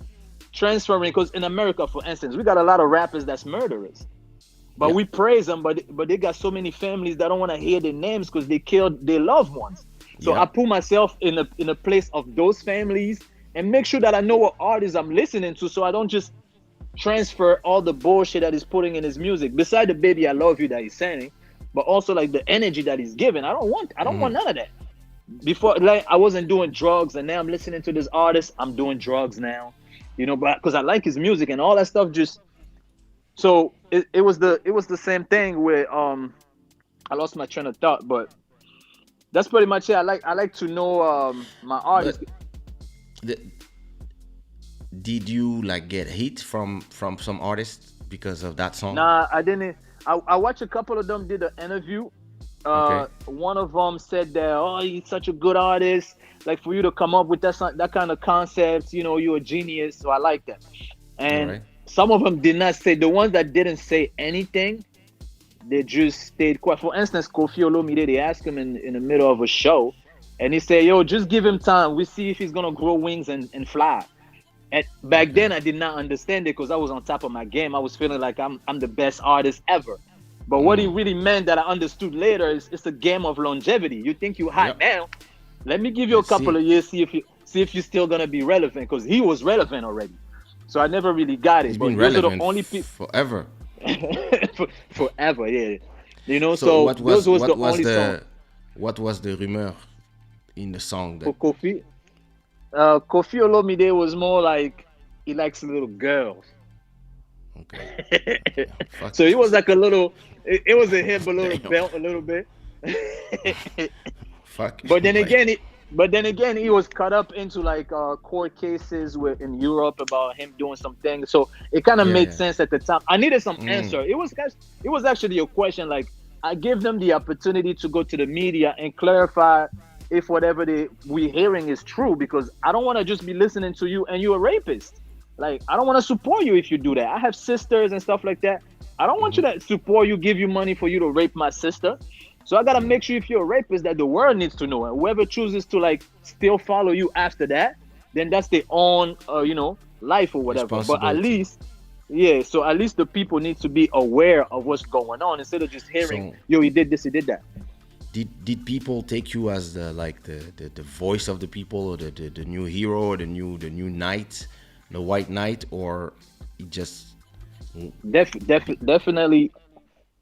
transferring, because in America, for instance, we got a lot of rappers that's murderers. But we praise them, but they got so many families that don't want to hear their names because they killed their loved ones. So I put myself in a place of those families and make sure that I know what artists I'm listening to, so I don't just transfer all the bullshit that he's putting in his music. Beside the "Baby I Love You" that he's saying, but also like the energy that he's giving. I don't want none of that. Before, like, I wasn't doing drugs, and now I'm listening to this artist. I'm doing drugs now, but because I like his music and all that stuff. Just so it was the same thing where I lost my train of thought, but that's pretty much it. I like to know my artist. Did you like get hate from some artists because of that song? Nah, I didn't. I watched a couple of them did an interview. One of them said that, oh, he's such a good artist. Like, for you to come up with that kind of concepts, you're a genius. So I like that. And some of them did not say. The ones that didn't say anything, they just stayed quiet. For instance, Kofi Olomide, they asked him in the middle of a show, and he said, yo, just give him time. We see if he's gonna grow wings and fly. And back then, I did not understand it because I was on top of my game. I was feeling like I'm the best artist ever. But what he really meant that I understood later is it's a game of longevity. You think you're hot now? Let me give you a couple of years, see if you're still gonna be relevant, because he was relevant already. So I never really got it. He's but been those relevant are the only people forever. forever, yeah. You know, So so what was those was what the was only song what was the rumor in the song for that Kofi. Kofi Olomide was more like he likes little girls. okay fuck So he was like a little. It was a hit below the damn belt a little bit. fuck But then but again, he was caught up into like court cases with in Europe about him doing some things. So it kind of made yeah sense at the time. I needed some answer. It was actually a question. Like I gave them the opportunity to go to the media and clarify if whatever we hearing is true, because I don't want to just be listening to you and you're a rapist. Like I don't want to support you if you do that. I have sisters and stuff like that. I don't want you to support you, give you money for you to rape my sister. So I gotta make sure if you're a rapist that the world needs to know, and whoever chooses to like still follow you after that, then that's their own, life or whatever. But at Responsibility. least, yeah. So at least the people need to be aware of what's going on instead of just hearing, So- "Yo, he did this, he did that." did people take you as the voice of the people, or the new hero, or the new knight, the white knight, or it just Definitely.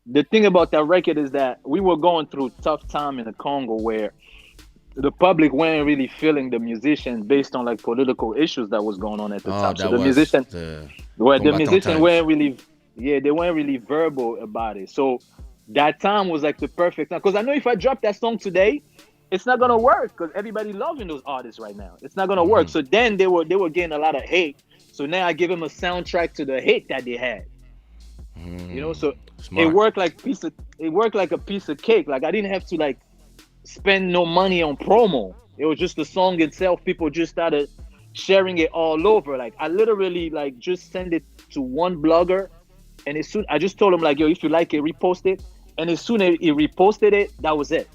The thing about that record is that we were going through tough time in the Congo where the public weren't really feeling the musicians based on like political issues that was going on at the time. So that the was musician, the the combatant musician times. weren't really, they weren't really verbal about it. So that time was like the perfect time. Because I know if I drop that song today, it's not gonna work because everybody loving those artists right now. It's not gonna work. So then they were getting a lot of hate. So now I give them a soundtrack to the hate that they had. So Smart. it worked like a piece of cake. Like I didn't have to like spend no money on promo. It was just the song itself. People just started sharing it all over. Like I literally like just sent it to one blogger, and as soon I just told him like, yo, if you like it, repost it. And as soon as he reposted it, that was it.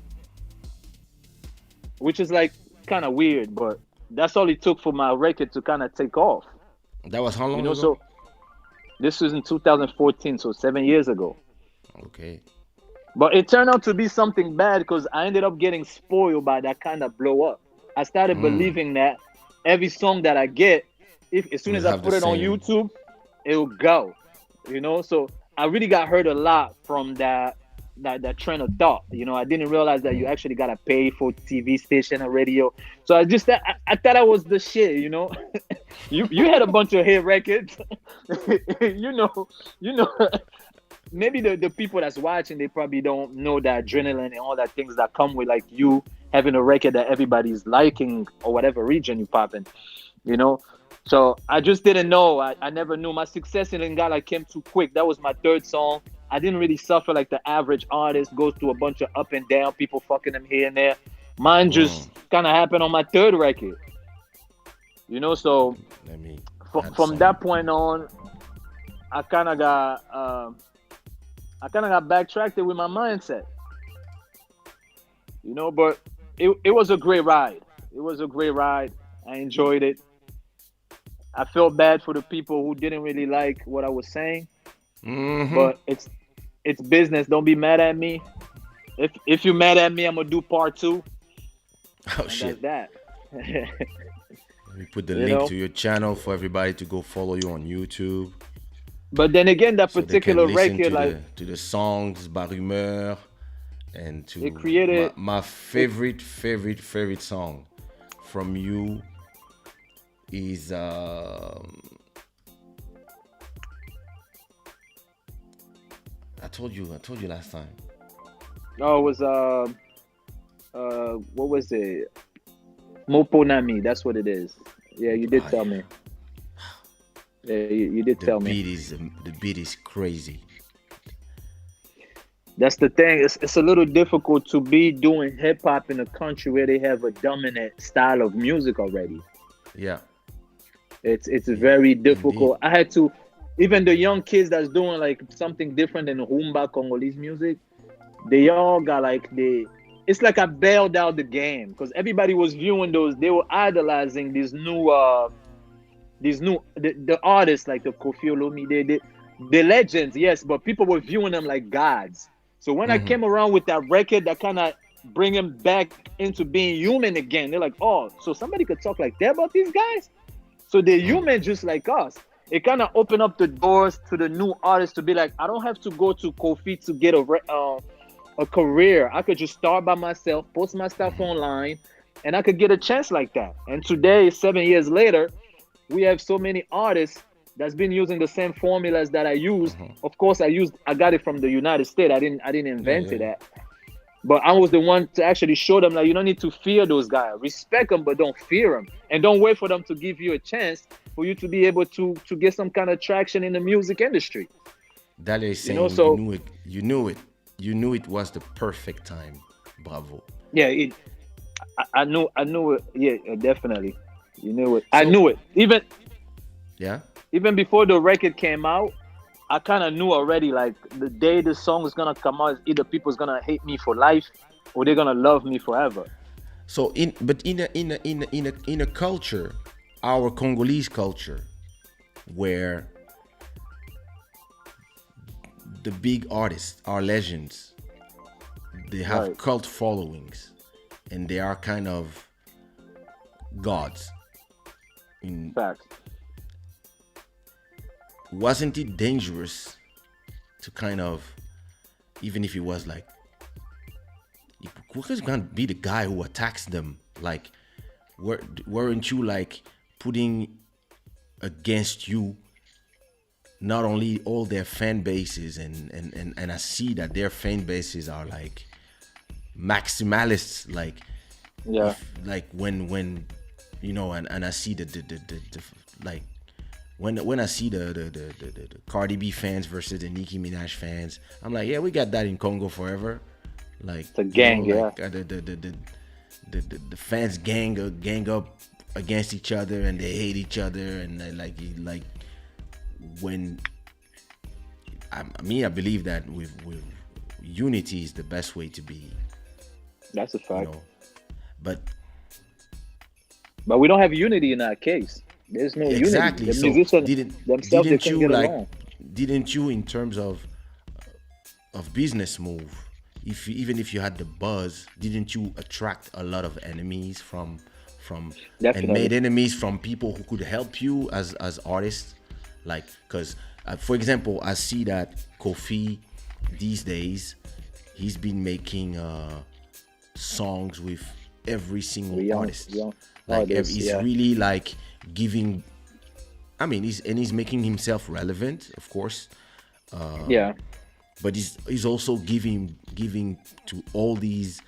Which is like kind of weird, but that's all it took for my record to kind of take off. That was how long ago? So this was in 2014, so 7 years ago. Okay. But it turned out to be something bad because I ended up getting spoiled by that kind of blow up. I started believing that every song that I get, as soon as I put it on YouTube, it'll go. So I really got hurt a lot from that train of thought. I didn't realize that you actually gotta pay for TV station and radio. So I thought I was the shit. You had a bunch of hit records. Maybe the people that's watching, they probably don't know the adrenaline and all that things that come with like you having a record that everybody's liking or whatever region you pop in. So I just didn't know. I never knew. My success in Lingala came too quick. That was my third song. I didn't really suffer like the average artist goes through a bunch of up and down, people fucking them here and there. Mine just kind of happened on my third record. So from that point on, I kind of got backtracked with my mindset. But it was a great ride. It was a great ride. I enjoyed it. I felt bad for the people who didn't really like what I was saying. But it's business. Don't be mad at me. If you're mad at me, I'm gonna do part 2. Oh shit! That's that. Let me put the link to your channel for everybody to go follow you on YouTube. But then again, that So particular they can listen record, to the songs, Bar Humeur, and to it created my favorite song from you is I told you last time. Oh, it was what was it? Moponami, that's what it is. Yeah, you did tell me. Yeah, you did tell me. The beat is crazy. That's the thing. It's a little difficult to be doing hip hop in a country where they have a dominant style of music already. Yeah. It's very difficult. Indeed. I had to, even the young kids that's doing like something different than rumba Congolese music, they all got like it's like I bailed out the game because everybody was viewing those. They were idolizing these new the artists like the Kofi Olomide, the legends, yes, but people were viewing them like gods. So when I came around with that record that kind of bring them back into being human again, they're like, oh, so somebody could talk like that about these guys? So they're human just like us. It kind of opened up the doors to the new artists to be like, I don't have to go to Kofi to get a career. I could just start by myself, post my stuff online, and I could get a chance like that. And today, 7 years later, we have so many artists that's been using the same formulas that I used. Of course, I got it from the United States. I didn't invent it. But I was the one to actually show them that you don't need to fear those guys. Respect them, but don't fear them. And don't wait for them to give you a chance for you to be able to get some kind of traction in the music industry. That is saying you knew it was the perfect time. Bravo. Yeah, I knew it. Yeah, definitely. You knew it. I knew it. Even before the record came out, I kind of knew already, like, the day the song is gonna come out, either people's gonna hate me for life or they're gonna love me forever. So in a culture, our Congolese culture, where the big artists are legends, they have cult followings, and they are kind of gods. In fact, wasn't it dangerous to kind of, even if it was like, who's gonna be the guy who attacks them? Like, weren't you like putting against you not only all their fan bases, and I see that their fan bases are like maximalists, like, like when you know, and I see the like, when I see the Cardi B fans versus the Nicki Minaj fans, I'm like, yeah, we got that in Congo forever. Like, it's a gang, like, the fans gang up against each other, and they hate each other, and they like when I believe that with unity is the best way to be. That's a fact. You know? But we don't have unity in our case. There's no exactly. unity. The so musicians themselves, didn't they you get like along. didn't you, in terms of business move, even if you had the buzz, didn't you attract a lot of enemies from Definitely. and made enemies from people who could help you as artists? Like, because for example, I see that Kofi these days, he's been making songs with every single artist. Like, he's really like giving, I mean, he's making himself relevant, of course. But he's also giving to all these,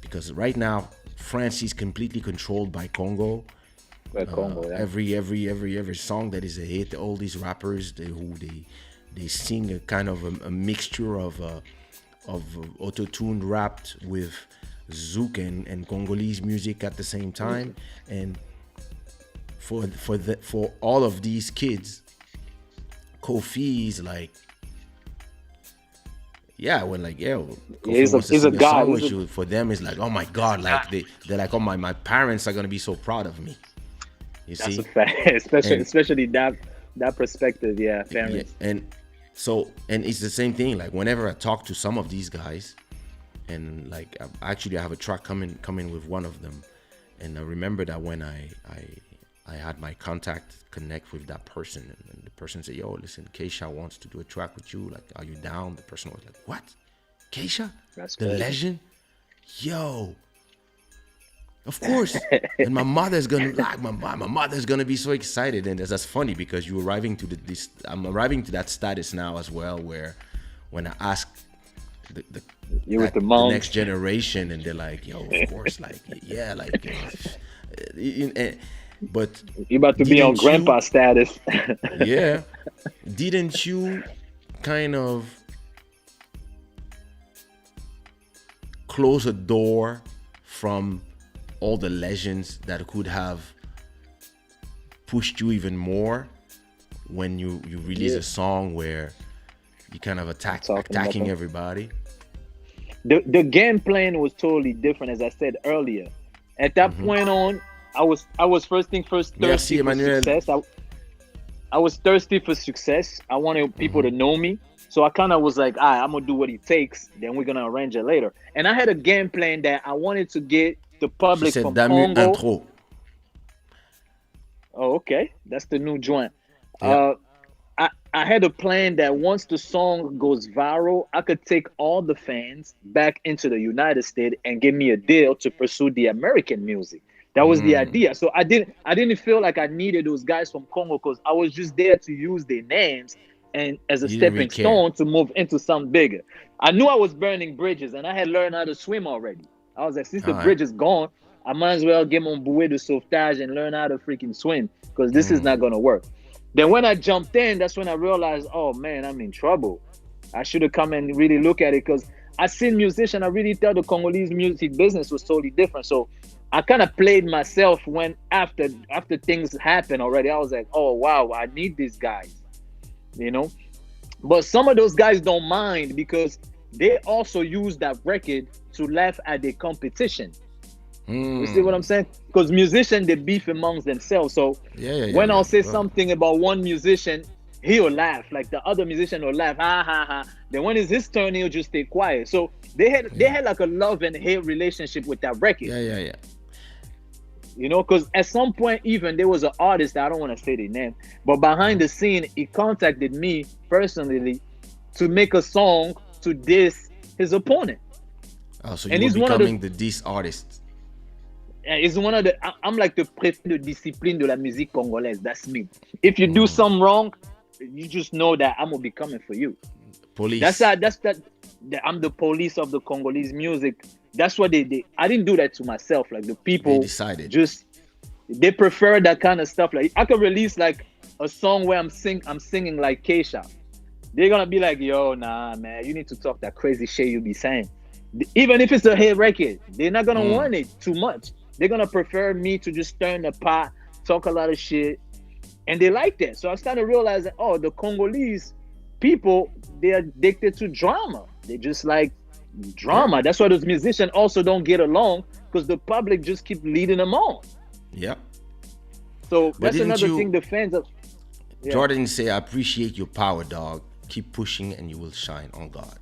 because right now France is completely controlled by Congo. Every song that is a hit, all these rappers, they sing a kind of a mixture of auto-tuned rapped with zouk and Congolese music at the same time. And for all of these kids, Kofi is like, when like, Kofi he's a god. With you, for them it's like, oh my god, like they're like, oh my parents are gonna be so proud of me. You see, that's a fact. especially that perspective, parents. And it's the same thing. Like, whenever I talk to some of these guys, and like, actually I have a track coming with one of them, and I remember that when I had my contact connect with that person, and the person said, yo, listen, Kaysha wants to do a track with you, like, are you down? The person was like, what? Kaysha? That's the crazy. Legend? Yo, of course. And my mother's gonna be so excited. And that's funny, because I'm arriving to that status now as well, where when I ask the next generation, and they're like, yo, of course, like, yeah, like, but you about to be on grandpa status. Yeah. Didn't you kind of close a door from all the legends that could have pushed you even more when you release a song where you kind of attacking everybody? The game plan was totally different, as I said earlier. At that point on, I was first thing first, thirsty for success. I was thirsty for success. I wanted people to know me. So I kind of was like, all right, I'm going to do what it takes. Then we're going to arrange it later. And I had a game plan that I wanted to get the public from Dahmu Congo. Intro. Oh, okay. That's the new joint. Yeah. I had a plan that once the song goes viral, I could take all the fans back into the United States and give me a deal to pursue the American music. That was the idea. So I didn't feel like I needed those guys from Congo because I was just there to use their names and as a stepping stone to move into something bigger. I knew I was burning bridges and I had learned how to swim already. I was like, since the bridge is gone, I might as well get mon bouée de sauvetage and learn how to freaking swim because this is not gonna work. Then when I jumped in, that's when I realized, oh man, I'm in trouble. I should have come and really look at it because I seen musicians. I really thought the Congolese music business was totally different. So I kind of played myself when after things happened already. I was like, oh wow, I need these guys, you know. But some of those guys don't mind because they also use that record to laugh at their competition. You see what I'm saying? Because musicians, they beef amongst themselves. So when I'll say something about one musician, he'll laugh. Like the other musician will laugh, ha ha ha. Then when it's his turn, he'll just stay quiet. So they had like a love and hate relationship with that record. You know, because at some point, even there was an artist, I don't want to say their name, but behind the scene, he contacted me personally to make a song to diss his opponent. Oh, so you're becoming the diss artist. It's one of the. I'm like the préfet de discipline de la musique congolaise. That's me. If you do something wrong, you just know that I'm gonna be coming for you. Police. I'm the police of the Congolese music. That's what they did. I didn't do that to myself. Like the people they decided. They prefer that kind of stuff. Like I could release like a song where I'm singing like Kaysha. They're gonna be like, yo, nah, man, you need to talk that crazy shit you be saying. Even if it's a hit record, they're not gonna want it too much. They're gonna prefer me to just stir in the pot, talk a lot of shit, and they like that. So I started realizing, oh, the Congolese people, they're addicted to drama. They just like drama. That's why those musicians also don't get along because the public just keep leading them on. Yep. So that's another thing the fans of. Yeah. Jordan say, I appreciate your power, dog. Keep pushing and you will shine on God.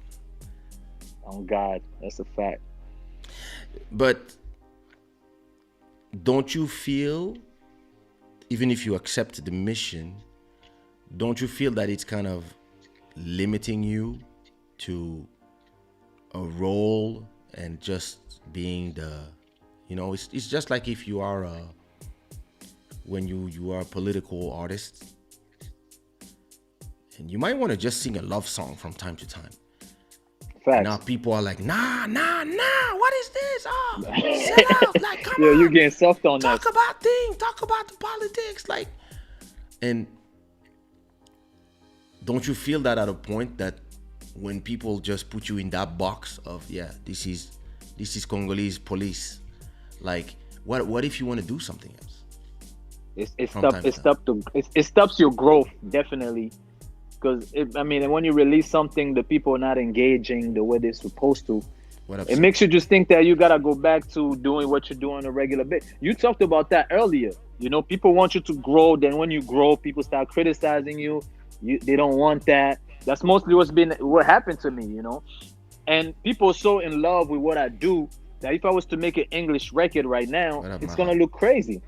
On God, that's a fact. But don't you feel, even if you accept the mission, don't you feel that it's kind of limiting you to a role and just being the, you know, it's just like if you are when you are a political artist and you might want to just sing a love song from time to time. Facts. Now people are like, nah, what is this? Oh, sit out, like, come on. You're getting soft on talk about things, talk about the politics, like, and don't you feel that at a point that when people just put you in that box of, this is Congolese police, like, what if you want to do something else? It stops your growth, definitely. Because when you release something, the people are not engaging the way they're supposed to. It makes you just think that you gotta go back to doing what you do on a regular basis. You talked about that earlier. You know, people want you to grow. Then when you grow, people start criticizing you. They don't want that. That's mostly what happened to me. You know, and people are so in love with what I do that if I was to make an English record right now, it's gonna look crazy.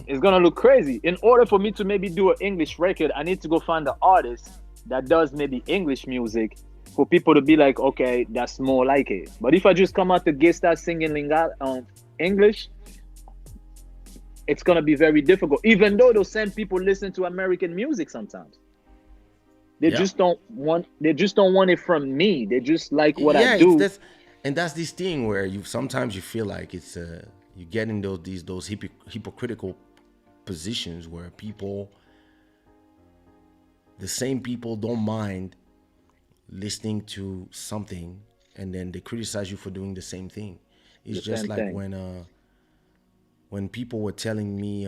It's gonna look crazy. In order for me to maybe do an English record, I need to go find an artist that does maybe English music for people to be like, okay, that's more like it. But if I just come out the gate, start singing English, it's gonna be very difficult. Even though those same people listen to American music sometimes, they just don't want it from me. They just like what I do. And that's this thing where you sometimes you feel like it's you get in those hypocritical positions where the same people don't mind listening to something and then they criticize you for doing the same thing. It's just like when people were telling me,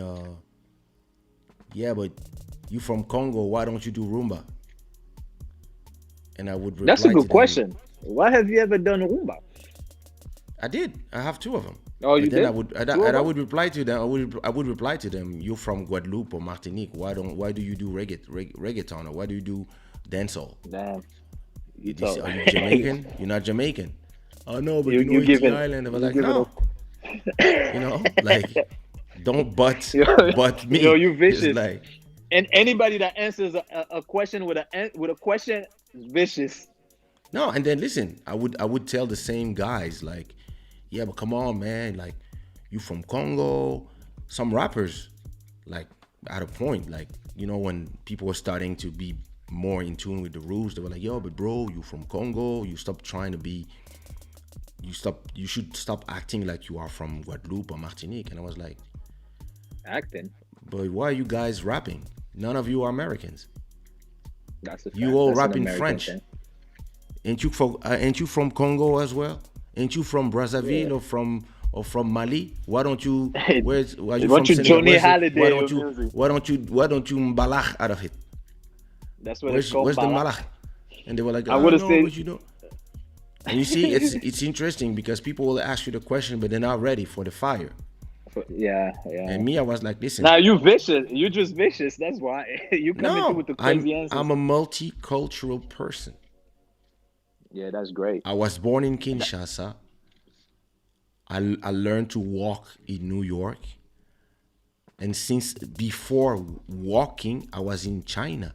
but you from Congo, why don't you do rumba? And I would reply, that's a good question. Why have you ever done rumba? I did. I have 2 of them. Oh, you did? I would reply to them. I would reply to them. You're from Guadeloupe or Martinique. Why do you do reggaeton, or why do you do dancehall? Damn. Are you Jamaican? You're not Jamaican. Oh no, but you know it's the island. I was like, no. You know, like, don't butt me. Yo, you vicious. It's like, And anybody that answers a question with a question is vicious. No, and then listen, I would tell the same guys like, yeah, but come on, man, like you from Congo. Some rappers, like at a point, like when people were starting to be more in tune with the rules, they were like, yo, but bro, you from Congo, you should stop acting like you are from Guadeloupe or Martinique. And I was like, acting? But why are you guys rapping? None of you are Americans. That's a fact. You all That's rap an in American French. thing. Ain't you from Congo as well? Ain't you from Brazzaville or from Mali? Why don't you? Why you from Senegal? Johnny Holiday? Why don't you mbalach out of it? That's what it's called. Where's the malach? And they were like, I would have said. But you know. And you see, it's interesting because people will ask you the question, but they're not ready for the fire. Yeah. And me, I was like, listen. Now you vicious. You just vicious. That's why you come into with the crazy answers. I'm a multicultural person. Yeah, that's great. I was born in Kinshasa. I learned to walk in New York. And since before walking, I was in China.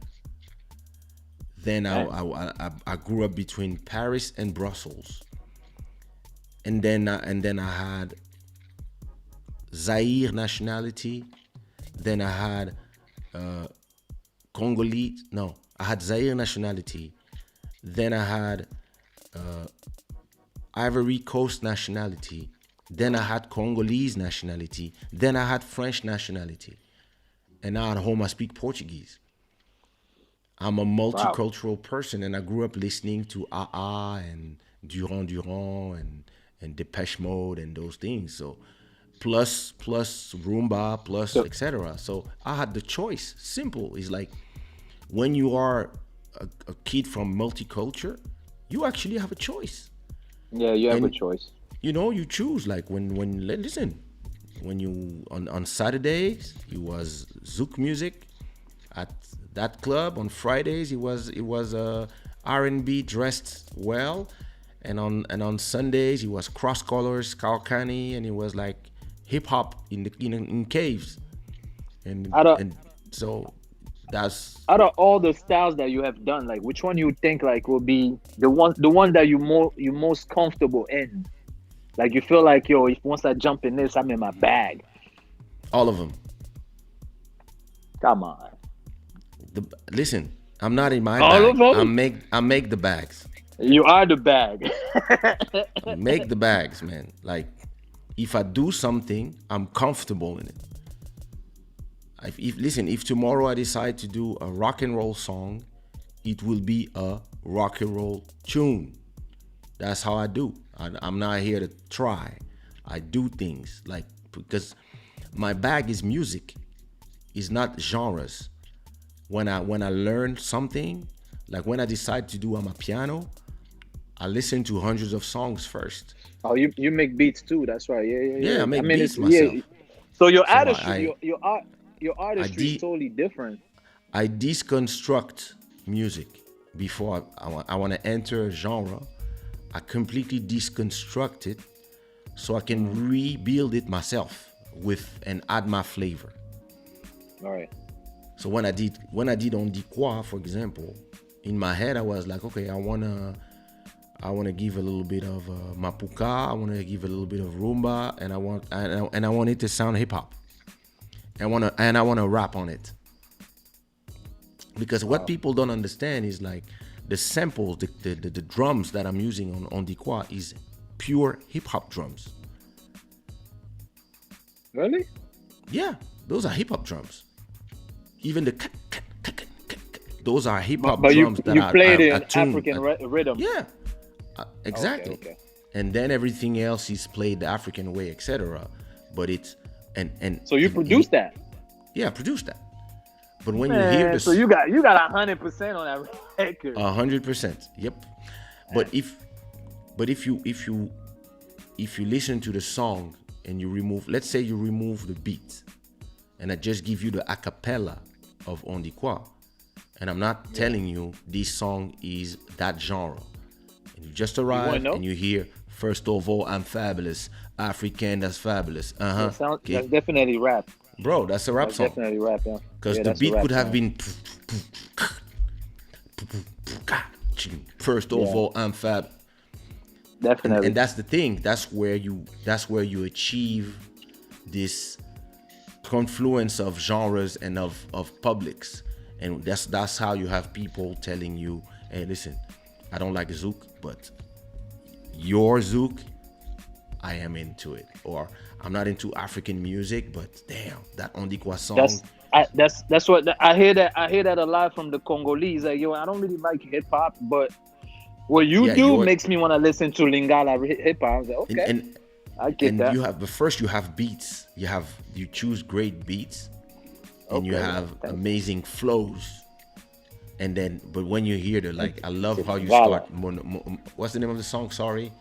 Then I grew up between Paris and Brussels. And then I had Zaire nationality. Then I had Congolese. No, I had Zaire nationality. Then I had Ivory Coast nationality. Then I had Congolese nationality. Then I had French nationality. And now at home I speak Portuguese. I'm a multicultural person, and I grew up listening to AA and Durand and Depeche Mode and those things. So plus rumba, plus etc. So I had the choice. Simple. It's like when you are a kid from multiculture, you actually have a choice. Yeah, you have a choice. You choose. Like when you on Saturdays it was Zouk music. At that club on Fridays it was R&B dressed well, and on Sundays it was cross colors, Kalkani, and it was like hip hop in caves, and so that's out of all the styles that you have done, like which one you think like will be the one that you most comfortable in, like you feel like, yo, if once I jump in this, I'm in my bag. All of them. Come on. Listen, I'm not in my all bag. Of them? I make the bags. You are the bag. Make the bags, man. Like if I do something, I'm comfortable in it. If tomorrow I decide to do a rock and roll song, it will be a rock and roll tune. That's how I do. I'm not here to try. I do things like, because my bag is music. It's not genres. When I learn something, like when I decide to do on my piano, I listen to hundreds of songs first. Oh, you make beats too. That's right. Yeah. I make beats myself. Yeah. So your artistry, your artistry is totally different. I deconstruct music before I want to enter a genre. I completely deconstruct it so I can rebuild it myself and add my flavor. All right. So when I did on Dikwa, for example, in my head I was like, okay, I wanna give a little bit of mapuka, I wanna give a little bit of rumba, and I want it to sound hip hop. I wanna rap on it. Because what people don't understand is like the samples, the drums that I'm using on Dikwa is pure hip hop drums. Really? Yeah, those are hip hop drums. Even those are hip hop drums that are played in attuned, African rhythm. Yeah, exactly. Okay. And then everything else is played the African way, etc. But it's and so you produce that? Yeah, I produce that. But when you hear this, so you got 100% on that record. 100%. Yep. But if you listen to the song and you remove, let's say you remove the beat, and I just give you the a cappella of On Dit Quoi, and I'm not telling you this song is that genre, and you just arrive and you hear, first of all, I'm fabulous, African, that's fabulous. That's definitely rap. Bro, that's a rap song. Definitely rap, yeah. because the beat could have been first of all amphab. Definitely. And that's the thing. That's where you achieve this confluence of genres and of publics. And that's how you have people telling you, hey, listen, I don't like Zouk, but your Zouk, I am into it. Or I'm not into African music, but damn, that Ondikwa song. That's what I hear that a lot from the Congolese. Like, yo, I don't really like hip hop, but what you do makes me want to listen to Lingala hip hop. Like, okay, and I get that. You have beats. You choose great beats, and you have amazing flows. And then, but when you hear I love how you start. What's the name of the song? Sorry,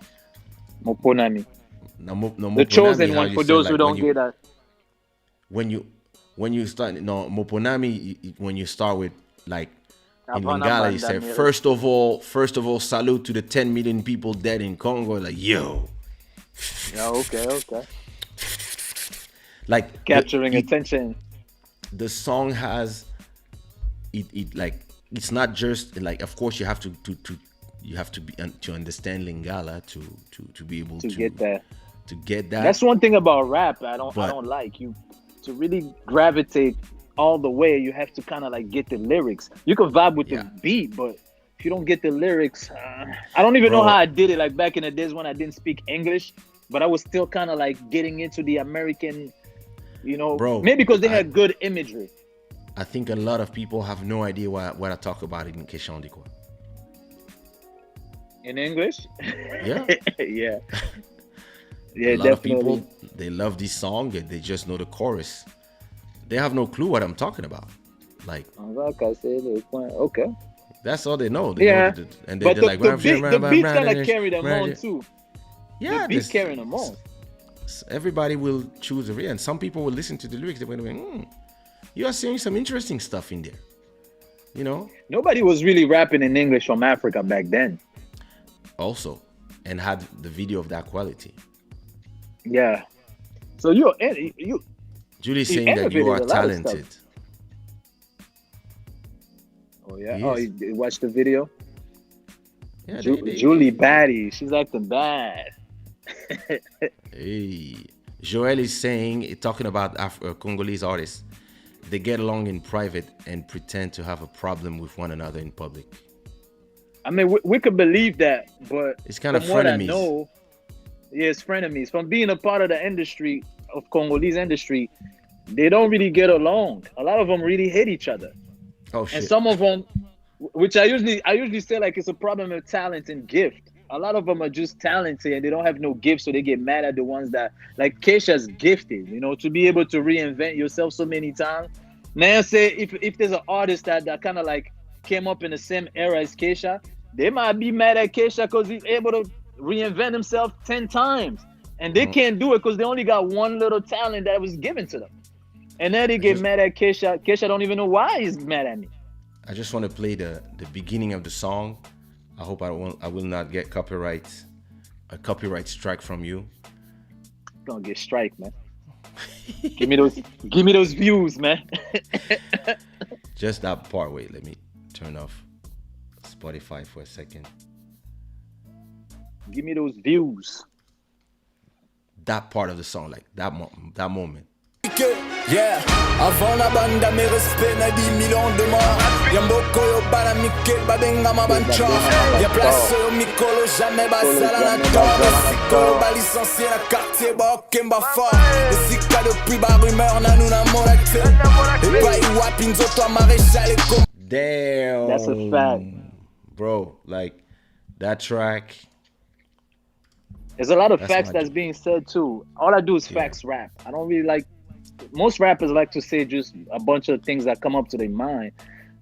Moponami. No, the chosen one for those who don't get that. When you start, Moponami, when you start with in Lingala, you say, first of all, salute to the 10 million people dead in Congo. Like, yo. Yeah, okay. Like capturing attention. The song has it's not just of course you have to be to understand Lingala to be able to get that. That's one thing about rap I don't like. You to really gravitate all the way, you have to kind of get the lyrics. You can vibe with the beat, but if you don't get the lyrics, I don't even know how I did it. Like back in the days when I didn't speak English, but I was still kind of getting into the American, maybe because they had good imagery. I think a lot of people have no idea what I talk about in Kaysha Ndikwa. In English? Yeah. Yeah. Yeah, a lot of people, they love this song and they just know the chorus. They have no clue what I'm talking about. Okay. That's all they know. Know and they're like, the beat kind of carry them on too. Yeah, the beat carrying them on. Everybody will choose and some people will listen to the lyrics. They're going, you are seeing some interesting stuff in there. Nobody was really rapping in English from Africa back then. Also, and had the video of that quality. Yeah. So Julie's saying that you are talented. Oh yeah. Oh, you watched the video? Yeah, Julie baddie. She's acting bad. Hey, Joel is talking about Congolese artists. They get along in private and pretend to have a problem with one another in public. I mean, we could believe that, but it's kind of frenemies. What I know, it's frenemies. From being a part of the industry, of Congolese industry, they don't really get along. A lot of them really hate each other. Oh shit. And some of them, which I usually say it's a problem of talent and gift. A lot of them are just talented and they don't have no gift, so they get mad at the ones that, like Kaysha's gifted, to be able to reinvent yourself so many times. Now say if there's an artist that kind of came up in the same era as Kaysha, they might be mad at Kaysha because he's able to reinvent himself 10 times. And they can't do it because they only got one little talent that was given to them. And then they get mad at Kaysha. Kaysha don't even know why he's mad at me. I just want to play the beginning of the song. I hope I will not get a copyright strike from you. Don't get strike, man. give me those views, man. Just that part. Wait, let me turn off Spotify for a second. Give me those views. That part of the song, that moment. Yeah, avant la banda mes respects n'a 10 millions de morts. Y'a mboko yo bana Mikel babenga mabancho. Y'a place yo mikolo jamais basala na tort. Sikolo ba licencié na quartier ba kemba fort. Et sika depuis ba rumeur na nous na monacte. Et pas y wapin zoto a maréchal et comme. Damn. That's a fact. Bro, that track. There's a lot of facts that's being said too. All I do is facts rap. I don't really most rappers like to say just a bunch of things that come up to their mind.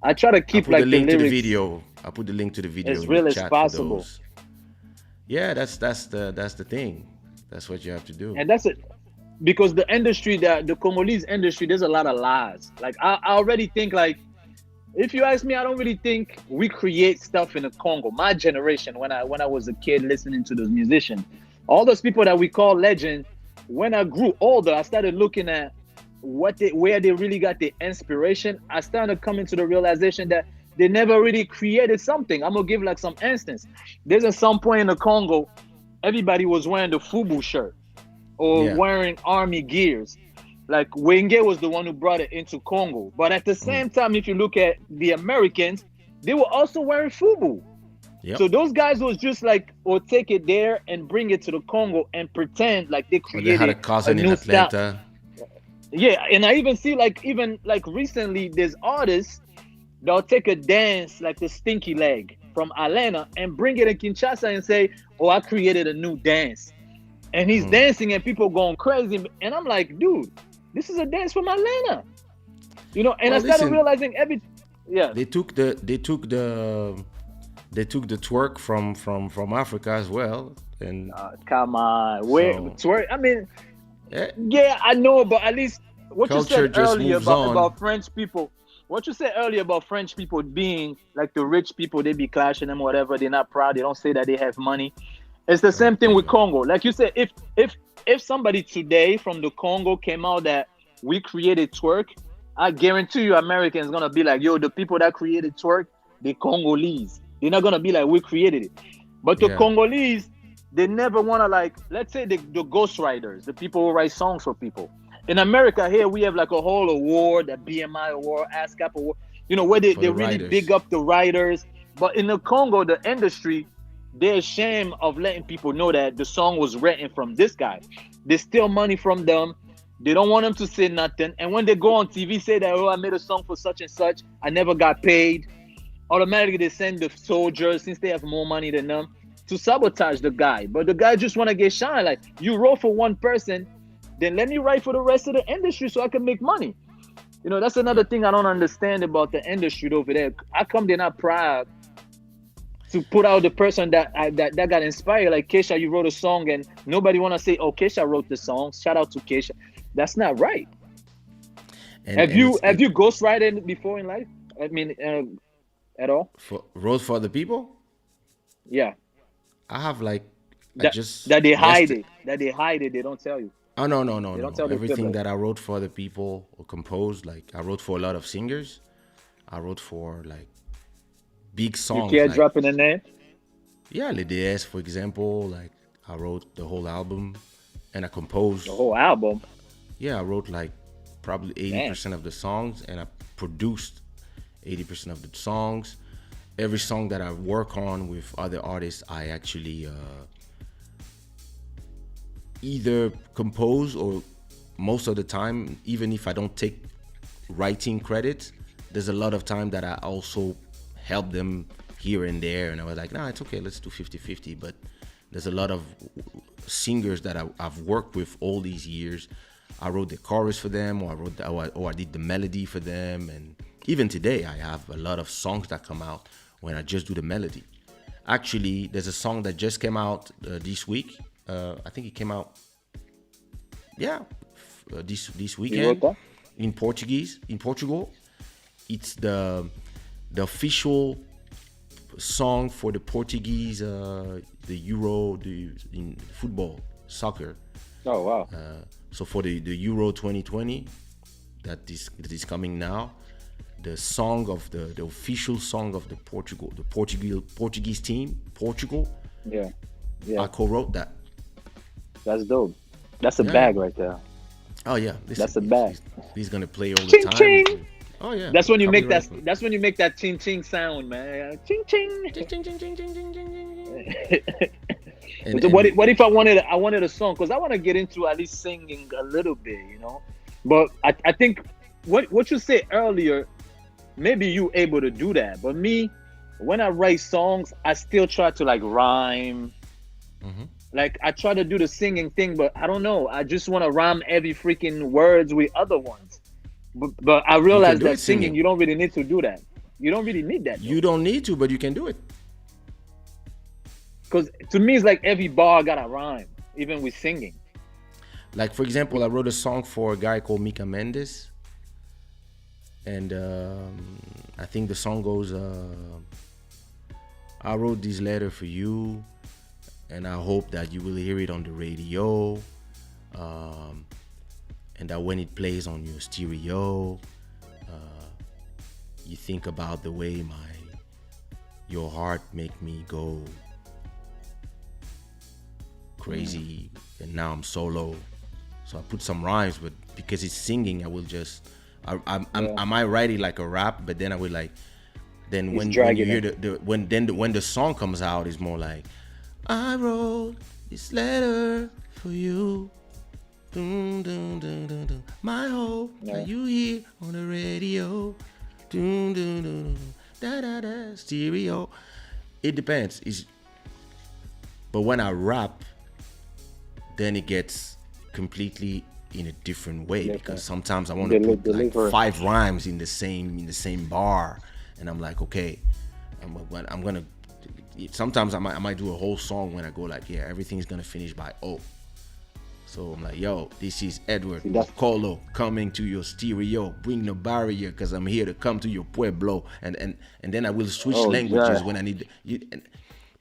I try to keep the lyrics. I put the link to the video as real as possible. Yeah, that's the thing. That's what you have to do. And that's it. Because the industry, the Congolese industry, there's a lot of lies. I already think if you ask me, I don't really think we create stuff in the Congo. My generation, when I was a kid listening to those musicians, all those people that we call legend, when I grew older, I started looking at where they really got the inspiration, I started coming to the realization that they never really created something. I'm gonna give like some instance. There's at some point in the Congo, everybody was wearing the FUBU shirt or wearing army gears. Like Wenge was the one who brought it into Congo. But at the same time, if you look at the Americans, they were also wearing FUBU. Yep. So those guys was just like, or take it there and bring it to the Congo and pretend like they created they had a cousin in Atlanta. Yeah, and I even see like recently there's artists that'll take a dance like the Stinky Leg from Atlanta and bring it in Kinshasa and say, "Oh, I created a new dance," and he's dancing and people going crazy. And I'm like, dude, this is a dance from Atlanta, you know. And I started realizing they took the twerk from Africa as well. And come on, where twerk? I mean, yeah, I know, but at least what you said earlier about French people. What you said earlier about French people being like the rich people, they be clashing them, whatever. They're not proud. They don't say that they have money. It's the same thing with Congo. Like you said, if somebody today from the Congo came out that we created twerk, I guarantee you Americans gonna be like, yo, the people that created twerk, they Congolese. They're not gonna be like, we created it. But the Congolese, they never wanna like, let's say the ghostwriters, the people who write songs for people. In America here, we have like a whole award, a BMI award, ASCAP award, you know, where they really big up the writers. But in the Congo, the industry, they're ashamed of letting people know that the song was written from this guy. They steal money from them. They don't want them to say nothing. And when they go on TV, say that, oh, I made a song for such and such, I never got paid. Automatically, they send the soldiers, since they have more money than them, to sabotage the guy. But the guy just want to get shine. Like, you wrote for one person, then let me write for the rest of the industry so I can make money. You know, that's another thing I don't understand about the industry over there. How come they're not proud to put out the person that got inspired? Like, Kaysha, you wrote a song and nobody want to say, oh, Kaysha wrote the song. Shout out to Kaysha. That's not right. Have you ghostwritten before in life? I mean, at all? Wrote for other people? Yeah. I have like... That they hide it. That they hide it. They don't tell you. Oh, no. Everything that I wrote for other people or composed, like I wrote for a lot of singers. I wrote for like big songs. You care dropping a name? Yeah, LDS, for example. Like I wrote the whole album and I composed. The whole album? Yeah, I wrote like probably 80% of the songs and I produced 80% of the songs. Every song that I work on with other artists, I actually... either compose or most of the time, even if I don't take writing credit, there's a lot of time that I also help them here and there. And I was like, nah, it's okay, let's do 50-50. But there's a lot of singers that I've worked with all these years. I wrote the chorus for them, or I did the melody for them. And even today, I have a lot of songs that come out when I just do the melody. Actually, there's a song that just came out this week. I think it came out, this weekend in Portugal. It's the official song for the Portuguese, the Euro, in football, soccer. Oh wow! So for the Euro 2020, that is coming now, the song of the official song of the Portuguese team, Portugal. Yeah. I co-wrote that. That's dope. That's a bag right there. Oh yeah, that's a bag. He's gonna play all the ching, time. Ching. Oh yeah. That's when you make that. That's when you make that ching ching sound, man. Ching ching. Ching ching ching ching ching ching ching. So what if I wanted a song? Because I want to get into at least singing a little bit, you know. But I think what you said earlier, maybe you able to do that. But me, when I write songs, I still try to like rhyme. Mm-hmm. Like I try to do the singing thing, but I don't know. I just want to rhyme every freaking words with other ones. But I realize that singing, you don't really need to do that. You don't really need that. You don't need to, but you can do it. Because to me, it's like every bar got a rhyme, even with singing. Like, for example, I wrote a song for a guy called Mika Mendes. And I think the song goes, I wrote this letter for you, and I hope that you will hear it on the radio. and that when it plays on your stereo, you think about the way your heart make me go crazy, and now I'm solo. So I put some rhymes, but because it's singing, I will just I might write it like a rap, but then I will like, then when you hear when the song comes out, it's more like, I wrote this letter for you. Dun, dun, dun, dun, dun. My hope that you hear on the radio. Dun, dun, dun, dun, da, da, da, stereo. It depends. But when I rap, then it gets completely in a different way, because sometimes I want to put like 5 rhymes in the same bar, and I'm like, okay, I'm gonna. Sometimes I might do a whole song when I go like, yeah, everything's gonna finish by O. So I'm like, yo, this is Edward Colo coming to your stereo. Bring the barrier, because I'm here to come to your pueblo. And then I will switch languages when I need.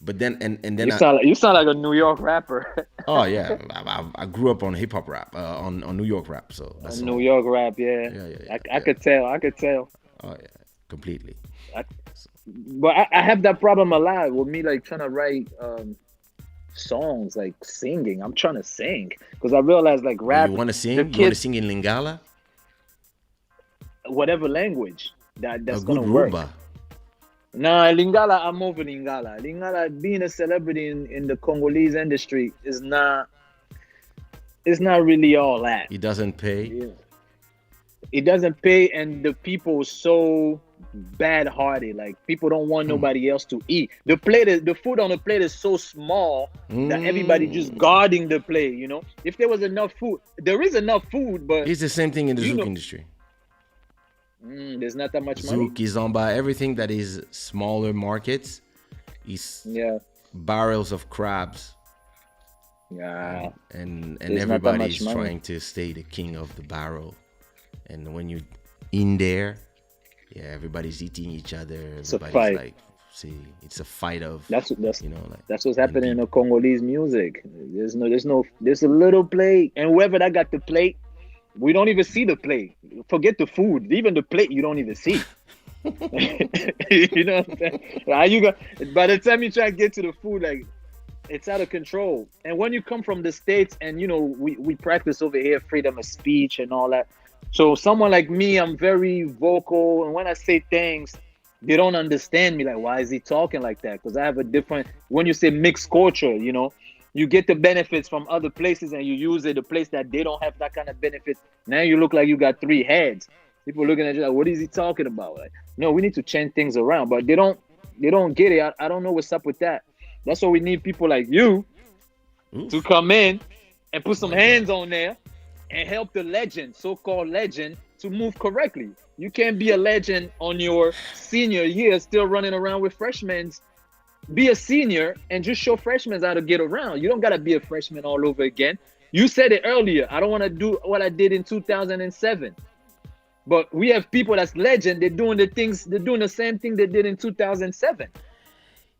But then you sound like a New York rapper. Oh yeah, I grew up on hip hop rap, on New York rap. So that's New York rap, yeah. I could tell. Oh yeah, completely. But I have that problem a lot with me, like trying to write songs, like singing. I'm trying to sing because I realize like rap. You want to sing? You want to sing in Lingala? Whatever language that's good gonna work. rumba. Nah, Lingala, I'm over Lingala. Lingala, being a celebrity in the Congolese industry is not really all that. It doesn't pay. Yeah. It doesn't pay, and the people are so bad-hearted. Like, people don't want nobody else to eat. The food on the plate is so small that everybody just guarding the plate, you know? If there was enough food, there is enough food, but... It's the same thing in the Zouk industry. There's not that much money. Zouk is on by everything that is smaller markets is barrels of crabs. Yeah. And everybody's trying to stay the king of the barrel. And when you're in there, everybody's eating each other. It's a Everybody's fight. like, see, it's a fight of that's what's happening in people. the Congolese music. There's a little plate, and whoever that got the plate, we don't even see the plate. Forget the food, even the plate you don't even see. You know what I'm saying? By the time you try to get to the food, like, it's out of control. And when you come from the States, and you know, we practice over here freedom of speech and all that. So someone like me, I'm very vocal, and when I say things, they don't understand me. Like, why is he talking like that? Because I have a different. When you say mixed culture, you know, you get the benefits from other places, and you use it a place that they don't have that kind of benefits. Now you look like you got 3 heads. People looking at you like, what is he talking about? Like, no, we need to change things around, but they don't get it. I don't know what's up with that. That's why we need people like you to come in and put some hands on there and help the legend, so-called legend, to move correctly. You can't be a legend on your senior year still running around with freshmen. Be a senior and just show freshmen how to get around. You don't got to be a freshman all over again. You said it earlier. I don't want to do what I did in 2007. But we have people that's legend. They're doing the same thing they did in 2007.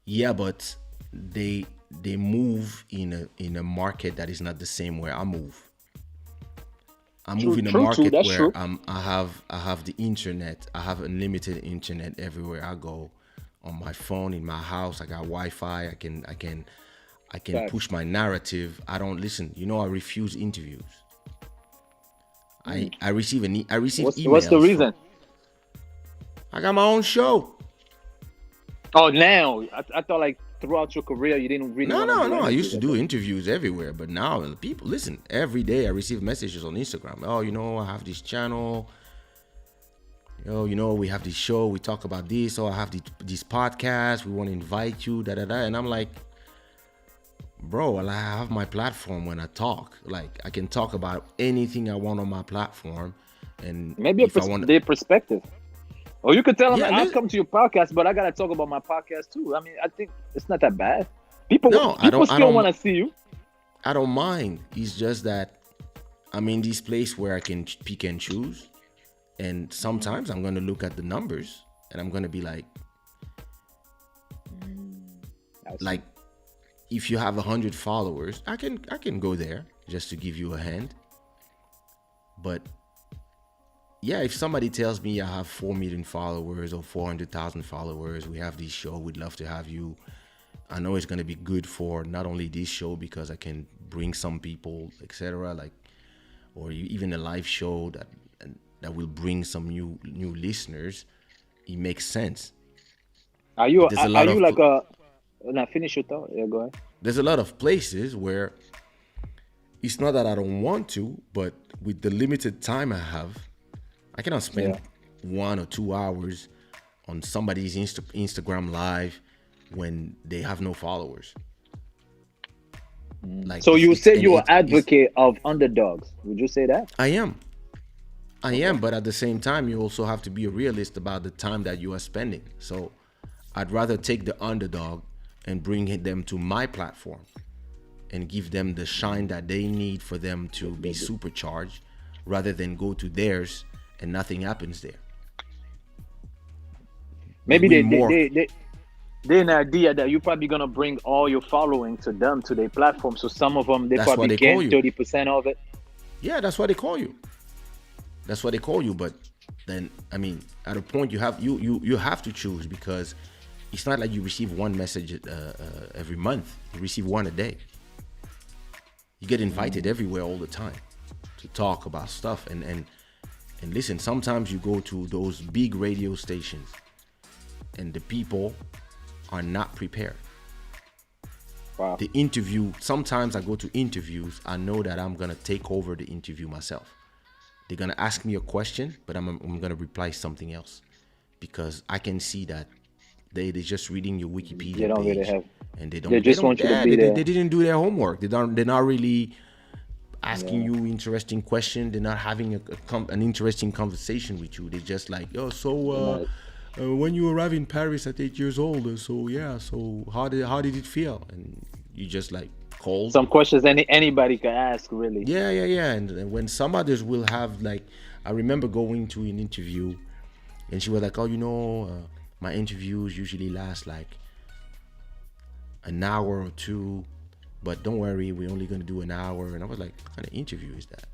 Yeah, but they move in a market that is not the same where I move. I move in a market where I have the internet. I have unlimited internet everywhere I go. On my phone, in my house, I got Wi-Fi. I can push my narrative. I don't listen. You know, I refuse interviews. I receive emails. What's the reason? I got my own show. Oh, now I thought like throughout your career you didn't really. No. I used to do interviews everywhere, but now people listen. Every day I receive messages on Instagram. Oh, you know, I have this channel. Oh, you know, we have this show. We talk about this. Oh, I have this podcast. We want to invite you. And I'm like, bro, I have my platform when I talk. Like, I can talk about anything I want on my platform. And maybe their perspective. Or you could tell them, I'll come to your podcast, but I got to talk about my podcast too. I mean, I think it's not that bad. People still want to see you. I don't mind. It's just that I'm in this place where I can pick and choose. And sometimes I'm going to look at the numbers and I'm going to be like, if you have 100 followers, I can go there just to give you a hand. But yeah, if somebody tells me I have 4 million followers or 400,000 followers, we have this show, we'd love to have you. I know it's gonna be good for not only this show because I can bring some people, etc. Like, or even a live show that will bring some new listeners. It makes sense. Are you like a? Now finish your thought. Yeah, go ahead. There's a lot of places where it's not that I don't want to, but with the limited time I have, I cannot spend 1 or 2 hours on somebody's Instagram live when they have no followers. Like, so you say you're an advocate of underdogs. Would you say that? I am, but at the same time, you also have to be a realist about the time that you are spending. So I'd rather take the underdog and bring them to my platform and give them the shine that they need for them to be supercharged, rather than go to theirs and nothing happens there. Maybe they an idea that you're probably gonna bring all your following to them, to their platform. So some of them, they probably get 30% of it. Yeah, that's what they call you. That's what they call you. But then, I mean, at a point you have to choose, because it's not like you receive one message every month. You receive one a day. You get invited everywhere all the time to talk about stuff. And listen, sometimes you go to those big radio stations and the people are not prepared. Wow. The interview, sometimes I go to interviews, I know that I'm gonna take over the interview myself. They're gonna ask me a question, but I'm gonna reply something else, because I can see that they're just reading your Wikipedia they don't page, really have, and they want you to be there. They didn't do their homework. They're not really asking you interesting questions. They're not having an interesting conversation with you. They're just like, yo, so when you arrived in Paris at 8 years old, so how did it feel? And you just like cold. Some questions anybody can ask, really. Yeah. And when some others will have, like, I remember going to an interview, and she was like, oh, my interviews usually last like an hour or two, but don't worry, we're only gonna do an hour. And I was like, what kind of interview is that?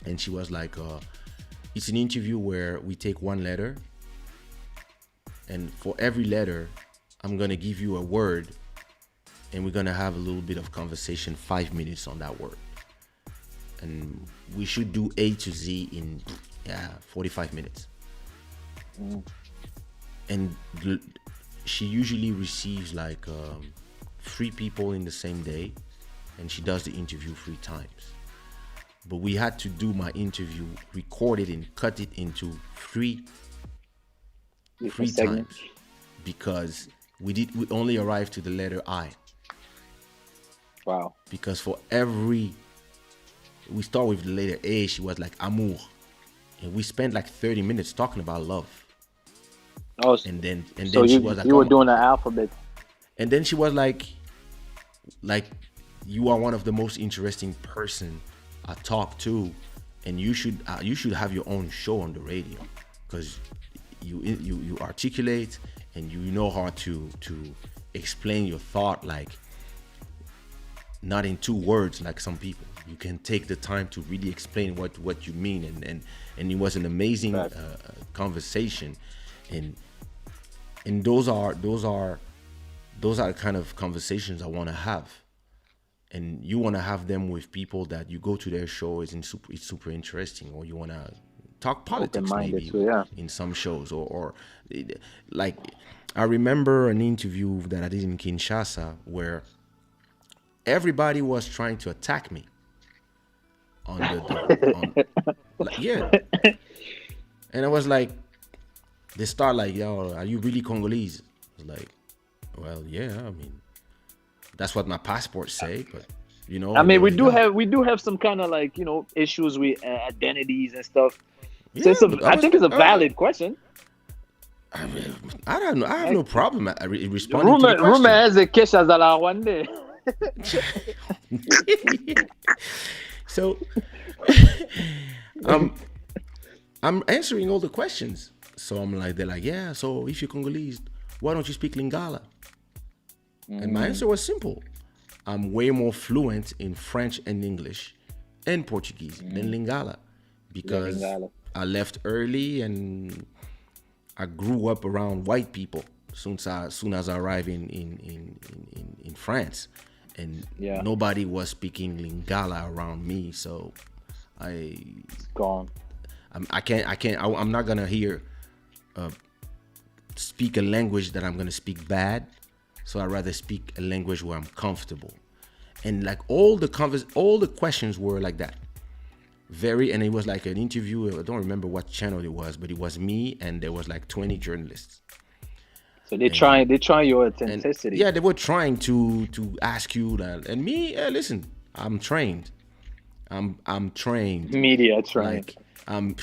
And she was like, it's an interview where we take one letter, and for every letter, I'm gonna give you a word, and we're gonna have a little bit of conversation, 5 minutes on that word. And we should do A to Z in 45 minutes. And she usually receives like 3 people in the same day, and she does the interview 3 times. But we had to do my interview, record it and cut it into 3 times, because we only arrived to the letter I. Wow. Because for we start with the letter A, she was like amour, and we spent like 30 minutes talking about love. Oh, and then so she was like, you were doing the alphabet. And then she was like, you are one of the most interesting person I talk to, and you should have your own show on the radio, because you articulate and you know how to explain your thought, like not in 2 words like some people. You can take the time to really explain what you mean, and it was an amazing conversation, and those are the kind of conversations I want to have. And you want to have them with people that you go to their show, it's super interesting, or you want to talk politics maybe in some shows, or like I remember an interview that I did in Kinshasa where everybody was trying to attack me and I was like, they start like, yo, are you really Congolese? I was like, well, yeah, I mean, that's what my passport say, but you know, I mean, we do have some kind of like, you know, issues with identities and stuff. So I think it's a valid question. I mean, I don't know. I have no problem responding to the question. Rumor has it Kaysha Zala one day. So I'm answering all the questions. So I'm like, they're like, yeah, so if you're Congolese, why don't you speak Lingala? And my answer was simple. I'm way more fluent in French and English and Portuguese than Lingala, because I left early and I grew up around white people soon as I arrived in France, and nobody was speaking Lingala around me, so gone. I'm not gonna speak a language that I'm gonna speak bad, so I'd rather speak a language where I'm comfortable. And like all the questions were like that. And it was like an interview. I don't remember what channel it was, but it was me and there was like 20 journalists. So they try your authenticity. Yeah, they were trying to ask you that. And me, listen, I'm trained. I'm trained. Media trained.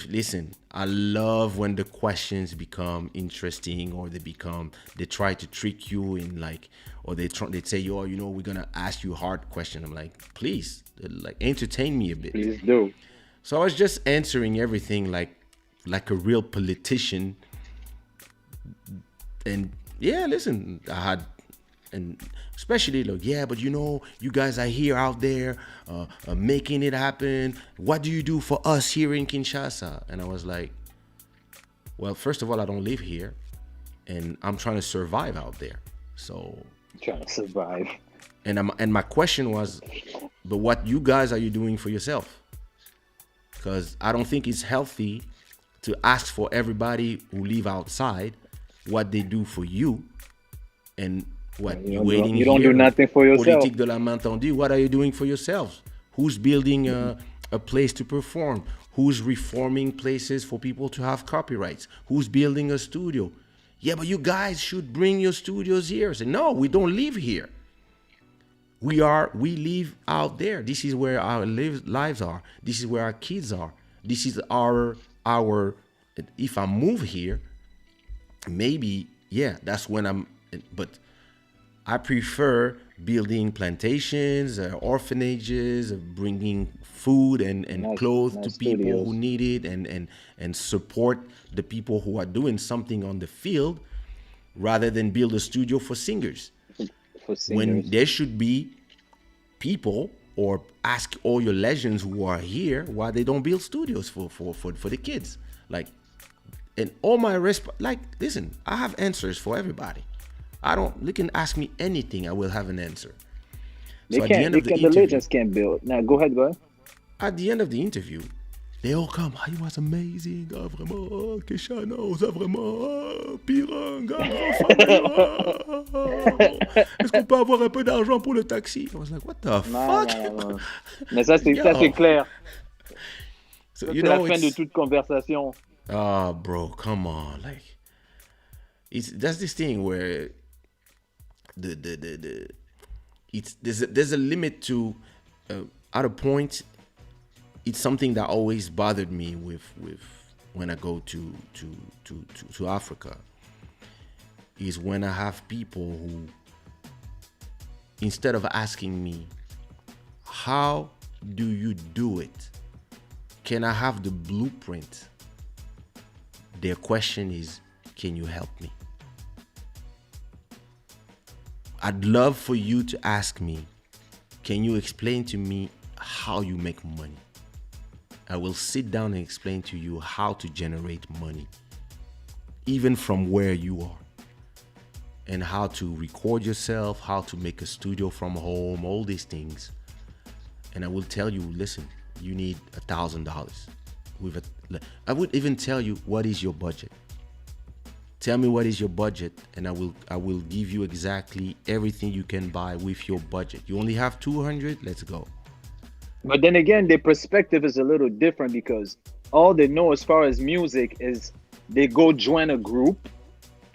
Listen, I love when the questions become interesting, or they try to trick you in like, or they say, oh, we're gonna ask you a hard question. I'm like, please, like, entertain me a bit. Please do. So I was just answering everything like a real politician. And yeah, listen, and especially like, yeah, but you guys are here out there making it happen. What do you do for us here in Kinshasa? And I was like, well, first of all, I don't live here, and I'm trying to survive out there. So trying to survive. And my question was, but what you guys are you doing for yourself? Because I don't think it's healthy to ask for everybody who live outside what they do for you, and what you don't do nothing for yourself. Politique de la main tendue. What are you doing for yourselves? Who's building a place to perform? Who's reforming places for people to have copyrights? Who's building a studio? Yeah, but you guys should bring your studios here. I said, no, we don't live here. We live out there. This is where our lives are. This is where our kids are. This is our. If I move here, maybe, yeah, that's when but I prefer building plantations, orphanages, bringing food and clothes to people studios who need it, and support the people who are doing something on the field, rather than build a studio for singers. When there should be people, or ask all your legends who are here why they don't build studios for the kids. Like, and all my listen, I have answers for everybody. They can ask me anything, I will have an answer. The legends can't build. Now go ahead. At the end of the interview, they all come, he was amazing, vraiment, Kaysha, non, ça vraiment, pire, grand est-ce qu'on peut avoir un peu d'argent pour le taxi? I was like, what the fuck? Non. Mais ça c'est clair. So, c'est la fin de toute conversation. Oh, bro, come on, like, that's this thing where there's a limit to at a point. It's something that always bothered me with when I go to Africa, is when I have people who, instead of asking me, how do you do it? Can I have the blueprint? Their question is, can you help me? I'd love for you to ask me, can you explain to me how you make money? I will sit down and explain to you how to generate money, even from where you are, and how to record yourself, how to make a studio from home, all these things. And I will tell you, listen, you need $1,000. I would even tell you, what is your budget? Tell me what is your budget, and I will give you exactly everything you can buy with your budget. You only have $200, let's go. But then again, their perspective is a little different, because all they know as far as music is they go join a group,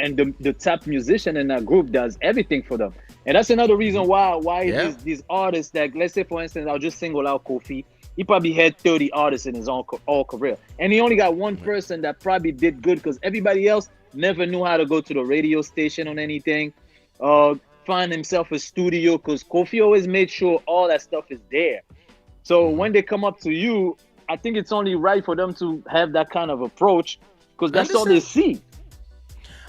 and the top musician in that group does everything for them. And that's another reason why these artists, that, let's say for instance, I'll just single out Kofi. He probably had 30 artists in his all career, and he only got one person that probably did good, because everybody else never knew how to go to the radio station on anything, find himself a studio, because Kofi always made sure all that stuff is there. So when they come up to you, I think it's only right for them to have that kind of approach, because that's all they see.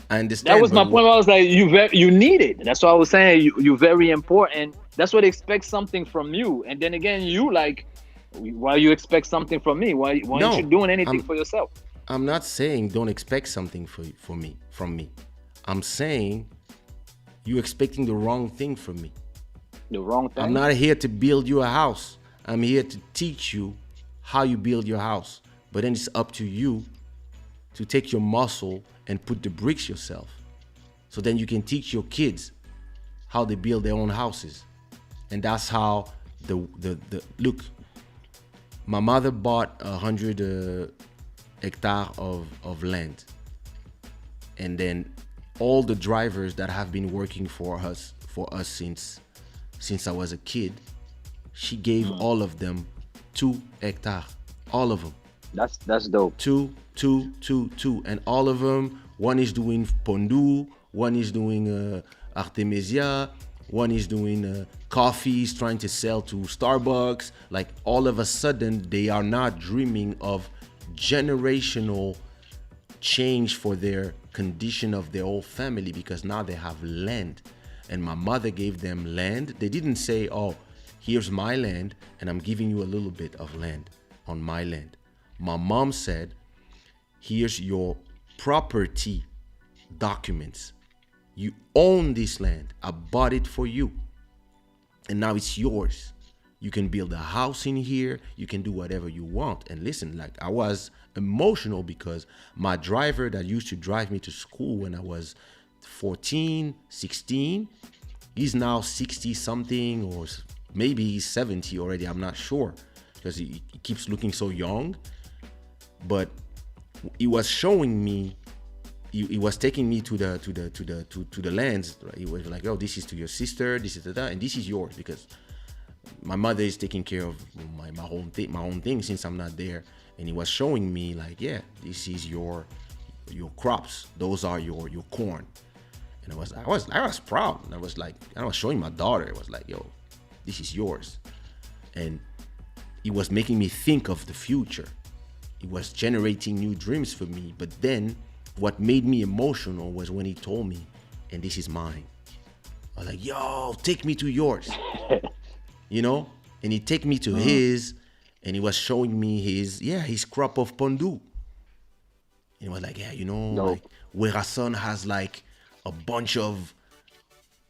I understand. That was my point. I was like, you need it. That's what I was saying. You're very important. That's what they expect something from you. And then again, you like, Why you expect something from me? Why No, aren't you doing anything for yourself? I'm not saying don't expect something from me. I'm saying you expecting the wrong thing from me. The wrong thing. I'm not here to build you a house. I'm here to teach you how you build your house. But then it's up to you to take your muscle and put the bricks yourself. So then you can teach your kids how they build their own houses. And that's how the look, my mother bought 100 hectares of land. And then all the drivers that have been working for us since I was a kid, she gave all of them 2 hectares. All of them. That's dope. Two. And all of them, one is doing pondu, one is doing artemisia, one is doing coffees, trying to sell to Starbucks. Like all of a sudden, they are not dreaming of generational change for their condition of their whole family, because now they have land. And my mother gave them land. They didn't say, oh, here's my land and I'm giving you a little bit of land on my land. My mom said, here's your property documents. You own this land. I bought it for you. And now it's yours. You can build a house in here. You can do whatever you want. And listen, like I was emotional because my driver that used to drive me to school when I was 14, 16, he's now 60 something, or maybe he's 70 already. I'm not sure because he keeps looking so young. But he was showing me, he was taking me to the lands. He was like, oh, this is to your sister, this is to that, and this is yours, because my mother is taking care of my own thing since I'm not there. And he was showing me like, yeah, this is your crops. Those are your corn. And I was proud. And I was showing my daughter. It was like, yo, this is yours. And it was making me think of the future. It was generating new dreams for me. But then what made me emotional was when he told me, and this is mine. I was like, yo, take me to yours. You know? And he take me to his, and he was showing me his crop of pondu. And he was like, yeah, you know, like Werason has like a bunch of,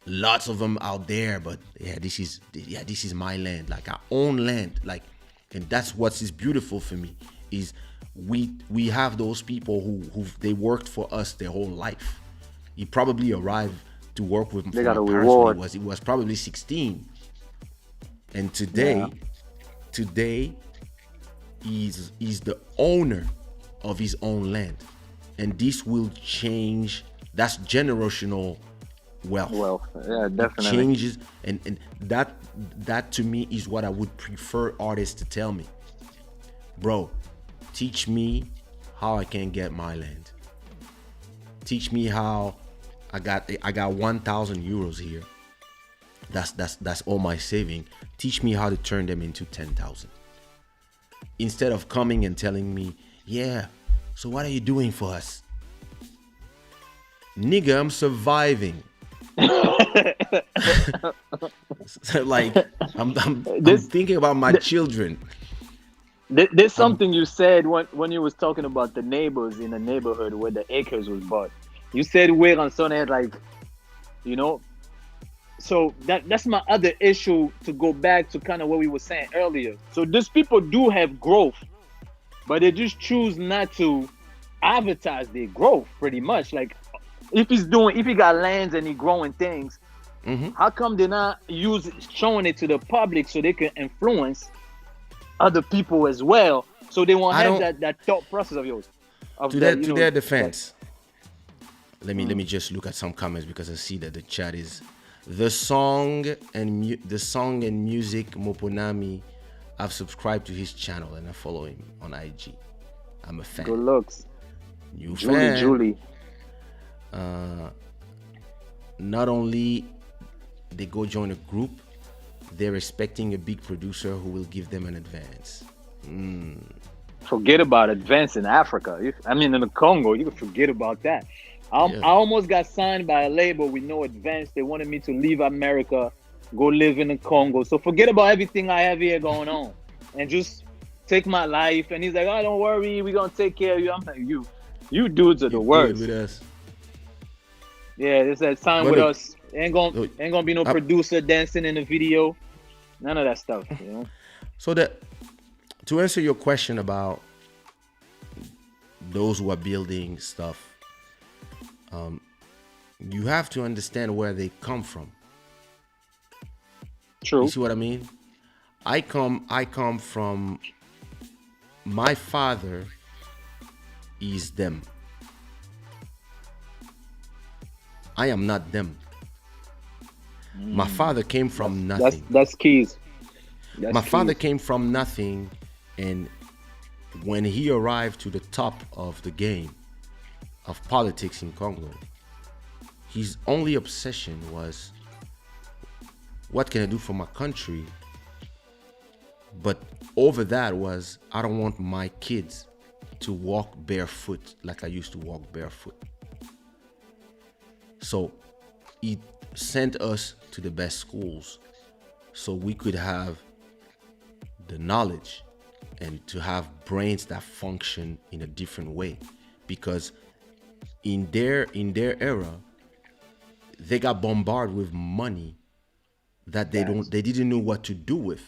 lots of them out there, but this is my land. Like I own land. Like, and that's what is beautiful for me, is we have those people who they worked for us their whole life. He probably arrived to work with they got a parents reward. when he was probably 16. And today he's the owner of his own land. And this will change. That's generational wealth. Well, yeah, definitely. It changes, and that to me is what I would prefer artists to tell me. Bro, teach me how I can get my land. Teach me how I got 1,000 euros here. That's all my saving. Teach me how to turn them into 10,000. Instead of coming and telling me, yeah, so what are you doing for us? Nigga, I'm surviving. Like I'm thinking about my children. There's something you said when you was talking about the neighbors in the neighborhood where the acres was bought. You said where on Sunday, like, you know. So that's my other issue, to go back to kind of what we were saying earlier. So these people do have growth, but they just choose not to advertise their growth, pretty much. Like if he got lands and he growing things, how come they're not showing it to the public so they can influence other people as well, so they won't have that thought process of yours? To their defense, let me just look at some comments, because I see that the chat is the song and music Moponami. I've subscribed to his channel and I follow him on IG. I'm a fan. Good looks. New fan. Julie. Not only they go join a group, they're expecting a big producer who will give them an advance. Forget about advance in Africa. In the Congo, you can forget about that. I almost got signed by a label with no advance. They wanted me to leave America, go live in the Congo. So forget about everything I have here going on. and just take my life. And he's like, oh, don't worry, we're gonna take care of you. I'm like, you dudes are the You worst. good with us. Yeah, there's that time But with look, us. Ain't gonna be no producer dancing in the video. None of that stuff, you know. So that to answer your question about those who are building stuff, you have to understand where they come from. True. You see what I mean? I come from, my father is them. I am not them. My father came from nothing. That's keys. My father came from nothing, and when he arrived to the top of the game of politics in Congo, his only obsession was, what can I do for my country? But over that was, I don't want my kids to walk barefoot like I used to walk barefoot. So he sent us to the best schools so we could have the knowledge and to have brains that function in a different way. Because in their era, they got bombarded with money that they didn't know what to do with.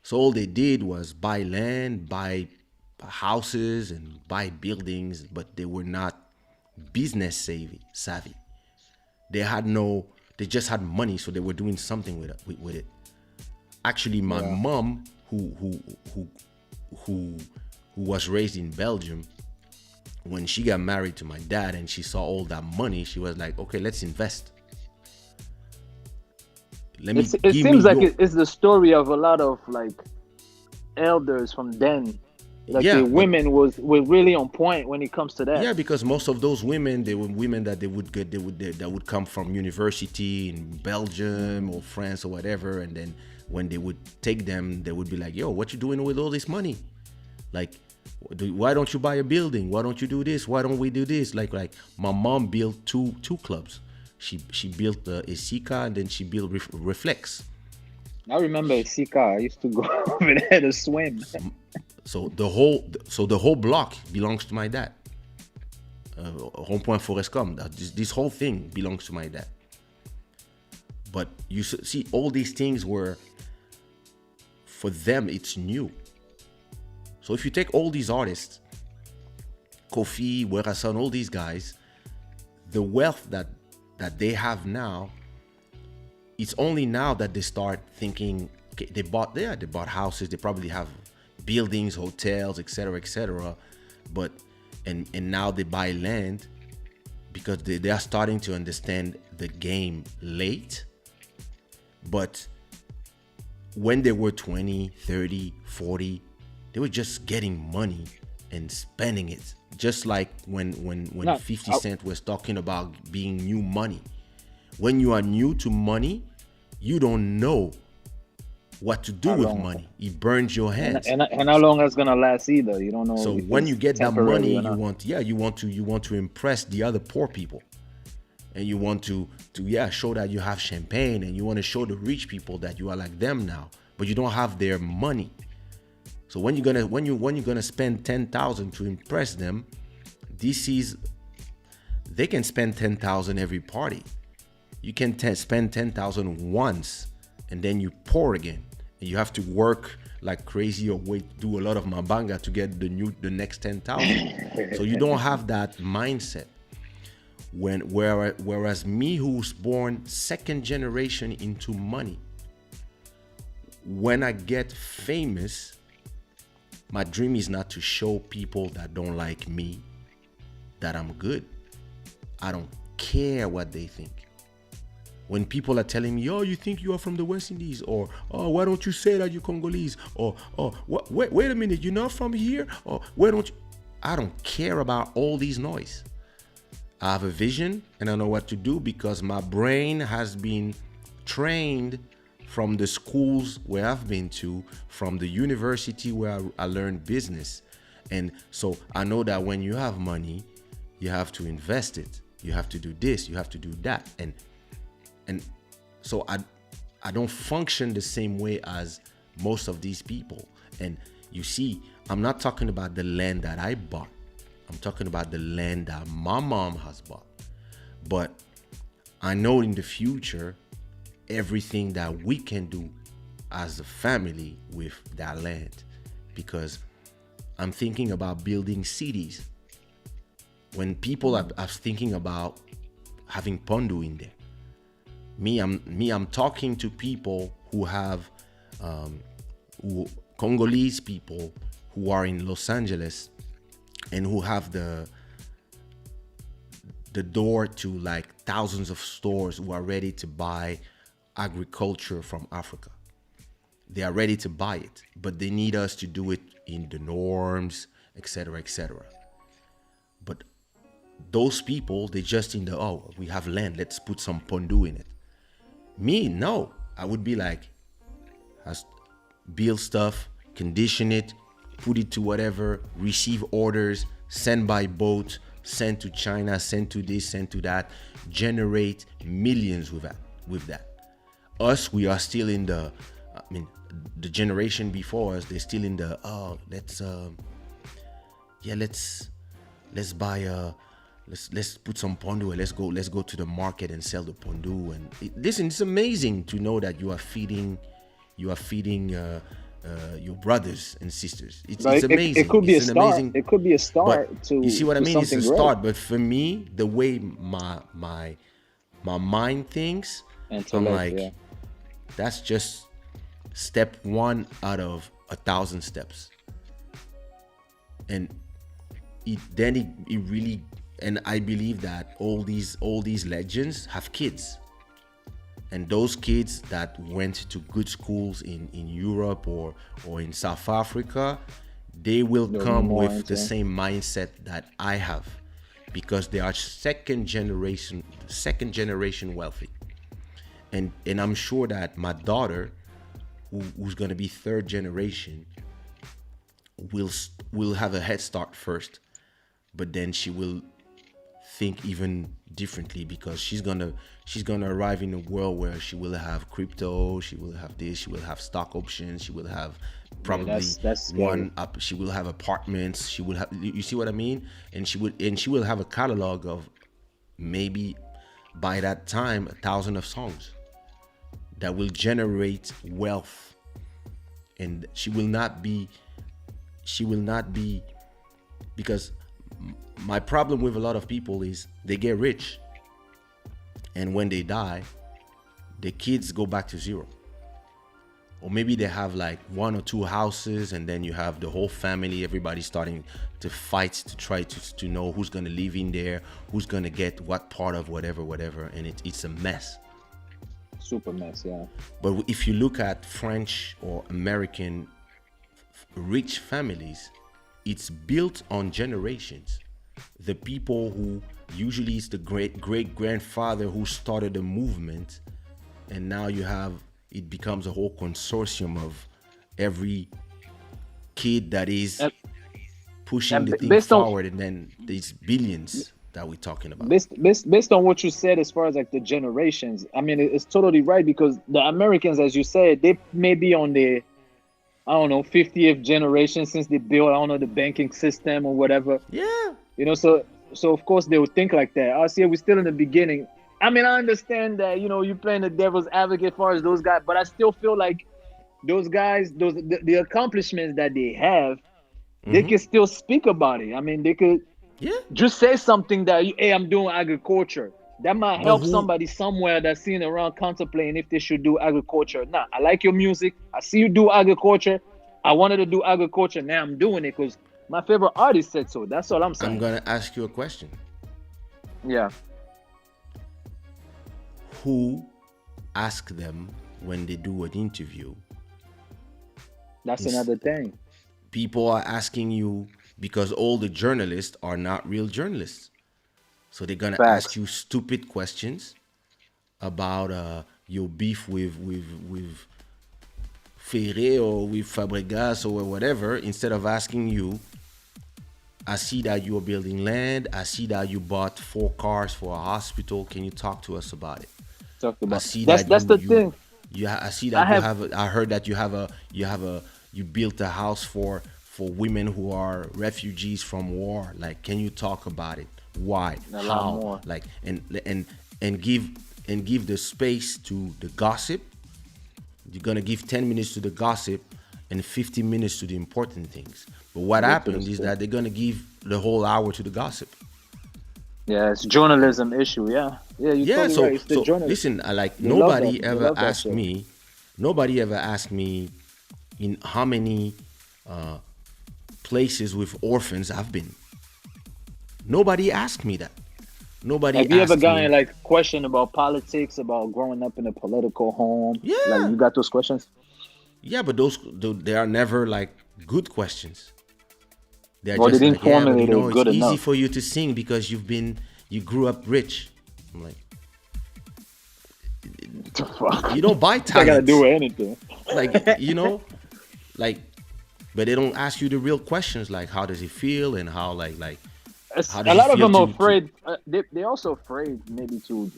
So all they did was buy land, buy houses, and buy buildings, but they were not business savvy. They just had money, so they were doing something with it. Actually, my mom, who was raised in Belgium, when she got married to my dad and she saw all that money, she was like, okay, let's invest. It seems like it's the story of a lot of like elders from then. Like the women were really on point when it comes to that. Yeah, because most of those women, they were women that that would come from university in Belgium or France or whatever, and then when they would take them, they would be like, yo, what you doing with all this money? Like, why don't you buy a building? Why don't you do this? Why don't we do this? Like my mom built two clubs. She built a Sika, and then she built Reflex. I remember Sika. I used to go over there to swim. So the whole block belongs to my dad. Rond-Point Forestcom. This whole thing belongs to my dad. But you see, all these things were, for them, it's new. So if you take all these artists, Kofi, Werasan, all these guys, the wealth that they have now, it's only now that they start thinking, okay, they bought houses, they probably have buildings, hotels, etc. But and now they buy land because they are starting to understand the game late. But when they were 20, 30, 40, they were just getting money and spending it. Just like when 50 Cent was talking about being new money. When you are new to money, you don't know what to do with money. It burns your hands. And how long that's gonna last either. You don't know. So when you get that money, you want to impress the other poor people. And you want to show that you have champagne, and you want to show the rich people that you are like them now, but you don't have their money. So when you're gonna spend 10,000 to impress them, they can spend 10,000 every party. You can spend 10,000 once, and then you pour again, and you have to work like crazy or do a lot of mabanga to get the next 10,000. So you don't have that mindset. Whereas me, who's born second generation into money, when I get famous, my dream is not to show people that don't like me that I'm good. I don't care what they think. When people are telling me, oh, you think you are from the West Indies, or oh, why don't you say that you're Congolese, or oh, wait a minute, you're not from here, or why don't you? I don't care about all these noise. I have a vision and I know what to do because my brain has been trained from the schools where I've been to, from the university where I learned business. And so I know that when you have money, you have to invest it. You have to do this, you have to do that. And so I don't function the same way as most of these people. And you see, I'm not talking about the land that I bought. I'm talking about the land that my mom has bought. But I know in the future, everything that we can do as a family with that land, because I'm thinking about building cities. When people are thinking about having pondu in there, I'm talking to people who have Congolese people who are in Los Angeles and who have the door to like thousands of stores who are ready to buy agriculture from Africa. They are ready to buy it, but they need us to do it in the norms, etc., etc. But those people, they just in the, oh, we have land, let's put some pondu in it. Me, no. I would be like, build stuff, condition it, put it to whatever, receive orders, send by boat, send to China, send to this, send to that, generate millions with that. Us, we are still in the, the generation before us, they're still in the, let's buy let's put some pondu and let's go to the market and sell the pondu. And listen, it's amazing to know that you are feeding your brothers and sisters. It's amazing. It could be it's a start. It could be a start to. You see what I mean? It's a great. start. But for me, the way my mind thinks, I'm like, that's just step one out of 1,000 steps. And it really, and I believe that all these legends have kids. And those kids that went to good schools in Europe or in South Africa, they will come with the same mindset that I have, because they are second generation wealthy. And I'm sure that my daughter, who's going to be third generation, will have a head start first, but then she will think even differently, because she's gonna arrive in a world where she will have crypto, she will have this, she will have stock options, she will have probably she will have apartments, she will have, you see what I mean? And she will have a catalog of maybe by that time 1,000 of songs that will generate wealth. And she will not be, because my problem with a lot of people is they get rich, and when they die, the kids go back to zero. Or maybe they have like 1 or 2 houses, and then you have the whole family, everybody starting to fight to try to know who's going to live in there, who's going to get what part of whatever, and it's a mess. Super mess, yeah. But if you look at French or American rich families, it's built on generations. The people who usually is the great grandfather who started a movement, and now it becomes a whole consortium of every kid that is pushing the thing forward, and then these billions that we're talking about. Based on what you said, as far as like the generations, I mean, it's totally right, because the Americans, as you said, they may be on the, I don't know, 50th generation since they built, I don't know, the banking system or whatever. Yeah. You know, so of course they would think like that. Us here, we're still in the beginning. I mean, I understand that, you know, you're playing the devil's advocate as far as those guys, but I still feel like those guys, the accomplishments that they have, they can still speak about it. I mean, they could just say something that, hey, I'm doing agriculture. That might help somebody somewhere that's sitting around contemplating if they should do agriculture. Nah, I like your music. I see you do agriculture. I wanted to do agriculture. Now I'm doing it because my favorite artist said so. That's all I'm saying. I'm going to ask you a question. Yeah. Who asked them when they do an interview? That's another thing. People are asking you because all the journalists are not real journalists. So they're going to ask you stupid questions about your beef with Ferré or with Fabregas or whatever, instead of asking you, I see that you are building land. I see that you bought 4 cars for a hospital. Can you talk to us about it? Talk about that's the thing. I see that I heard that you built a house for women who are refugees from war. Like, can you talk about it? Why? How? Like, and give the space to the gossip. You're gonna give 10 minutes to the gossip and 50 minutes to the important things. But what happens is that they're gonna give the whole hour to the gossip. Yeah, it's journalism issue. Yeah, you're totally right. It's the journalism. Listen, nobody ever asked me in how many places with orphans I've been. Nobody asked me that. Nobody. Have you ever gotten like question about politics, about growing up in a political home? Yeah. Like, you got those questions? Yeah, but they are never like good questions. They're Well, just they didn't formulate it good it's enough. easy for you to sing because you grew up rich. I'm like, you don't buy talent. I gotta do anything. Like, but they don't ask you the real questions, like how does it feel and how like how a lot of them are afraid. They're also afraid maybe to,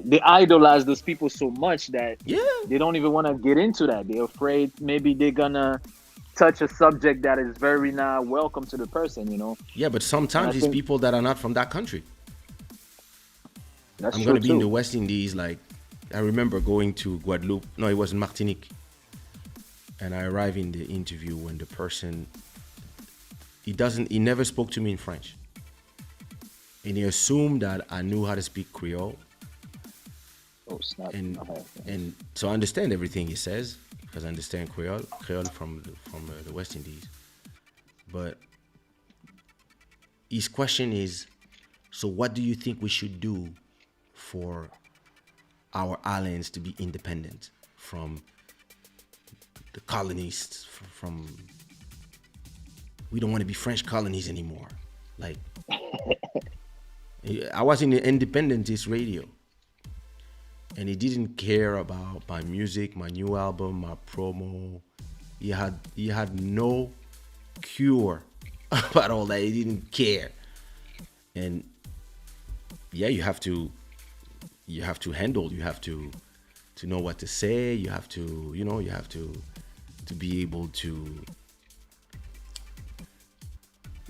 they idolize those people so much that they don't even want to get into that. They're afraid maybe they're gonna touch a subject that is very not welcome to the person, Yeah, but sometimes it's people that are not from that country. That's I'm going to be in the West Indies. Like, I remember going to Guadeloupe. No, it was in Martinique. And I arrived in the interview when the person, he never spoke to me in French. And he assumed that I knew how to speak Creole. Oh, snap. And so I understand everything he says because I understand Creole from the West Indies. But his question is, so what do you think we should do for our islands to be independent from the colonists? We don't want to be French colonies anymore. Like, I was in the independentist radio, and he didn't care about my music, my new album, my promo. He had no cure about all that. He didn't care. And yeah, you have to handle, you have to know what to say, you have to be able to,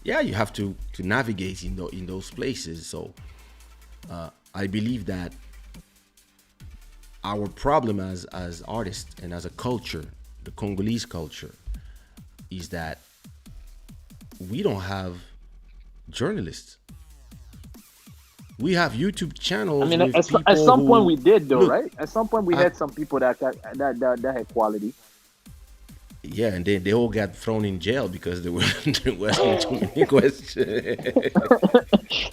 you have to navigate in those places. So I believe that our problem as artists and as a culture, the Congolese culture, is that we don't have journalists. We have YouTube channels. I mean, at some point we did, though, right? At some point we had some people that had quality. Yeah, and they all got thrown in jail because there wasn't too many questions.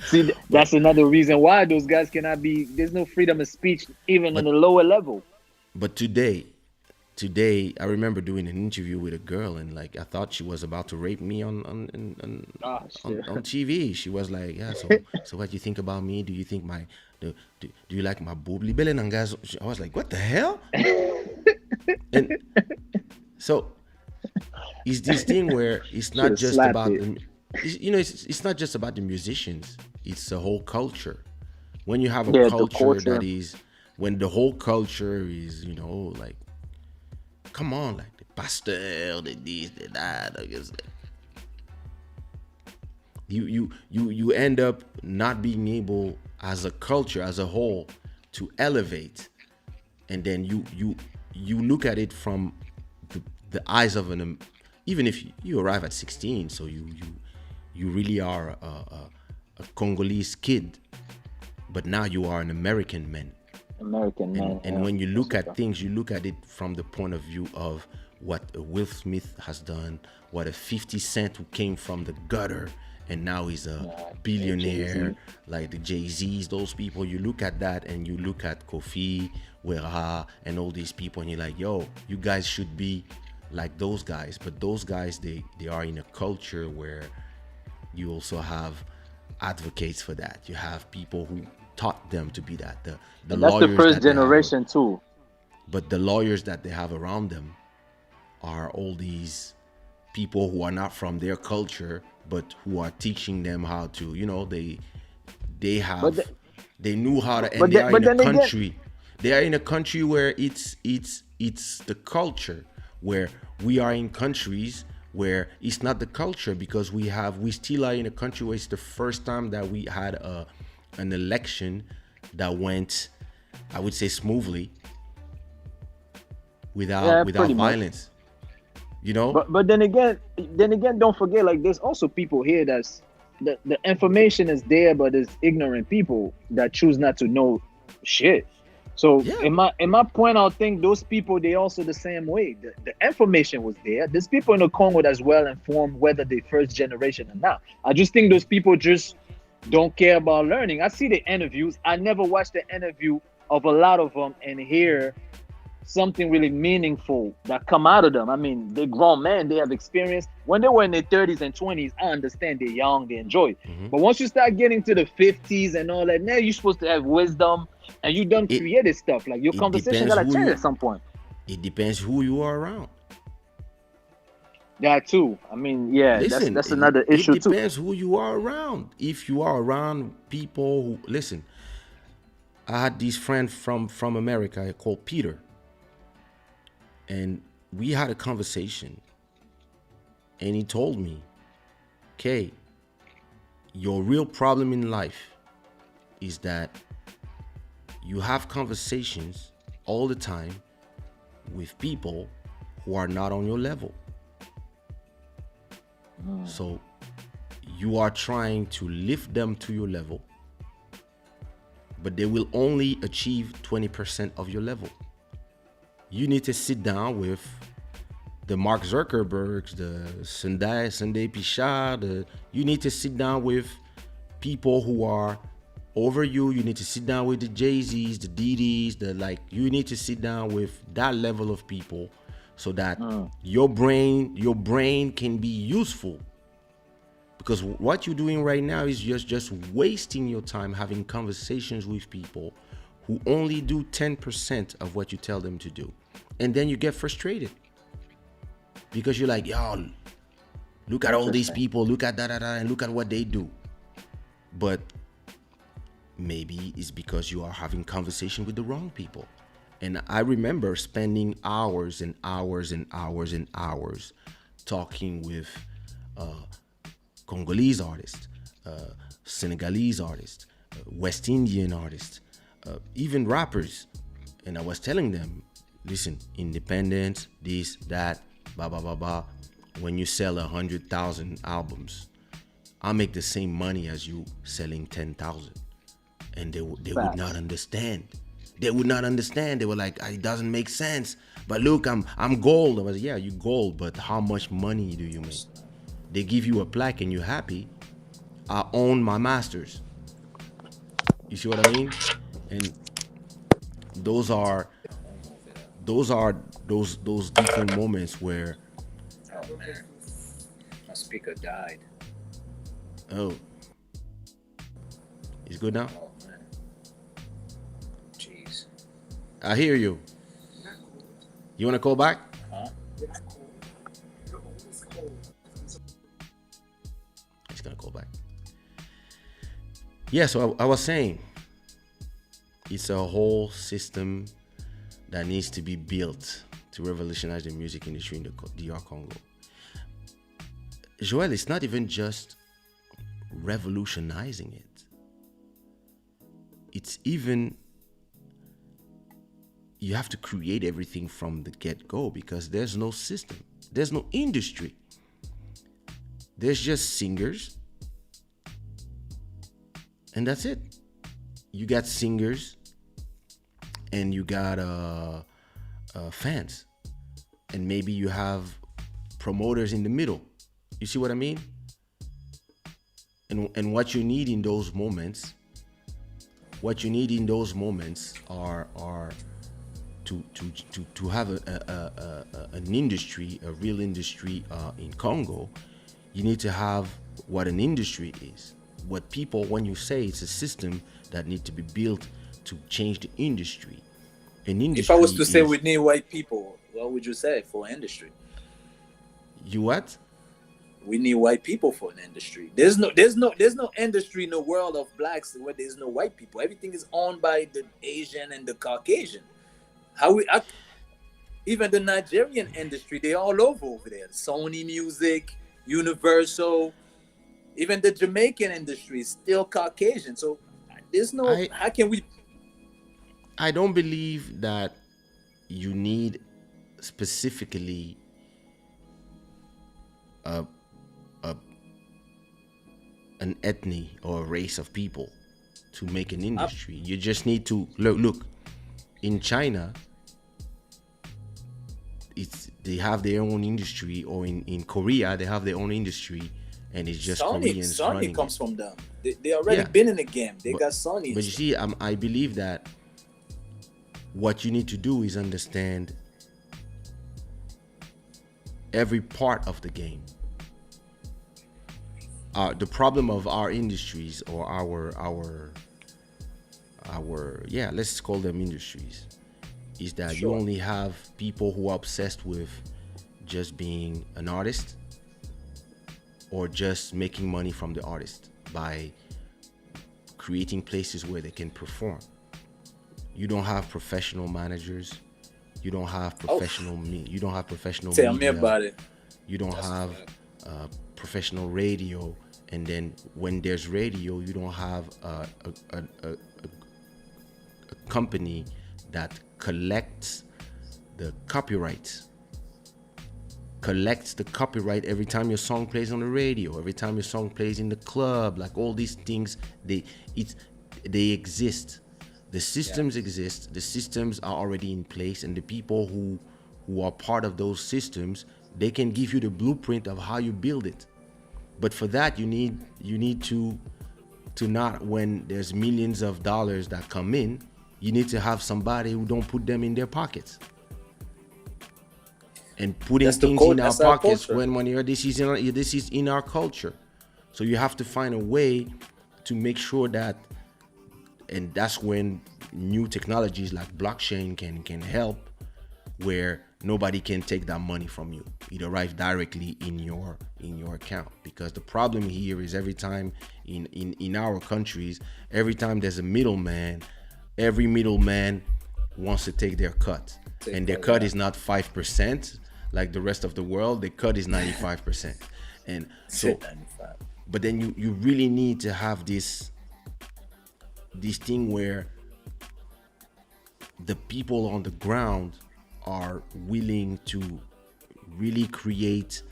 See, that's another reason why those guys cannot be. There's no freedom of speech even on the lower level. But today, I remember doing an interview with a girl, and like I thought she was about to rape me on TV. She was like, "Yeah, so what do you think about me? Do you think do you like my boobly belly?" I was like, "What the hell?" And so it's this thing where it's not just about it's not just about the musicians. It's a whole culture. When you have a culture that is, when the whole culture is, like, come on, like the pasteur, the this, the that. I guess like, you end up not being able as a culture as a whole to elevate, and then you look at it from the eyes of even if you arrive at 16, so you really are a Congolese kid, but now you are an American man. And when you look at things, you look at it from the point of view of what Will Smith has done, what a 50 Cent who came from the gutter and now he's a billionaire, like the Jay-Z's, those people. You look at that and you look at Kofi, Wera, and all these people, and you're like, yo, you guys should be like those guys. But those guys, they are in a culture where you also have advocates for that. You have people who taught them to be that. The that's the first generation too. But the lawyers that they have around them are all these people who are not from their culture, but who are teaching them how to, they knew how to, and they are in a country. They are in a country where it's it's the culture, where we are in countries where it's not the culture, because we still are in a country where it's the first time that we had an election that went, I would say, smoothly, without violence. You know? But then again, don't forget, like, there's also people here that's the information is there, but there's ignorant people that choose not to know shit. So in my point, I think those people, they also the same way. The information was there. There's people in the Congo that's well informed, whether they first generation or not. I just think those people just don't care about learning. I see the interviews. I never watched the interview of a lot of them and hear something really meaningful that come out of them. I mean, they're grown men, they have experience. When they were in their 30s and 20s, I understand they're young, they enjoy it. But once you start getting to the 50s and all that, now you're supposed to have wisdom, and you done created stuff. Like, your conversation gotta change at some point. It depends who you are around. That too. I mean, yeah, listen, that's another issue too. It depends who you are around. If you are around people who listen, I had this friend from America called Peter. And we had a conversation, and he told me, "Kay, your real problem in life is that you have conversations all the time with people who are not on your level. So you are trying to lift them to your level, but they will only achieve 20% of your level. You need to sit down with the Mark Zuckerbergs, the Sunday Pichard. You need to sit down with people who are over you. You need to sit down with the Jay-Z's, the Diddy's, you need to sit down with that level of people so that your brain can be useful. Because what you're doing right now is just wasting your time having conversations with people who only do 10% of what you tell them to do. And then you get frustrated because you're like, yo, look at all these people, look at that, and look at what they do. But maybe it's because you are having conversation with the wrong people. And I remember spending hours and hours and hours and hours talking with Congolese artists, Senegalese artists, West Indian artists, even rappers. And I was telling them, listen, independence, this, that, blah, blah, blah, blah. When you sell 100,000 albums, I make the same money as you selling 10,000. And they would not understand. They would not understand. They were like, it doesn't make sense. But look, I'm gold. I was like, yeah, you gold, but how much money do you make? They give you a plaque and you're happy. I own my masters. You see what I mean? And those are those different moments where, oh man, my speaker died. Oh, it's good now? Oh man, jeez. I hear you. You want to call back? Huh? He's gonna call back. Yeah, so I was saying, it's a whole system that needs to be built to revolutionize the music industry in the DR Congo. Joel, it's not even just revolutionizing it. It's even, you have to create everything from the get-go because there's no system. There's no industry. There's just singers. And that's it. You got singers and you got fans. And maybe you have promoters in the middle. You see what I mean? And what you need in those moments, are to have an industry, a real industry in Congo. You need to have what an industry is. What people, when you say it's a system that needs to be built to change the industry. An industry. If I was to say we need white people, what would you say for industry? You what? We need white people for an industry. There's no industry in the world of blacks where there's no white people. Everything is owned by the Asian and the Caucasian. Even the Nigerian industry, they all over there. Sony Music, Universal, even the Jamaican industry is still Caucasian. So there's no, I how can we? I don't believe that you need specifically a, a an ethnic or a race of people to make an industry. You just need to look in China. They have their own industry, or in Korea they have their own industry, and it's just Koreans running Sony comes it. from them. They already been in the game. They got Sony. But you see, I believe that what you need to do is understand every part of the game. The problem of our industries, or our let's call them industries, is that you only have people who are obsessed with just being an artist, or just making money from the artist by creating places where they can perform. You don't have professional managers. You don't have professional you don't have professional Tell media. me about it. You don't have professional radio, and then when there's radio, you don't have a company that collects the copyrights. Collects the copyright every time your song plays on the radio, every time your song plays in the club. Like all these things, they exist. The systems exist. The systems are already in place, and the people who are part of those systems, they can give you the blueprint of how you build it. But for that, you need to not, when there's millions of dollars that come in, you need to have somebody who don't put them in their pockets. And putting things in our pockets when you're this is in our culture. So you have to find a way to make sure that, and that's when new technologies like blockchain can help, where nobody can take that money from you. It arrives directly in your account. Because the problem here is, every time in our countries, every time there's a middleman, every middleman wants to take their cut. And their cut is not 5% like the rest of the world. Their cut is 95%. And so, but then you really need to have this thing where the people on the ground are willing to really create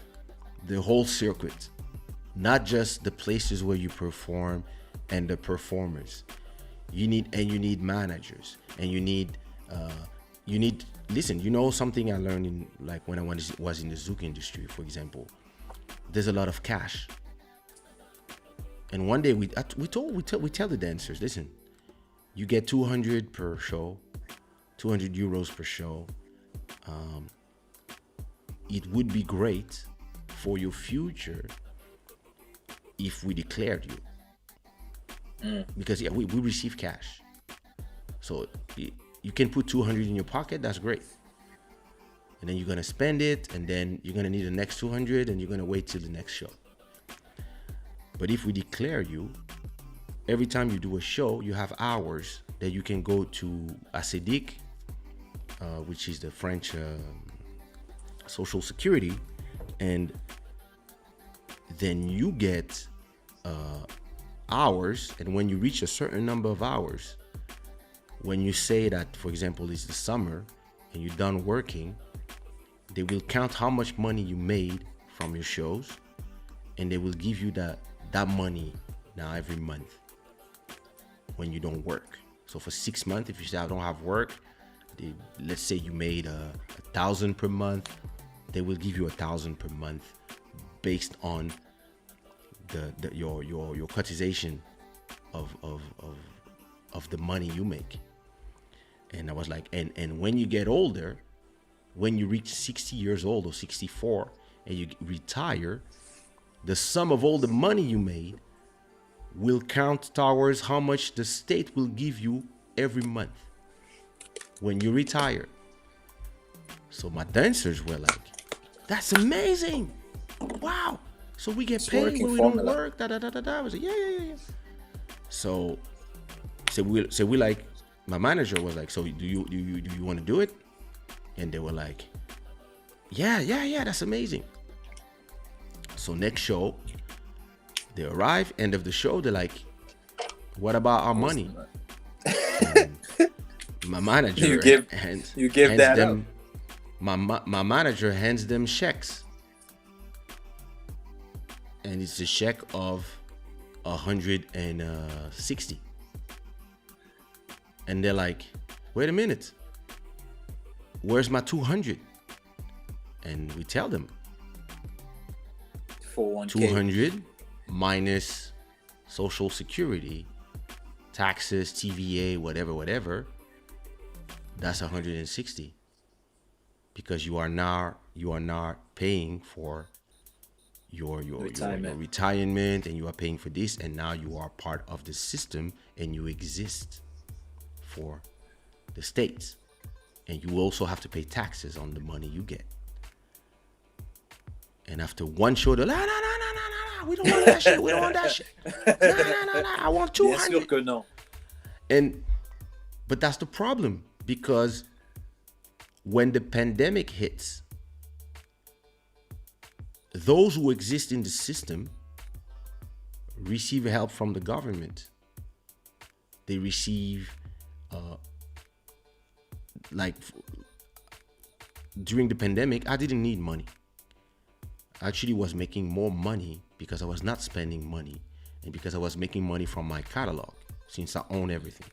the whole circuit, not just the places where you perform and the performers. You need managers, and you need listen, you know something I learned in, like, when I was in the Zouk industry, for example. There's a lot of cash. And one day we tell the dancers, listen, you get 200 per show, 200 euros per show. It would be great for your future if we declared you. Because we receive cash. So you can put 200 in your pocket, that's great. And then you're gonna spend it, and then you're gonna need the next 200, and you're gonna wait till the next show. But if we declare you, every time you do a show, you have hours that you can go to ACEDIC, which is the French Social Security, and then you get hours. And when you reach a certain number of hours, when you say that, for example, it's the summer and you're done working, they will count how much money you made from your shows, and they will give you that money now every month when you don't work. So for 6 months, if you say I don't have work, let's say you made 1,000 per month, they will give you 1,000 per month based on your cotization of the money you make. And I was like, and when you get older, when you reach 60 years old or 64 and you retire, the sum of all the money you made will count towards how much the state will give you every month when you retire. So my dancers were like, that's amazing. Wow. So we get paid when we don't work. I was like, yeah. So we like, my manager was like, so do you want to do it? And they were like, yeah, that's amazing. So next show, they arrive, end of the show, they're like, what about our money? And my manager hands them, my manager hands them checks. And it's a check of 160. And they're like, wait a minute, where's my 200? And we tell them 200 minus Social Security, taxes, TVA, whatever, that's 160. Because you are now paying for your retirement, and you are paying for this, and now you are part of the system, and you exist for the states, and you also have to pay taxes on the money you get. And after one show, they're like, no, we don't want that shit. We don't want that shit. No, I want 200. But that's the problem, because when the pandemic hits, those who exist in the system receive help from the government. They receive, during the pandemic, I didn't need money. I actually was making more money because I was not spending money, and because I was making money from my catalog, since I own everything.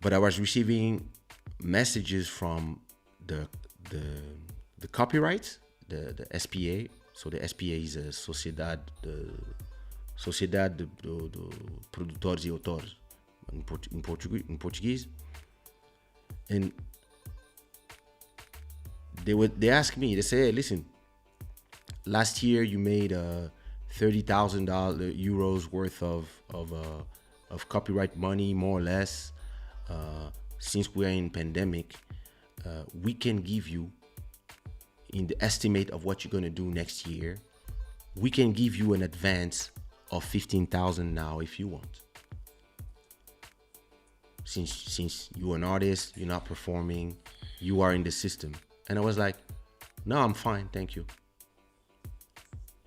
But I was receiving messages from the copyright, the SPA. So the SPA is a Sociedade de Produtores e Autores in Portuguese. And they asked me, they say, hey, listen, last year you made €30,000 worth of copyright money, more or less. Since we are in pandemic, we can give you, in the estimate of what you're going to do next year, we can give you an advance of 15,000 now if you want. Since you're an artist, you're not performing, you are in the system. And I was like, no, I'm fine, thank you.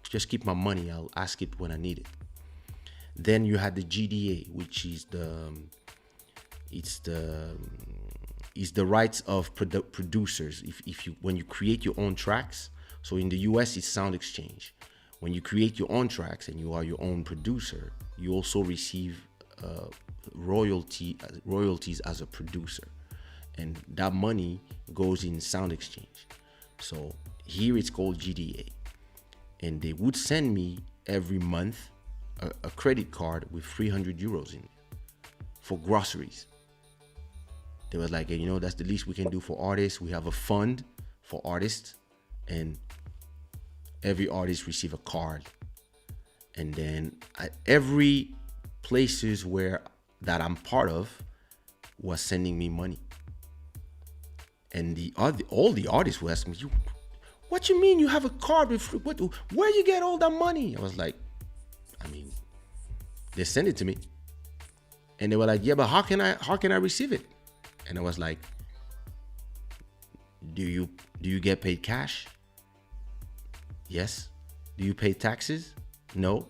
Just keep my money, I'll ask it when I need it. Then you had the GDA, which is the rights of producers. When you create your own tracks, so in the US it's Sound Exchange. When you create your own tracks and you are your own producer, you also receive royalties as a producer, and that money goes in Sound Exchange. So here it's called GDA, and they would send me every month a credit card with €300 in it for groceries. They was like, hey, that's the least we can do for artists. We have a fund for artists, and every artist receive a card. And then every places that I'm part of was sending me money. And all the artists were asking me, what you mean you have a card with where you get all that money? I was like, they sent it to me. And they were like, yeah, but how can I receive it? And I was like, do you get paid cash? Yes. Do you pay taxes? No.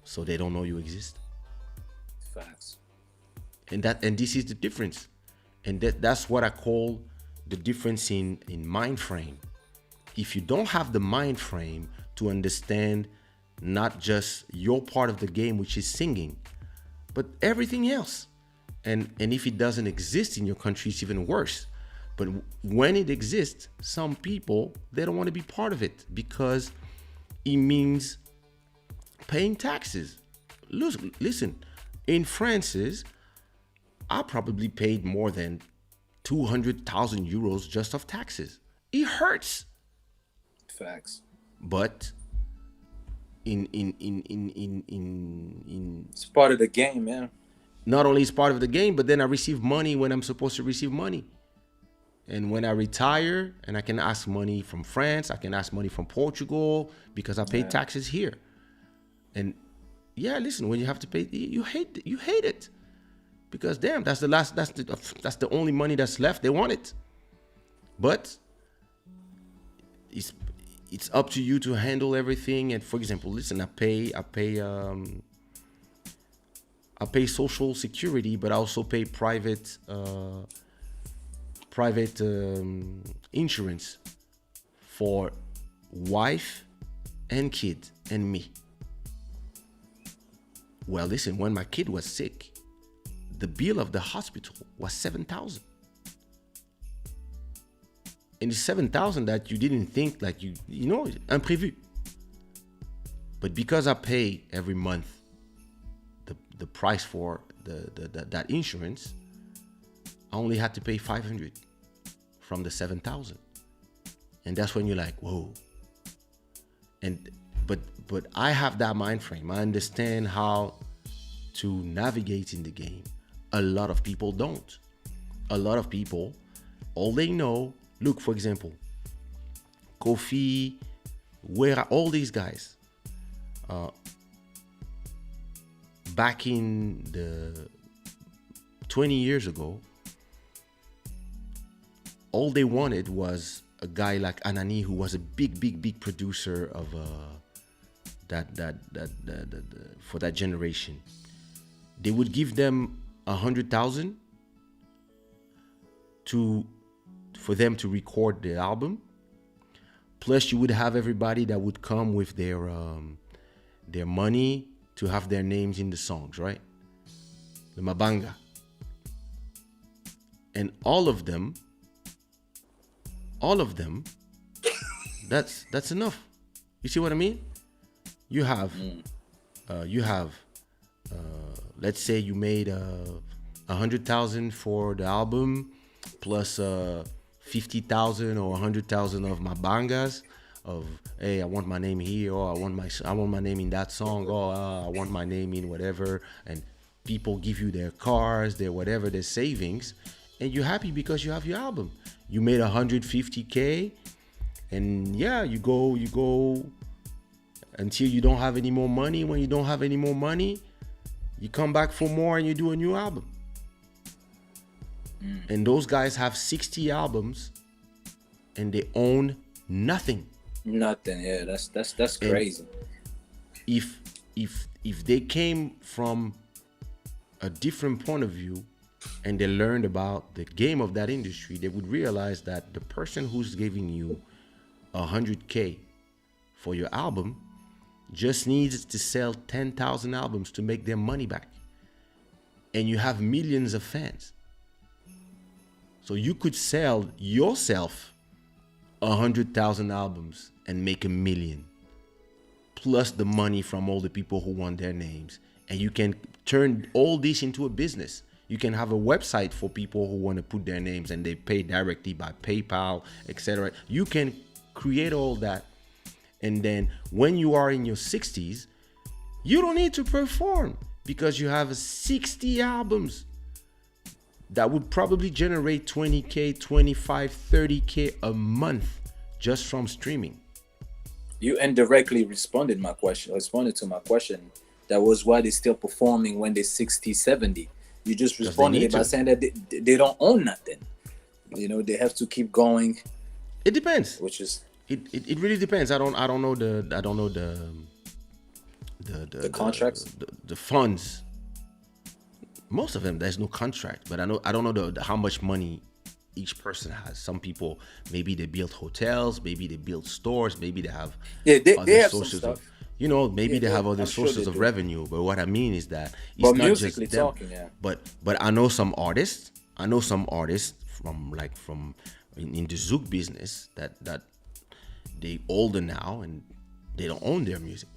So they don't know you exist. Facts. And this is the difference. And that's what I call the difference in mind frame. If you don't have the mind frame to understand not just your part of the game, which is singing, but everything else. And if it doesn't exist in your country, it's even worse. But when it exists, some people, they don't want to be part of it because it means paying taxes. Listen, in France, I probably paid more than 200,000 euros just of taxes. It hurts. Facts. But in it's part of the game, man. Not only is part of the game, but then I receive money when I'm supposed to receive money. And when I retire, and I can ask money from France, I can ask money from Portugal because I pay taxes here. And yeah, listen, when you have to pay, you hate it because damn, that's the only money that's left. They want it. But it's up to you to handle everything. And for example, listen, I pay social security, but I also pay private insurance for wife and kid and me. Well, listen, when my kid was sick, the bill of the hospital was $7,000. And it's $7,000 that you didn't think, like, you know, imprévu. But because I pay every month the price for that insurance, I only had to pay $500 from the $7,000. And that's when you're like, whoa. And but I have that mind frame. I understand how to navigate in the game. A lot of people don't. A lot of people, all they know, look, for example, Kofi, where are all these guys? Back in the 20 years ago, all they wanted was a guy like Anani, who was a big producer of for that generation. They would give them 100,000 for them to record the album. Plus, you would have everybody that would come with their money to have their names in the songs, right? The Mabanga. And all of them, that's enough. You see what I mean? You have, let's say you made 100,000 for the album, plus 50,000 or 100,000 of Mabangas. Of, hey, I want my name here, or I want my name in that song, or I want my name in whatever. And people give you their cars, their whatever, their savings, and you're happy because you have your album. You made 150K, and yeah, you go until you don't have any more money. When you don't have any more money, you come back for more and you do a new album. And those guys have 60 albums and they own nothing. Nothing. Yeah, that's crazy. And if they came from a different point of view and they learned about the game of that industry, they would realize that the person who's giving you 100K for your album just needs to sell 10,000 albums to make their money back. And you have millions of fans. So you could sell yourself 100,000 albums and make $1 million, plus the money from all the people who want their names. And you can turn all this into a business. You can have a website for people who want to put their names and they pay directly by PayPal, etc. You can create all that. And then when you are in your 60s, you don't need to perform because you have 60 albums that would probably generate 20K, 25, 30K a month just from streaming. You indirectly responded to my question. That was why they're still performing when they're 60, 70. You just responded by saying that they don't own nothing. You know, they have to keep going. It depends. Which is it really depends. I don't know the contracts, the funds. Most of them, there's no contract, but I don't know how much money each person has. Some people, maybe they build hotels, maybe they build stores, maybe they have they have sources some stuff. Maybe they have other sources of revenue. But what I mean is that it's but not musically just them. talking, yeah. But I know some artists. from in the Zouk business that they older now and they don't own their music.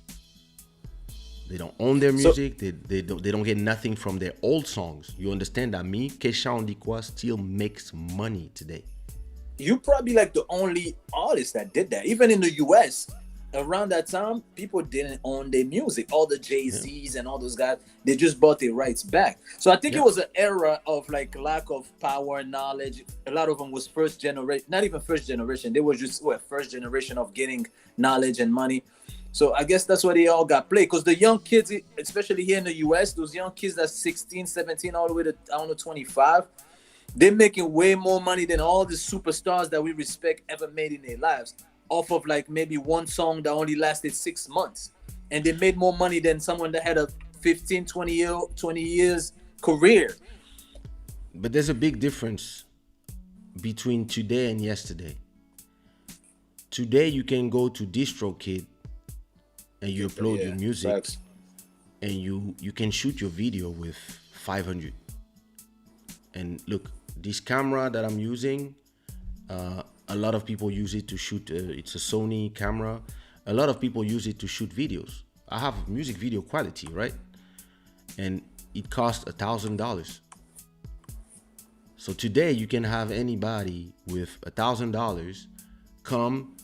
They don't own their music. They don't get nothing from their old songs. You understand that me, Kaysha on Dikwa still makes money today. You probably like the only artist that did that. Even in the US, around that time, people didn't own their music. All the Jay-Z's and all those guys, they just bought their rights back. So I think it was an era of like lack of power and knowledge. A lot of them was first generation, not even first generation. They were just first generation of getting knowledge and money. So I guess that's why they all got played. Because the young kids, especially here in the US, those young kids that's 16, 17, all the way to, 25, They're making way more money than all the superstars that we respect ever made in their lives, off of like maybe one song that only lasted 6 months. And they made more money than someone that had a 15, 20 years career. But there's a big difference between today and yesterday. Today you can go to DistroKid and you upload your music, facts. and you can shoot your video with 500. And look, this camera that I'm using, a lot of people use it to shoot. It's a Sony camera. A lot of people use it to shoot videos. I have music video quality, right? And it costs $1,000. So today you can have anybody with $1,000 come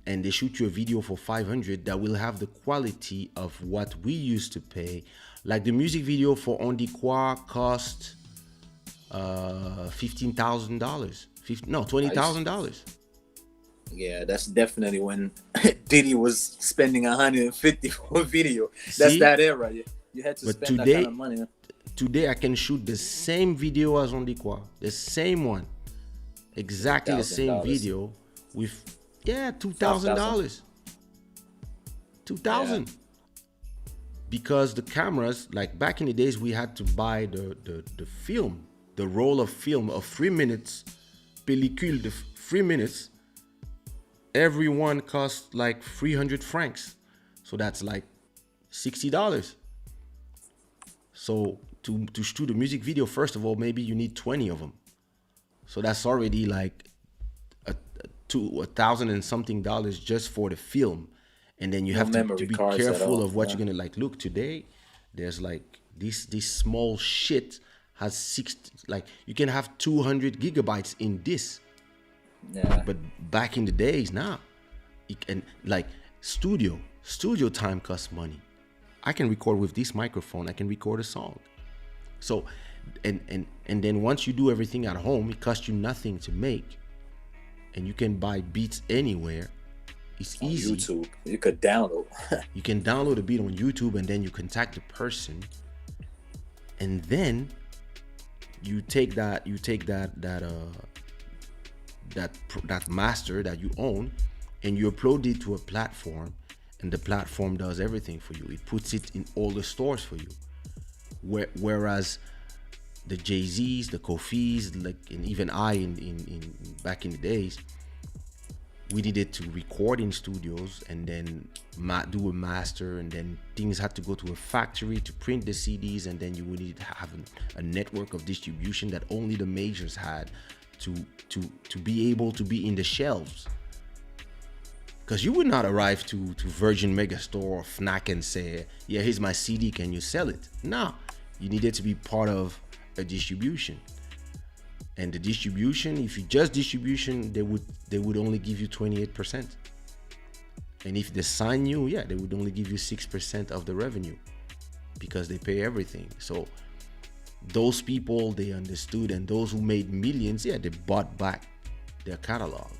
and they shoot you a video for 500 that will have the quality of what we used to pay. Like the music video for On the Quoi cost $15,000. No, $20,000. Yeah, that's definitely when Diddy was spending 150 for a video. That's See? that era. You had to But spend today, that kind of money. Today I can shoot the same video as On the Quoi, the same one, exactly the same $1,000. video with $2,000, $2,000. Because the cameras, like back in the days, we had to buy the film, the roll of film of 3 minutes, pellicule, the 3 minutes. Every one cost like 300 francs, so that's like $60. So to shoot a music video, first of all, maybe you need 20 of them. So that's already like $1,000 and something just for the film. And then you have to be careful of what you're gonna like. Look, today there's like this small shit has 60, like you can have 200 gigabytes in this. Yeah. But back in the days, now, and like studio time costs money. I can record with this microphone. I can record a song. So, and then once you do everything at home, it costs you nothing to make, and you can buy beats anywhere. It's easy. On YouTube, you could download. You can download a beat on YouTube, and then you contact the person, and then you take that master that you own, and you upload it to a platform, and the platform does everything for you. It puts it in all the stores for you. Whereas the Jay-Z's, the Kofis, like, and even I in back in the days, we needed to record in studios and then do a master, and then things had to go to a factory to print the CDs, and then you would need to have a network of distribution that only the majors had to be able to be in the shelves. Because you would not arrive to Virgin Megastore or Fnac and say, yeah, here's my CD, can you sell it? No, you needed to be part of a distribution. And the distribution, if you just distribution, they would only give you 28%. And if they sign you, they would only give you 6% of the revenue because they pay everything. So those people, they understood, and those who made millions, they bought back their catalog.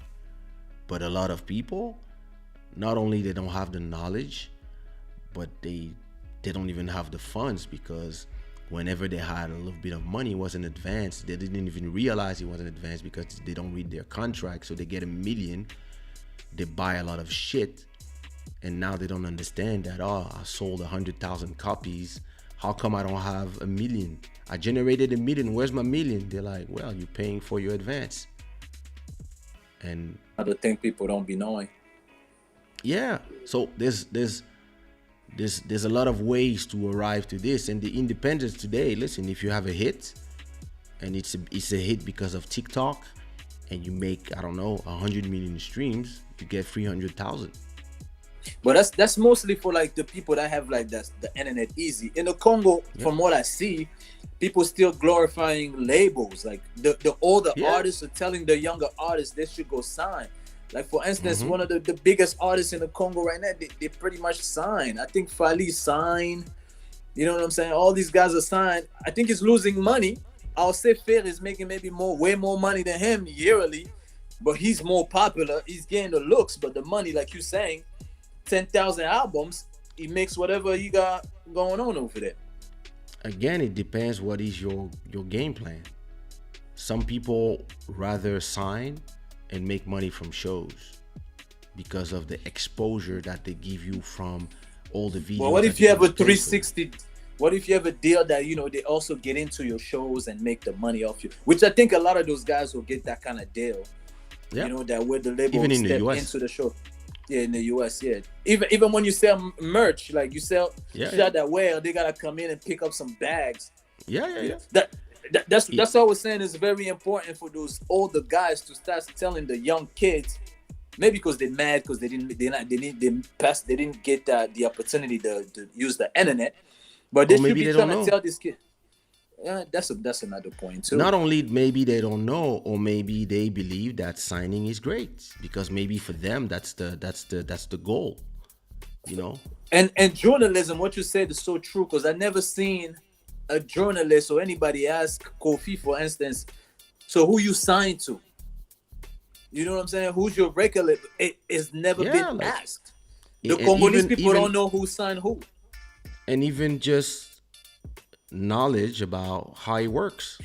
But a lot of people, not only they don't have the knowledge, but they don't even have the funds, because whenever they had a little bit of money, it was in advance. They didn't even realize it was in advance because they don't read their contract. So they get $1 million, they buy a lot of shit, and now they don't understand that, I sold 100,000 copies. How come I don't have $1 million? I generated $1 million. Where's my $1 million? They're like, well, you're paying for your advance. And I think people don't be knowing. Yeah. So there's a lot of ways to arrive to this. And the independents today, listen, if you have a hit and it's a hit because of TikTok, and you make, I don't know, 100 million streams, you get 300,000. But that's mostly for like the people that have like the internet easy. In the Congo, from what I see, people still glorifying labels. Like the older artists are telling the younger artists they should go sign. Like for instance, one of the biggest artists in the Congo right now, they pretty much sign. I think Fali signed. You know what I'm saying? All these guys are signed. I think he's losing money. I'll say Fair is making maybe way more money than him yearly, but he's more popular. He's getting the looks, but the money, like you're saying, 10,000 albums, he makes whatever he got going on over there. Again, it depends what is your game plan. some people rather sign and make money from shows because of the exposure that they give you from all the videos. Well, what if you have a 360? What if you have a deal that they also get into your shows and make the money off you? Which I think a lot of those guys will get that kind of deal. Yeah. That where the label Even in step the US. into the show. Yeah, in the US, yeah. Even when you sell merch, like you sell Shada, well, they gotta come in and pick up some bags. Yeah. That's what I was saying. Is very important for those older guys to start telling the young kids. Maybe because they're mad because they didn't get the opportunity to use the internet. But they should be trying to tell this kid. Yeah, that's another point too. Not only maybe they don't know, or maybe they believe that signing is great because maybe for them that's the goal, And journalism, what you said is so true because I never seen a journalist or anybody ask Kofi, for instance, so who you signed to? You know what I'm saying? Who's your record label? It's never been asked. The Congolese people don't know who signed who. And even just knowledge about how it works,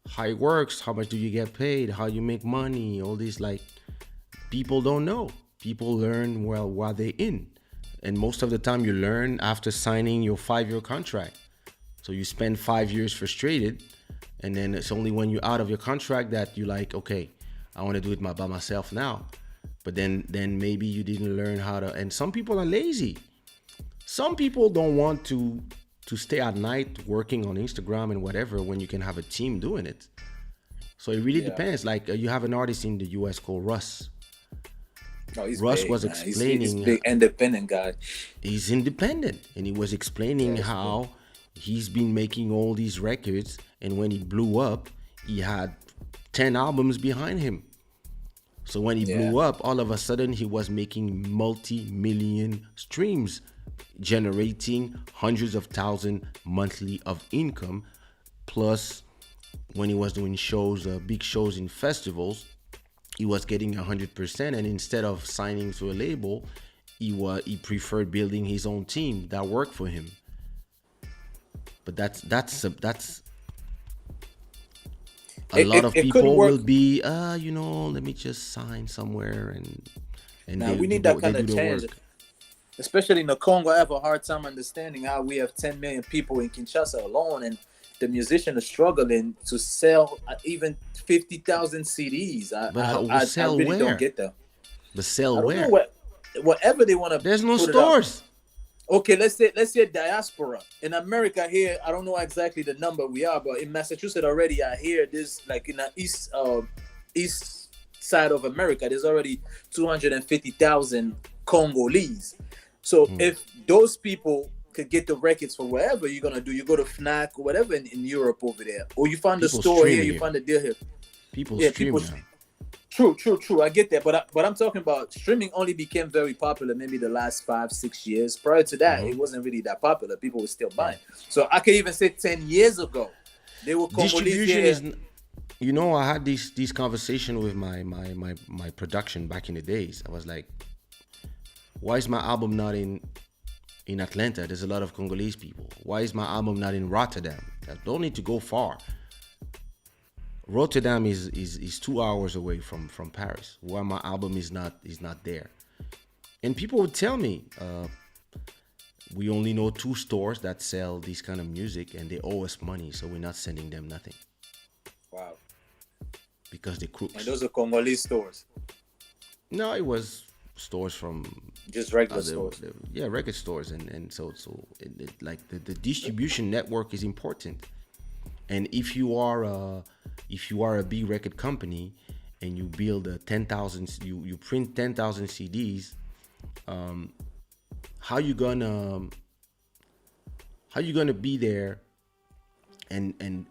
how much do you get paid, how you make money, all these, like, people don't know. People learn while they're in, and most of the time you learn after signing your 5-year contract. So you spend 5 years frustrated, and then it's only when you're out of your contract that you're like, okay, I want to do it by myself now. But then maybe you didn't learn how to. And some people are lazy. Some people don't want to stay at night working on Instagram and whatever when you can have a team doing it. So it really depends. Like you have an artist in the US called Russ. Oh, Russ big, was man. explaining. He's a big independent guy. He's independent, and he was explaining how he's been making all these records, and when he blew up, he had 10 albums behind him. So when he blew up, all of a sudden he was making multi-million streams, generating hundreds of thousands monthly of income. Plus, when he was doing shows, big shows in festivals, he was getting 100%. And instead of signing to a label, he preferred building his own team that worked for him. But that's a lot of people will be, let me just sign somewhere and now we need that kind of change. Especially in the Congo, I have a hard time understanding how we have 10 million people in Kinshasa alone, and the musicians are struggling to sell even 50,000 CDs. I really don't get that. But sell where? Whatever they want to. There's no stores. Okay, let's say diaspora. In America here, I don't know exactly the number we are, but in Massachusetts already, I hear this, like in the east side of America, there's already 250,000 Congolese. So if those people could get the records for wherever you're gonna do, you go to FNAC or whatever in Europe over there, or you find the store here, you find the deal here. People stream. True. I get that, but I'm talking about streaming only became very popular maybe the last 5-6 years. Prior to that, it wasn't really that popular. People were still buying. So I can even say 10 years ago, they were distribution is. I had these conversations with my production back in the days. I was like, why is my album not in Atlanta? There's a lot of Congolese people. Why is my album not in Rotterdam? I don't need to go far. Rotterdam is 2 hours away from Paris. Why my album is not there? And people would tell me, we only know 2 stores that sell this kind of music, and they owe us money, so we're not sending them nothing. Wow. because they crooks. And those are Congolese stores? No, it was stores from just regular stores. Yeah, record stores, and so like the distribution network is important. And if you are a big record company and you build 10,000, you print 10,000 CDs, how you gonna be there and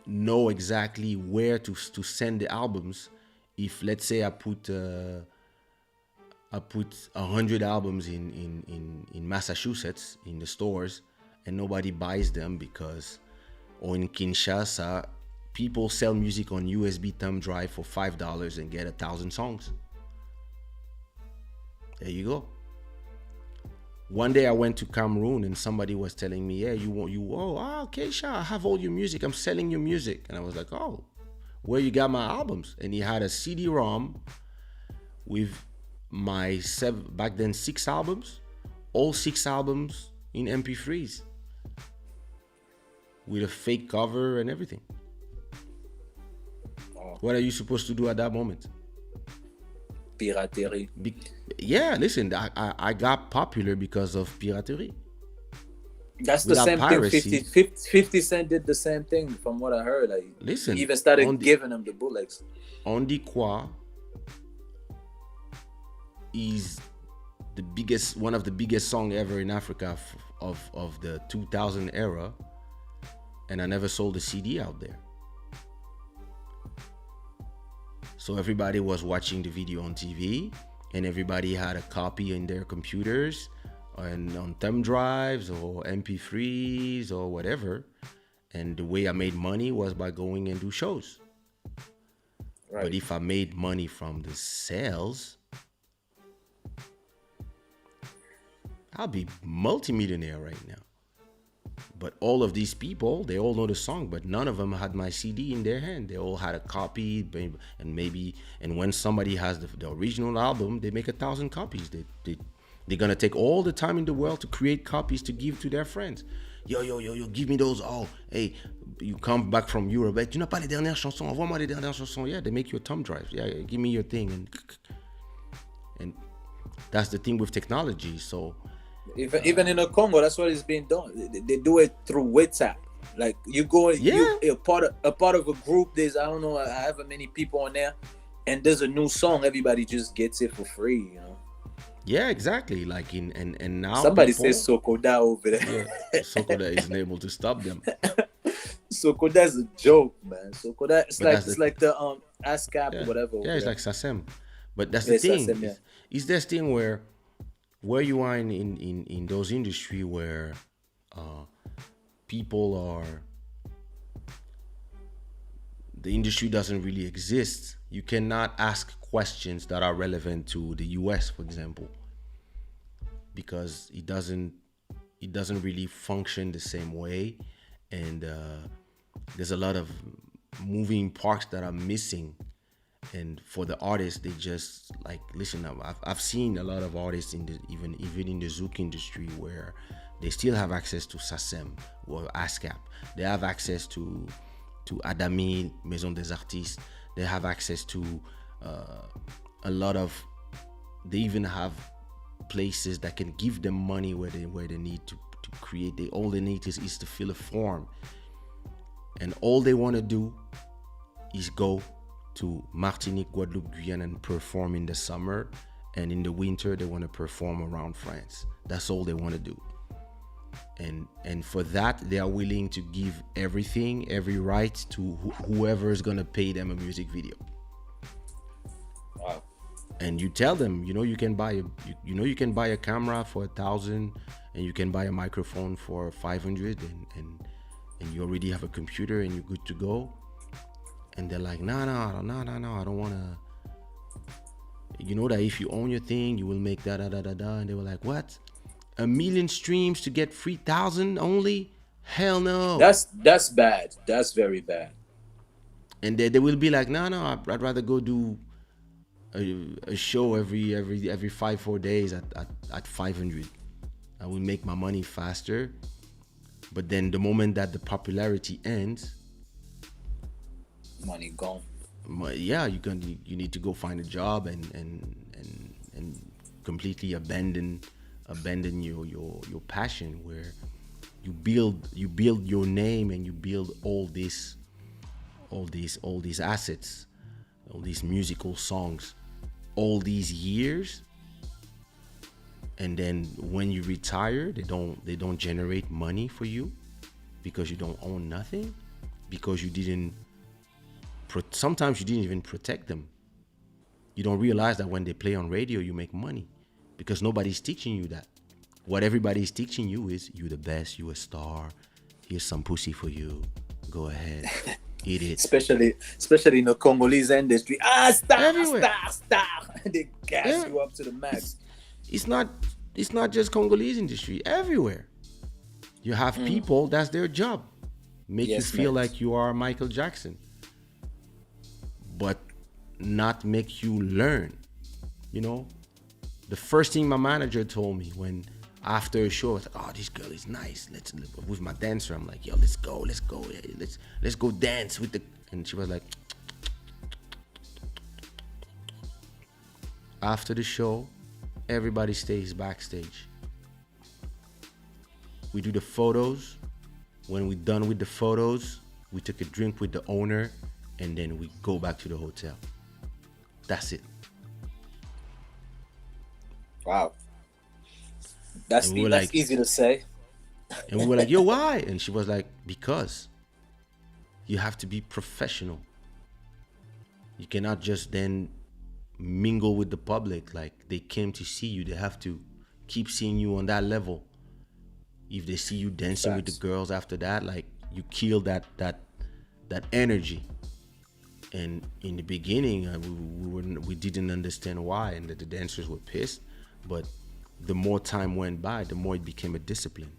know exactly where to send the albums? If, let's say, I put 100 albums in Massachusetts in the stores and nobody buys them because, or in Kinshasa, people sell music on USB thumb drive for $5 and get 1,000 songs. There you go. One day I went to Cameroon and somebody was telling me, yeah, Kaysha, I have all your music. I'm selling your music. And I was like, oh, where you got my albums? And he had a CD-ROM with my back then 6 albums, all 6 albums in MP3s with a fake cover and everything. Oh. What are you supposed to do at that moment? Piraterie. Yeah, listen, I got popular because of piraterie. That's Without the same piracy, thing. 50 Cent did the same thing from what I heard. Like, listen, he even started giving them the bootlegs. On Dit Quoi is one of the biggest songs ever in Africa of the 2000 era, and I never sold a CD out there. So everybody was watching the video on TV, and everybody had a copy in their computers and on thumb drives or MP3s or whatever. And the way I made money was by going and do shows. Right. But if I made money from the sales, I'll be multimillionaire right now. But all of these people, they all know the song, but none of them had my CD in their hand. They all had a copy, and when somebody has the original album, they make 1,000 copies. They're gonna take all the time in the world to create copies to give to their friends. Yo, give me those. Oh, hey, you come back from Europe. Tu n'as pas les dernières chansons? Envoie-moi les dernières chansons. Yeah, they make you a thumb drive. Yeah, give me your thing. And that's the thing with technology. So even in the Congo, that's what is being done. They do it through WhatsApp. Like you go, you're a part of a group. There's I don't know however many people on there, and there's a new song. Everybody just gets it for free, you know. Yeah, exactly. Like and now somebody says Sokoda over there. Yeah, Sokoda isn't able to stop them. Sokoda is a joke, man. Sokoda, it's like the ASCAP or whatever. Yeah, it's like SACEM. But that's the thing. SACEM, is this thing where you are in those industry where the industry doesn't really exist. You cannot ask questions that are relevant to the US, for example, because it doesn't really function the same way, and there's a lot of moving parts that are missing. And for the artists, they just like listen. I've seen a lot of artists even in the Zouk industry where they still have access to SACEM or ASCAP. They have access to Adami, Maison des Artistes. They have access to a lot of. They even have places that can give them money where they need to create. All they need is to fill a form, and all they want to do is go to Martinique, Guadeloupe, Guyane and perform in the summer, and in the winter they want to perform around France. That's all they want to do. And for that they are willing to give every right to whoever is going to pay them a music video. Wow. And you tell them, you can buy a camera for 1,000, and you can buy a microphone for 500, and you already have a computer and you're good to go. And they're like, no, I don't want to. You know that if you own your thing, you will make da. And they were like, what? 1 million streams to get 3,000 only? Hell no. That's bad. That's very bad. And they will be like, no, I'd rather go do a show every 4 days at 500. I will make my money faster. But then the moment that the popularity ends, money gone. Yeah, you need to go find a job and completely abandon your passion, where you build your name and you build all these assets, all these musical songs, all these years, and then when you retire, they don't generate money for you because you don't own nothing, because sometimes you didn't even protect them. You don't realize that when they play on radio, you make money because nobody's teaching you that. What everybody's teaching you is you're the best, you're a star. Here's some pussy for you. Go ahead, eat it. Especially in the Congolese industry. Star, everywhere. Star. They gas you up to the max. It's not it's not just Congolese industry, everywhere. You have people, that's their job. Make you feel like you are Michael Jackson. But not make you learn. You know? The first thing my manager told me when after a show, I was like, oh, this girl is nice. Let's with my dancer. I'm like, yo, let's go. Yeah, let's go dance with the. And she was like, after the show, everybody stays backstage. We do the photos. When we're done with the photos, we took a drink with the owner, and then we go back to the hotel. That's it. Wow. That's easy to say. And we were like, yo, why? And she was like, because you have to be professional. You cannot just then mingle with the public. Like, they came to see you. They have to keep seeing you on that level. If they see you dancing with the girls after that, like, you kill that energy. And in the beginning, we didn't understand why, and that the dancers were pissed. But the more time went by, the more it became a discipline.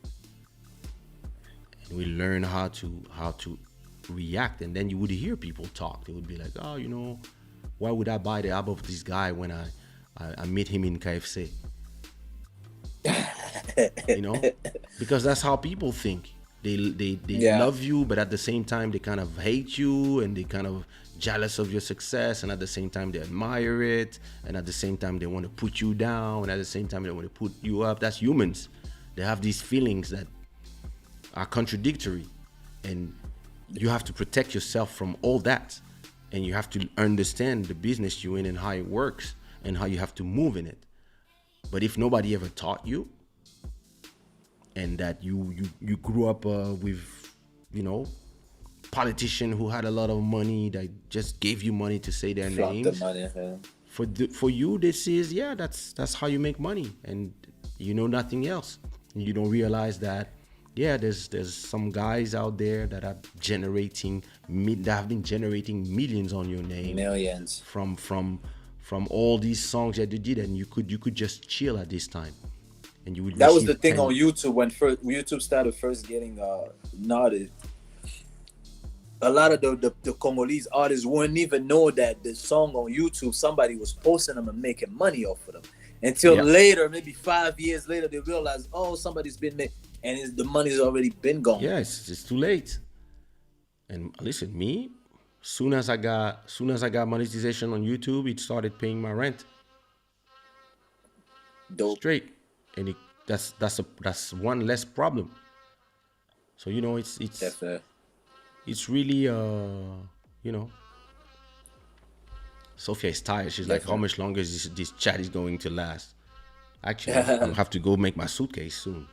And we learned how to react. And then you would hear people talk. They would be like, oh, you know, why would I buy the album of this guy when I meet him in KFC? You know, because that's how people think. They love you, but at the same time they kind of hate you, and they kind of jealous of your success, and at the same time they admire it, and at the same time they want to put you down, and at the same time they want to put you up. That's humans. They have these feelings that are contradictory, and you have to protect yourself from all that, and you have to understand the business you're in and how it works and how you have to move in it. But if nobody ever taught you, and that you grew up with, you know, politician who had a lot of money that just gave you money to say their names. The money, yeah. For you, this is, that's how you make money, and you know nothing else. And you don't realize that, there's some guys out there that are that have been generating millions on your name. Millions. From all these songs that you did, and you could just chill at this time. And you would that was the thing on YouTube when YouTube started first getting nodded. A lot of the Congolese artists wouldn't even know that the song on YouTube, somebody was posting them and making money off of them. Until later, maybe 5 years later, they realized, oh, somebody's been made, and the money's already been gone. Yeah, it's too late. And listen, me, soon as I got monetization on YouTube, it started paying my rent. Dope. Straight. And that's one less problem. So, you know, it's really you know, Sophia is tired. She's like, how much longer is this chat is going to last? Actually, I'll have to go make my suitcase soon.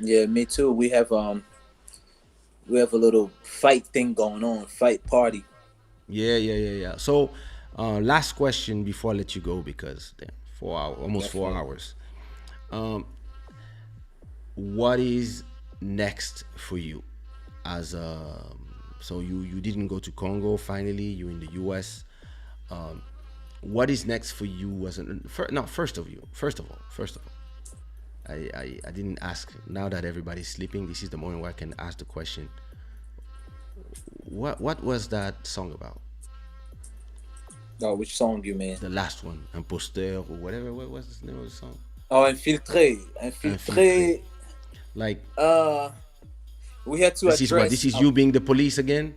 Yeah, me too. We have a little fight thing going on, fight party. Yeah. So last question before I let you go, because damn, 4 hours, almost 4 hours. What is next for you? As so you didn't go to Congo. Finally, you're in the US. What is next for you? First of all, I didn't ask. Now that everybody's sleeping, this is the moment where I can ask the question. What was that song about? Oh, which song you mean? The last one, Imposteur or whatever. What was the name of the song? Oh, Infiltré. Like, we had to address. This is you being the police again?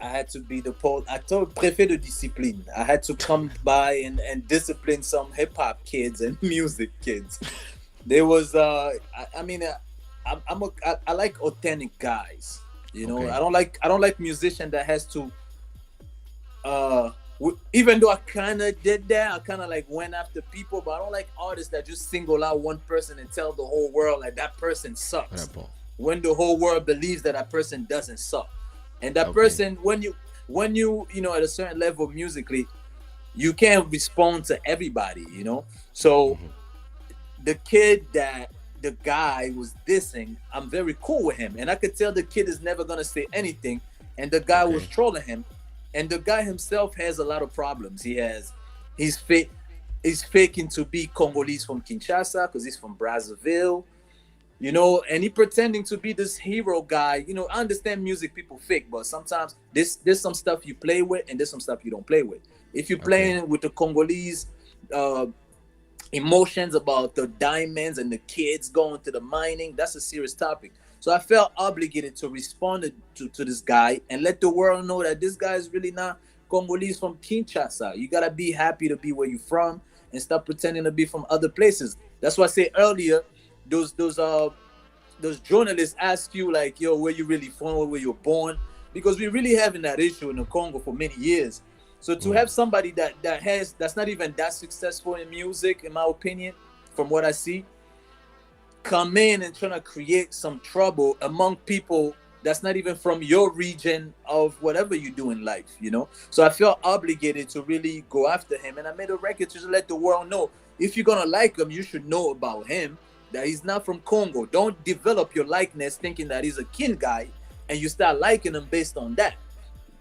I had to be the I told préfet de discipline. I had to come by and discipline some hip hop kids and music kids. There was I like authentic guys. You know, okay. I don't like musician that has to even though I kind of did that, I kind of like went after people, but I don't like artists that just single out one person and tell the whole world like that person sucks. When the whole world believes that person doesn't suck. And that person, when you know, at a certain level musically, you can't respond to everybody, you know? So the kid that the guy was dissing, I'm very cool with him. And I could tell the kid is never going to say anything. And the guy was trolling him. And the guy himself has a lot of problems. He's fit. is faking to be Congolese from Kinshasa because he's from Brazzaville, you know, and he pretending to be this hero guy. You know, I understand music people fake, but sometimes there's some stuff you play with and there's some stuff you don't play with. If you're playing with the Congolese emotions about the diamonds and the kids going to the mining, that's a serious topic. So I felt obligated to respond to this guy and let the world know that this guy is really not Congolese from Kinshasa. You gotta be happy to be where you're from and stop pretending to be from other places. That's why I said earlier, those journalists ask you like, yo, where you really from, where you're born, because we're really having that issue in the Congo for many years. So to have somebody that's not even that successful in music, in my opinion, from what I see, come in and trying to create some trouble among people that's not even from your region of whatever you do in life, you know? So I felt obligated to really go after him. And I made a record to let the world know, if you're going to like him, you should know about him, that he's not from Congo. Don't develop your likeness thinking that he's a kin guy and you start liking him based on that.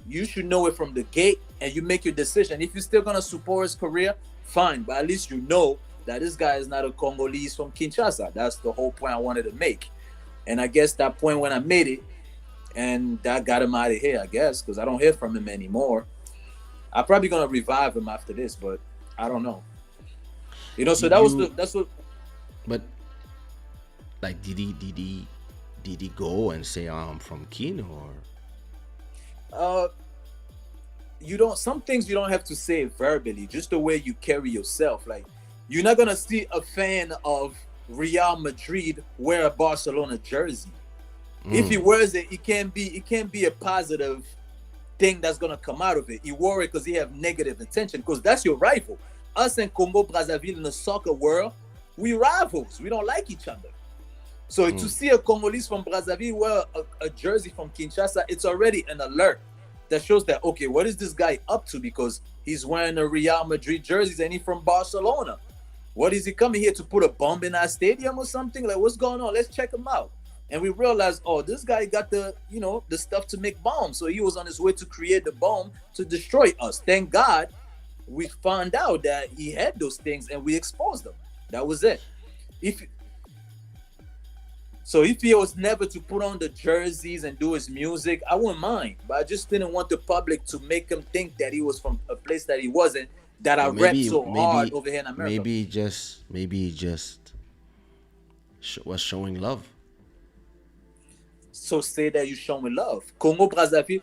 You should know it from the gate and you make your decision. If you're still going to support his career, fine. But at least you know that this guy is not a Congolese from Kinshasa. That's the whole point I wanted to make. And I guess that point when I made it, and that got him out of here, I guess, because I don't hear from him anymore. I'm probably going to revive him after this, but I don't know. You know, so that's what. But like, did he go and say I'm from Kin, or? Some things you don't have to say verbally, just the way you carry yourself. Like, you're not gonna see a fan of Real Madrid wear a Barcelona jersey. If he wears it, it can't be a positive thing that's gonna come out of it. He wore it because he have negative intention, because that's your rival. Us in Congo Brazzaville in the soccer world, we rivals. We don't like each other. So to see a Congolese from Brazzaville wear a jersey from Kinshasa, it's already an alert that shows that, okay, what is this guy up to? Because he's wearing a Real Madrid jersey and he's from Barcelona. What is he coming here to put a bomb in our stadium or something? Like, what's going on? Let's check him out. And we realized, oh, this guy got the stuff to make bombs. So he was on his way to create the bomb to destroy us. Thank God we found out that he had those things and we exposed them. That was it. If he was never to put on the jerseys and do his music, I wouldn't mind. But I just didn't want the public to make him think that he was from a place that he wasn't, that I rep so hard over here in America. Maybe he just was showing love. So say that you're showing love. Congo Brazzaville,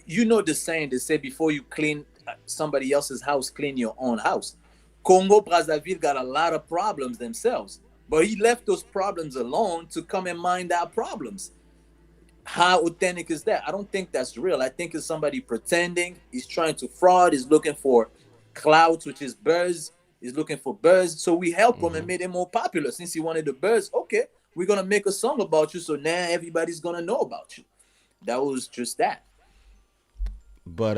you know the saying, they say before you clean somebody else's house, clean your own house. Congo Brazzaville got a lot of problems themselves, but he left those problems alone to come and mind our problems. How authentic is that? I don't think that's real. I think it's somebody pretending. He's trying to fraud. He's looking for clouds, which is buzz. He's looking for buzz. So we helped him and made him more popular. Since he wanted the buzz, okay, we're going to make a song about you, so now everybody's going to know about you. That was just that. But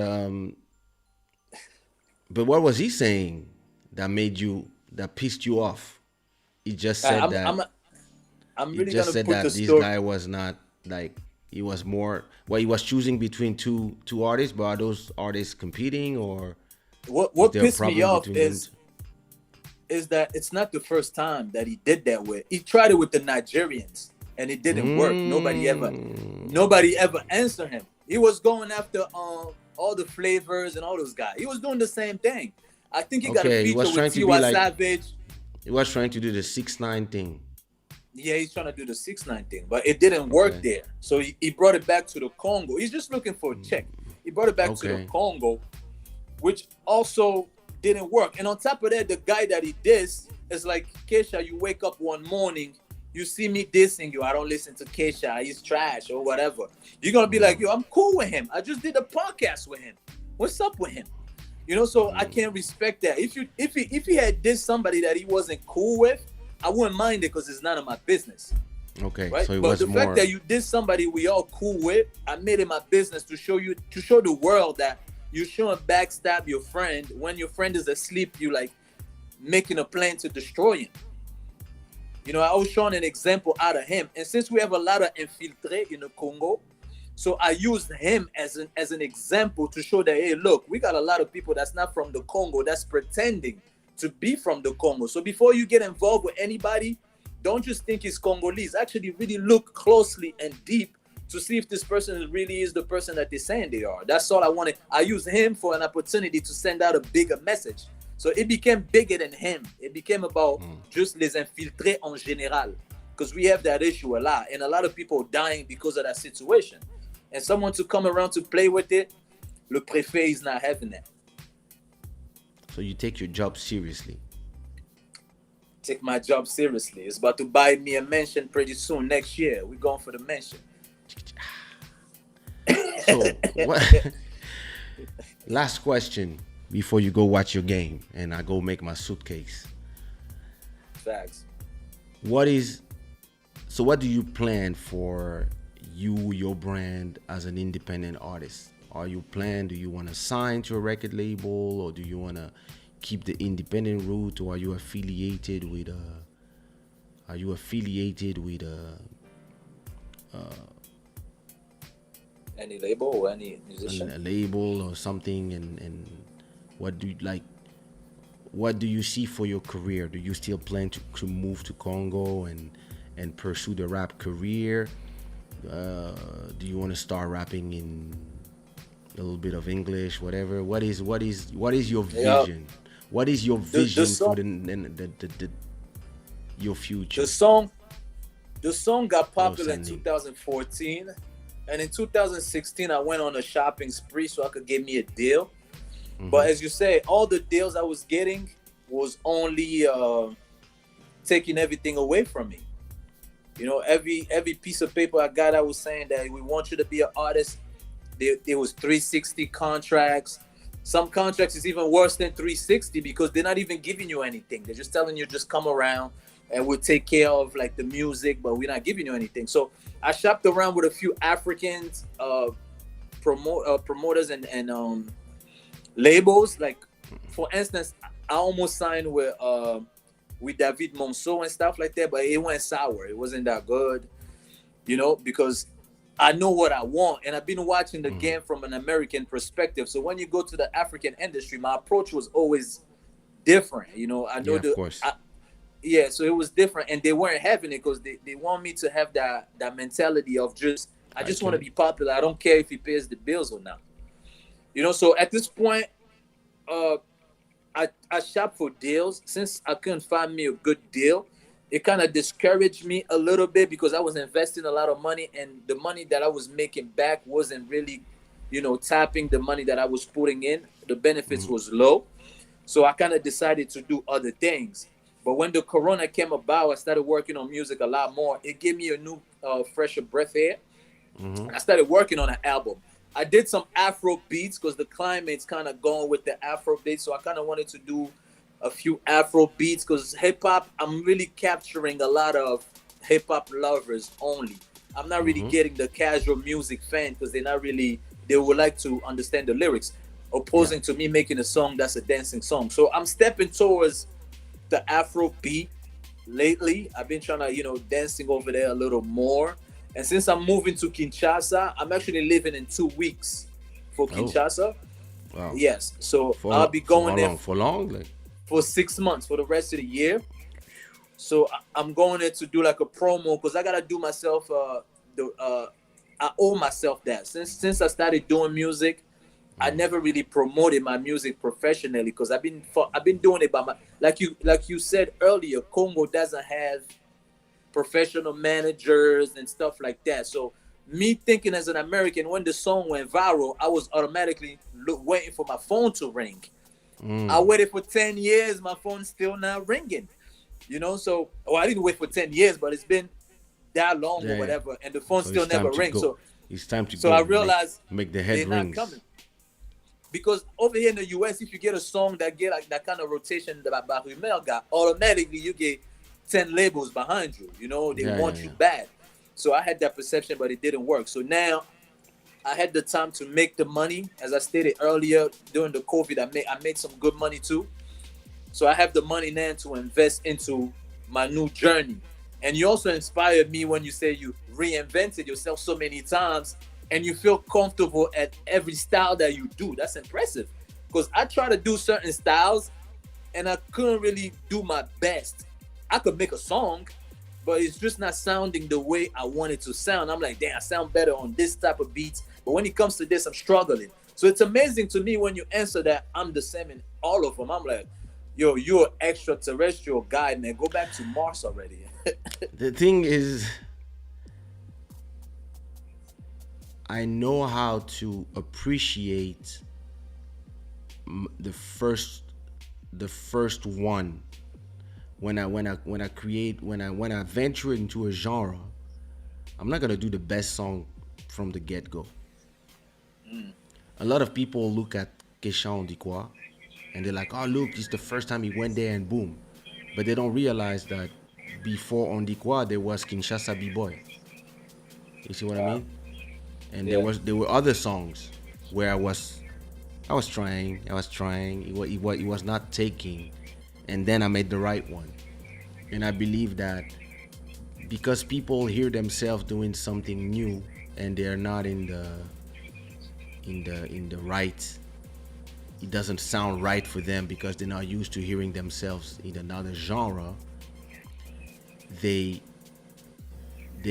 what was he saying that pissed you off? He just said I'm really just gonna said put that the this story. guy was not, like, he was more, well, he was choosing between two artists, but are those artists competing, or What pissed me off is that it's not the first time that he did that with. He tried it with the Nigerians and it didn't work. Nobody ever answered him. He was going after all the flavors and all those guys. He was doing the same thing. I think he got a feature with Tiwa Savage. He was trying to do the 6ix9ine thing. Yeah, he's trying to do the 6ix9ine thing, but it didn't work there. So he brought it back to the Congo. He's just looking for a check. He brought it back to the Congo, which also didn't work. And on top of that, the guy that he dissed is like, Kaysha, you wake up one morning, you see me dissing you, I don't listen to Kaysha, he's trash or whatever. You're going to be like, yo, I'm cool with him. I just did a podcast with him. What's up with him? You know, so I can't respect that. If he had dissed somebody that he wasn't cool with, I wouldn't mind it because it's none of my business. Okay, right? So but the fact that you did somebody we all cool with, I made it my business to show the world that you shouldn't backstab your friend when your friend is asleep. You like making a plan to destroy him. You know, I was showing an example out of him, and since we have a lot of infiltrés in the Congo, so I used him as an example to show that, hey, look, we got a lot of people that's not from the Congo that's pretending to be from the Congo. So before you get involved with anybody, don't just think it's Congolese. Actually, really look closely and deep to see if this person really is the person that they're saying they are. That's all I wanted. I used him for an opportunity to send out a bigger message. So it became bigger than him. It became about just les infiltrés en général. Because we have that issue a lot. And a lot of people dying because of that situation. And someone to come around to play with it, le préfet is not having that. So you take your job seriously? Take my job seriously. It's about to buy me a mansion pretty soon. Next year, we're going for the mansion. So, what? Last question before you go watch your game and I go make my suitcase. Facts. What do you plan for your brand as an independent artist? Do you want to sign to a record label, or do you want to keep the independent route, or are you affiliated with any label or any musician? A label or something, and what do you see for your career? Do you still plan to move to Congo and pursue the rap career? Do you want to start rapping in a little bit of English, whatever? What is your vision? What is your vision for your future? The song got popular in 2014, and in 2016 I went on a shopping spree so I could get me a deal. But as you say, all the deals I was getting was only taking everything away from me. You know, every piece of paper I got, I was saying that we want you to be an artist. There was 360 contracts. Some contracts is even worse than 360 because they're not even giving you anything. They're just telling you just come around and we'll take care of like the music, but we're not giving you anything. So I shopped around with a few Africans, promoters and labels. Like for instance, I almost signed with David Monceau and stuff like that, but it went sour. It wasn't that good, you know, because I know what I want, and I've been watching the game from an American perspective. So when you go to the African industry, my approach was always different. You know, I know of course. So it was different, and they weren't having it because they want me to have that mentality of just I just want to be popular. I don't care if he pays the bills or not. You know, so at this point, I shop for deals. Since I couldn't find me a good deal, it kind of discouraged me a little bit because I was investing a lot of money, and the money that I was making back wasn't really, you know, tapping the money that I was putting in. The benefits was low. So I kind of decided to do other things. But when the corona came about, I started working on music a lot more. It gave me a new, fresher breath air. I started working on an album. I did some Afro beats because the climate's kind of going with the Afro beats. So I kind of wanted to do a few Afro beats because hip hop, I'm really capturing a lot of hip hop lovers only. I'm not really getting the casual music fan because they would like to understand the lyrics, opposing to me making a song that's a dancing song. So I'm stepping towards the Afro beat lately. I've been trying to, you know, dancing over there a little more. And since I'm moving to Kinshasa, I'm actually leaving in 2 weeks for Kinshasa. Wow. Yes. So I'll be going there for long? Like? For 6 months, for the rest of the year. So I'm going there to do like a promo because I gotta do myself. I owe myself that. Since I started doing music, I never really promoted my music professionally because I've been doing it by my like you said earlier. Congo doesn't have professional managers and stuff like that. So me thinking as an American, when the song went viral, I was automatically waiting for my phone to ring. I waited for 10 years, my phone's still not ringing. You know, so I didn't wait for 10 years, but it's been that long or whatever, and the phone still never rings. So it's time to go. So I realized make the head rings. Not coming. Because over here in the US, if you get a song that get like that kind of rotation that Rumel got, automatically you get 10 labels behind you. You know, they want you bad. So I had that perception, but it didn't work. So now I had the time to make the money. As I stated earlier, during the COVID, I made some good money too. So I have the money now to invest into my new journey. And you also inspired me when you say you reinvented yourself so many times and you feel comfortable at every style that you do. That's impressive. Because I try to do certain styles and I couldn't really do my best. I could make a song, but it's just not sounding the way I want it to sound. I'm like, damn, I sound better on this type of beats. But when it comes to this, I'm struggling. So it's amazing to me when you answer that I'm the same in all of them. I'm like, yo, you're an extraterrestrial guy, man. Go back to Mars already. The thing is, I know how to appreciate the first one when I venture into a genre. I'm not gonna do the best song from the get-go. A lot of people look at Kaysha on Dikwa and they're like, oh look, it's the first time he went there and boom. But they don't realize that before on Dikwa there was Kinshasa B-Boy. You see what I mean? And there were other songs where I was trying, it was not taking, and then I made the right one. And I believe that because people hear themselves doing something new and they're not in the right, it doesn't sound right for them because they're not used to hearing themselves in another genre, they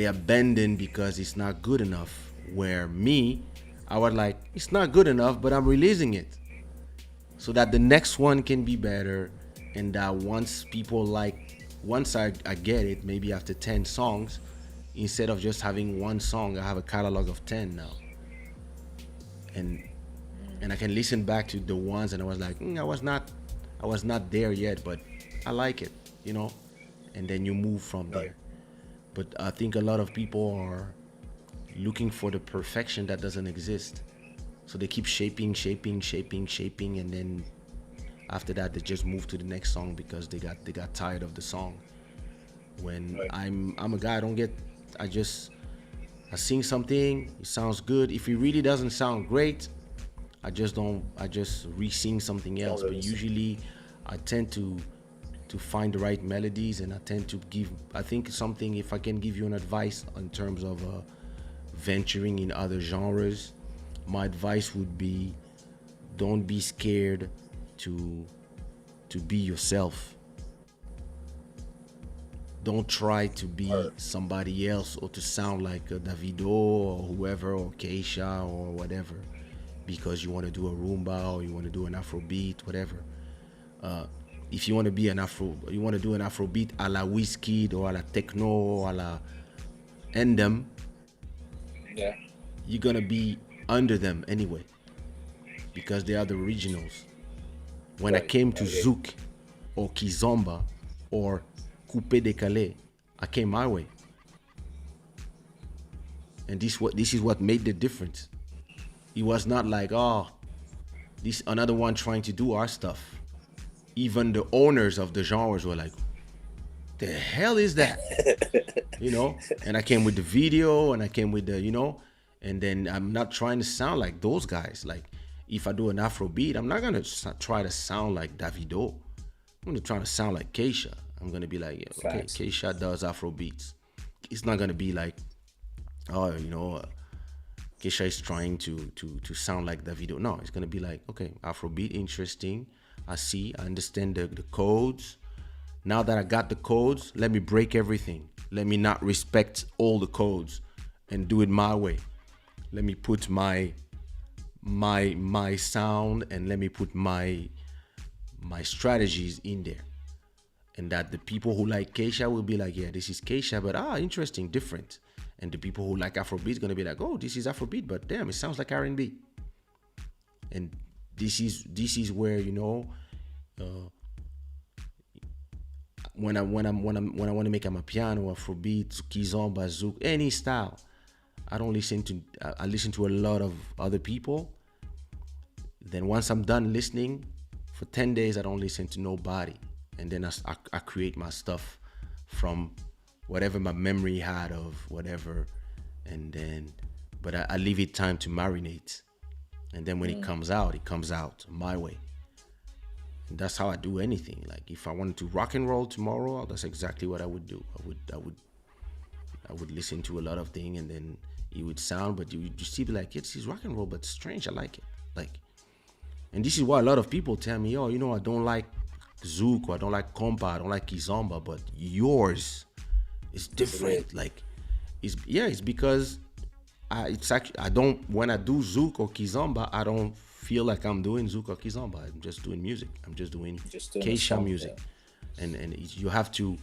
abandon because it's not good enough. Where me, I was like, it's not good enough, but I'm releasing it so that the next one can be better, and that once I get it, maybe after 10 songs, instead of just having one song, I have a catalog of 10 now, and I can listen back to the ones and I was like, I was not there yet, but I like it, and then you move from there. But I think a lot of people are looking for the perfection that doesn't exist, so they keep shaping, and then after that they just move to the next song because they got tired of the song. When I'm a guy, I sing something, it sounds good. If it really doesn't sound great, I just re-sing something else. But usually I tend to find the right melodies, and I tend to if I can give you an advice in terms of venturing in other genres, my advice would be, don't be scared to be yourself. Don't try to be somebody else or to sound like Davido or whoever, or Kaysha or whatever, because you want to do a rumba or you want to do an Afrobeat, whatever. If you want to do an Afrobeat a la Wizkid or a la Techno or a la Endem, you're gonna be under them anyway because they are the originals. When I came to Zouk or Kizomba or Coupé Décalé, I came my way, and this is what made the difference. It was not like, this another one trying to do our stuff. Even the owners of the genres were like, the hell is that? And I came with the video, and I came with the, and then I'm not trying to sound like those guys. Like, if I do an Afrobeat, I'm not gonna try to sound like Davido. I'm gonna try to sound like Kaysha. I'm gonna be like, okay, Kaysha does Afrobeats. It's not gonna be like, Kaysha is trying to sound like Davido. No, it's gonna be like, okay, Afrobeat, interesting. I understand the codes. Now that I got the codes, let me break everything. Let me not respect all the codes and do it my way. Let me put my sound, and let me put my strategies in there. And that the people who like Kaysha will be like, yeah, this is Kaysha, but interesting, different. And the people who like Afrobeat is gonna be like, oh, this is Afrobeat, but damn, it sounds like R&B. And this is where, when I want to make a piano, Afrobeat, Kizomba, Zouk, any style, I listen to a lot of other people. Then once I'm done listening, for 10 days I don't listen to nobody, and then I create my stuff from whatever my memory had of whatever, and then but I leave it time to marinate, and then when it comes out my way. And that's how I do anything. Like, if I wanted to rock and roll tomorrow, that's exactly what I would do. I would listen to a lot of things, and then it would sound, but you would still be like, it's rock and roll, but strange, I like it. Like, and this is why a lot of people tell me, I don't like zouk, or I don't like compa, I don't like kizomba, but yours is different. Like, it's because it's actually, I don't, when I do zouk or kizomba, I don't feel like I'm doing zouk or kizomba. I'm just doing music. I'm just doing Kaysha music, and you have to.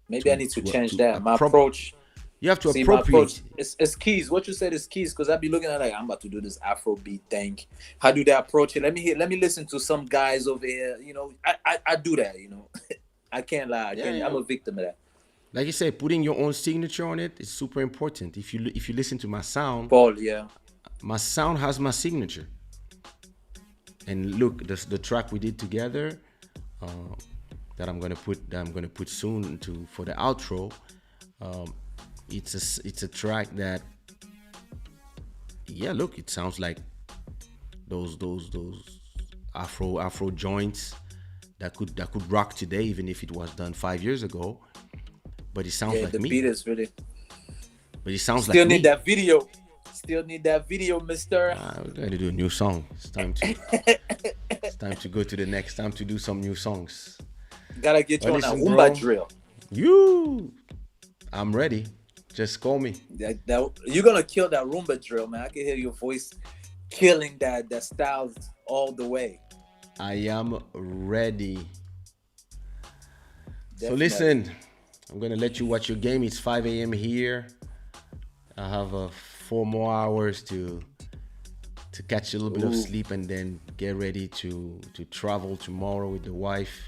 Maybe I need to change that. My approach. You have to See, appropriate. my approach, it's keys. What you said is keys, because I be looking at like, I'm about to do this Afrobeat thing. How do they approach it? Let me listen to some guys over here. You know, I do that. You know, I can't lie. I'm a victim of that. Like you said, putting your own signature on it is super important. If you listen to my sound, Paul, my sound has my signature. And look, the track we did together, that I'm gonna put soon for the outro. It's a track that, look, it sounds like those Afro joints that could rock today, even if it was done 5 years ago. But it sounds like the me. beat is really. But it sounds still like need me. that video. Still need that video, Mister. We gotta do a new song. It's time to. It's time to go to the next. Time to do some new songs. Gotta get you on a Roomba drill. I'm ready. Just call me. You're gonna kill that Roomba drill, man. I can hear your voice killing that style all the way. I am ready. Definitely. So listen, I'm gonna let you watch your game. It's 5 a.m. here. I have 4 more hours to catch a little bit of sleep and then get ready to travel tomorrow with the wife.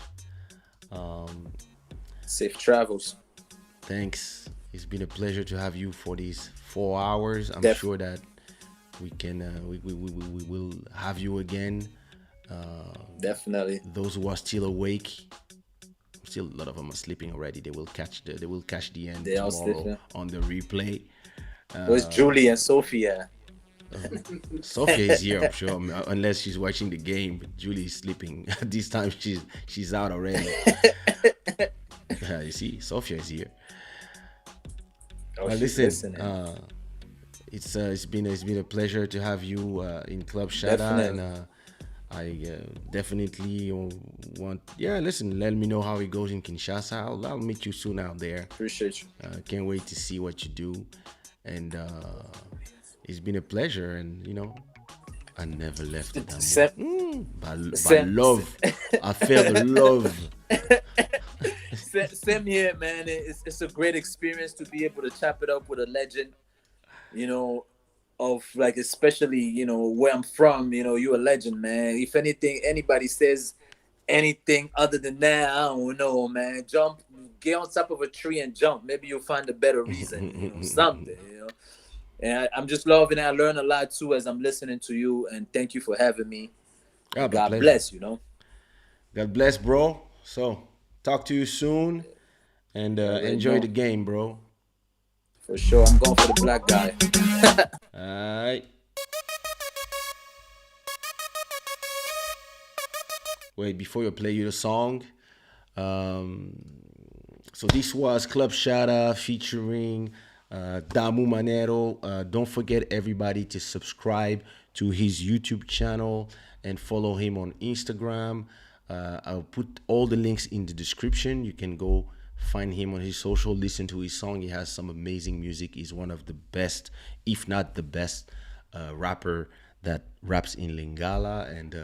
Safe travels. Thanks. It's been a pleasure to have you for these 4 hours. I'm sure that we can we will have you again. Definitely. Those who are still awake, still a lot of them are sleeping already. They will catch the end tomorrow on the replay. Where's Julie and Sophia? Sophia is here, I'm sure, unless she's watching the game. But Julie is sleeping. This time she's out already. You see, Sophia is here. Listen, it's been a pleasure to have you in Club Shada. Definitely. And I definitely want. Listen, let me know how it goes in Kinshasa. I'll meet you soon out there. Appreciate you. Can't wait to see what you do. And it's been a pleasure, and I never left it. By love, I felt love. Same here, man. It's a great experience to be able to chop it up with a legend. Of like, especially where I'm from. You're a legend, man. If anybody says anything other than that, I don't know, man. Get on top of a tree and jump. Maybe you'll find a better reason, something. And I'm just loving it. I learn a lot too as I'm listening to you. And thank you for having me. God bless. God bless, bro. So talk to you soon, and enjoy the game, bro. For sure. I'm going for the black guy. All right. Wait, before you play you the song. So this was Club Shada featuring Dahmu Manero. Don't forget, everybody, to subscribe to his YouTube channel and follow him on Instagram. I'll put all the links in the description. You can go find him on his social, listen to his song. He has some amazing music. He's one of the best, if not the best, rapper that raps in Lingala, and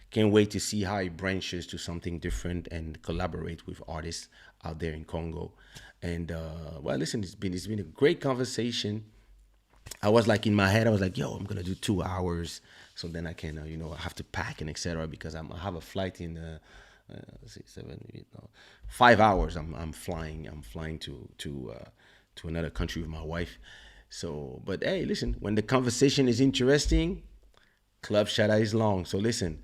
can't wait to see how he branches to something different and collaborate with artists out there in Congo. And listen, it's been a great conversation. I was like, in my head, I was like, yo, I'm gonna do 2 hours, so then I can I have to pack and etc. because I have a flight in 5 hours. I'm flying to another country with my wife. So, but hey, listen, when the conversation is interesting, Club Shada is long. So listen,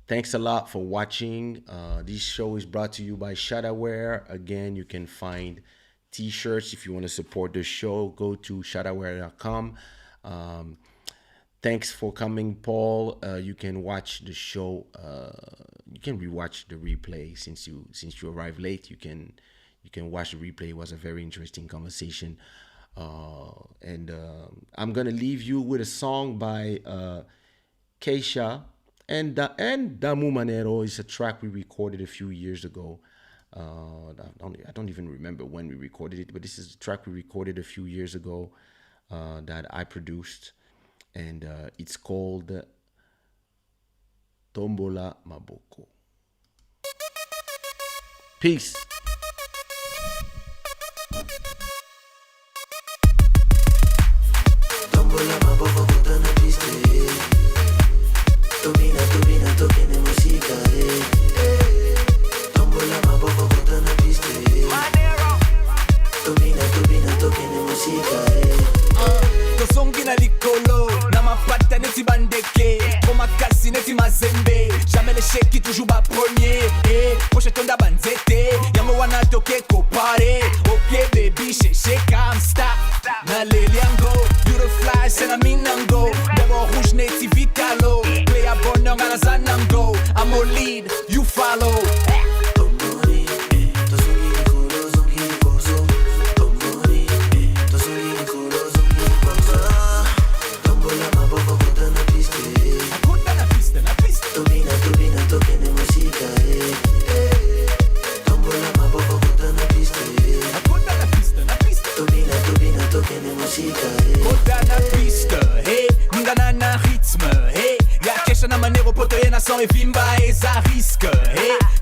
thanks a lot for watching. This show is brought to you by Shadaware. Again, you can find t-shirts. If you want to support the show, go to shadaware.com. Thanks for coming, Paul. You can watch the show. You can rewatch the replay since you arrived late. You can watch the replay. It was a very interesting conversation. And I'm gonna leave you with a song by Kaysha And Dahmu Manero is a track we recorded a few years ago. I don't even remember when we recorded it, but this is a track we recorded a few years ago that I produced, and it's called Tombola Maboko. Peace. Tombola maboko kutana piste. Domina, domina, toquen música. Tombola maboko kutana piste. Domina, domina, toquen música. Tosongi na likolo, na mapata neti bandeke, komakasi neti mazembe, jamais l'échec qui toujours bas premier. Pochetonda banzete, yamo wana toke kopare. Ok baby, shake calm stop. Na leliango, you the fly, sena minango. Debo rouge neti vitalo, play a bonheur ngana zanango. I'm a lead, you follow. Na Manero poto yena son e vimba e za risque.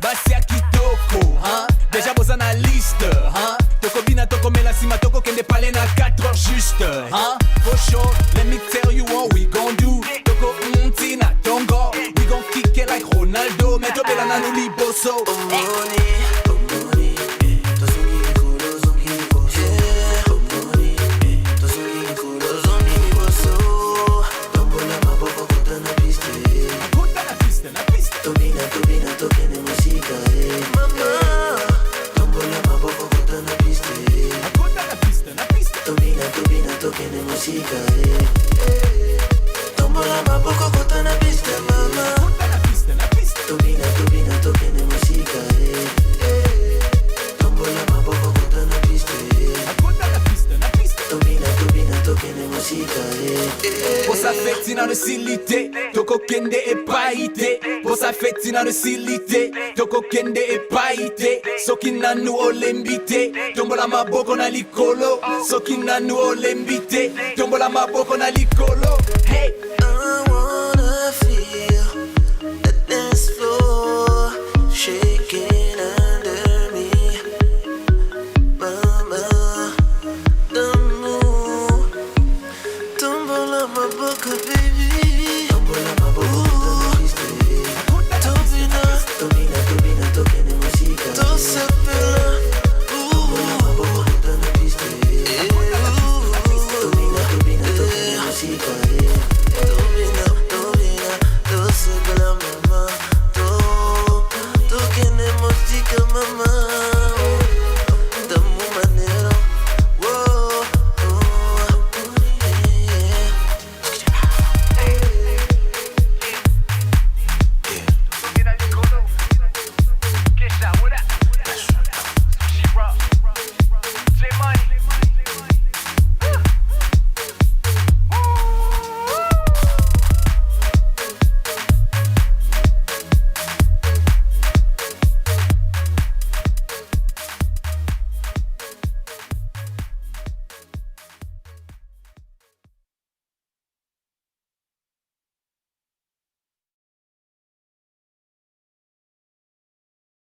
Basia kitoko, déjà boza na liste. Toko bina toko mela sima toko kende pale na 4 heures juste. For sure, let me tell you what we gon' do. Toko mti na tongo, we gon' kick it like Ronaldo. Meto bela na nuli boso. Tombola maboko kutana piste, mama. Domina, domina, toquen música. Tombola maboko kutana piste. Domina, domina, toquen música. Bossa fête na silité, toko kende e paite. Bossa fête na silité, toko kende e paite. Soki nanu olembite, tombola maboko na likolo. Soki nanu olembite, tombola maboko na likolo.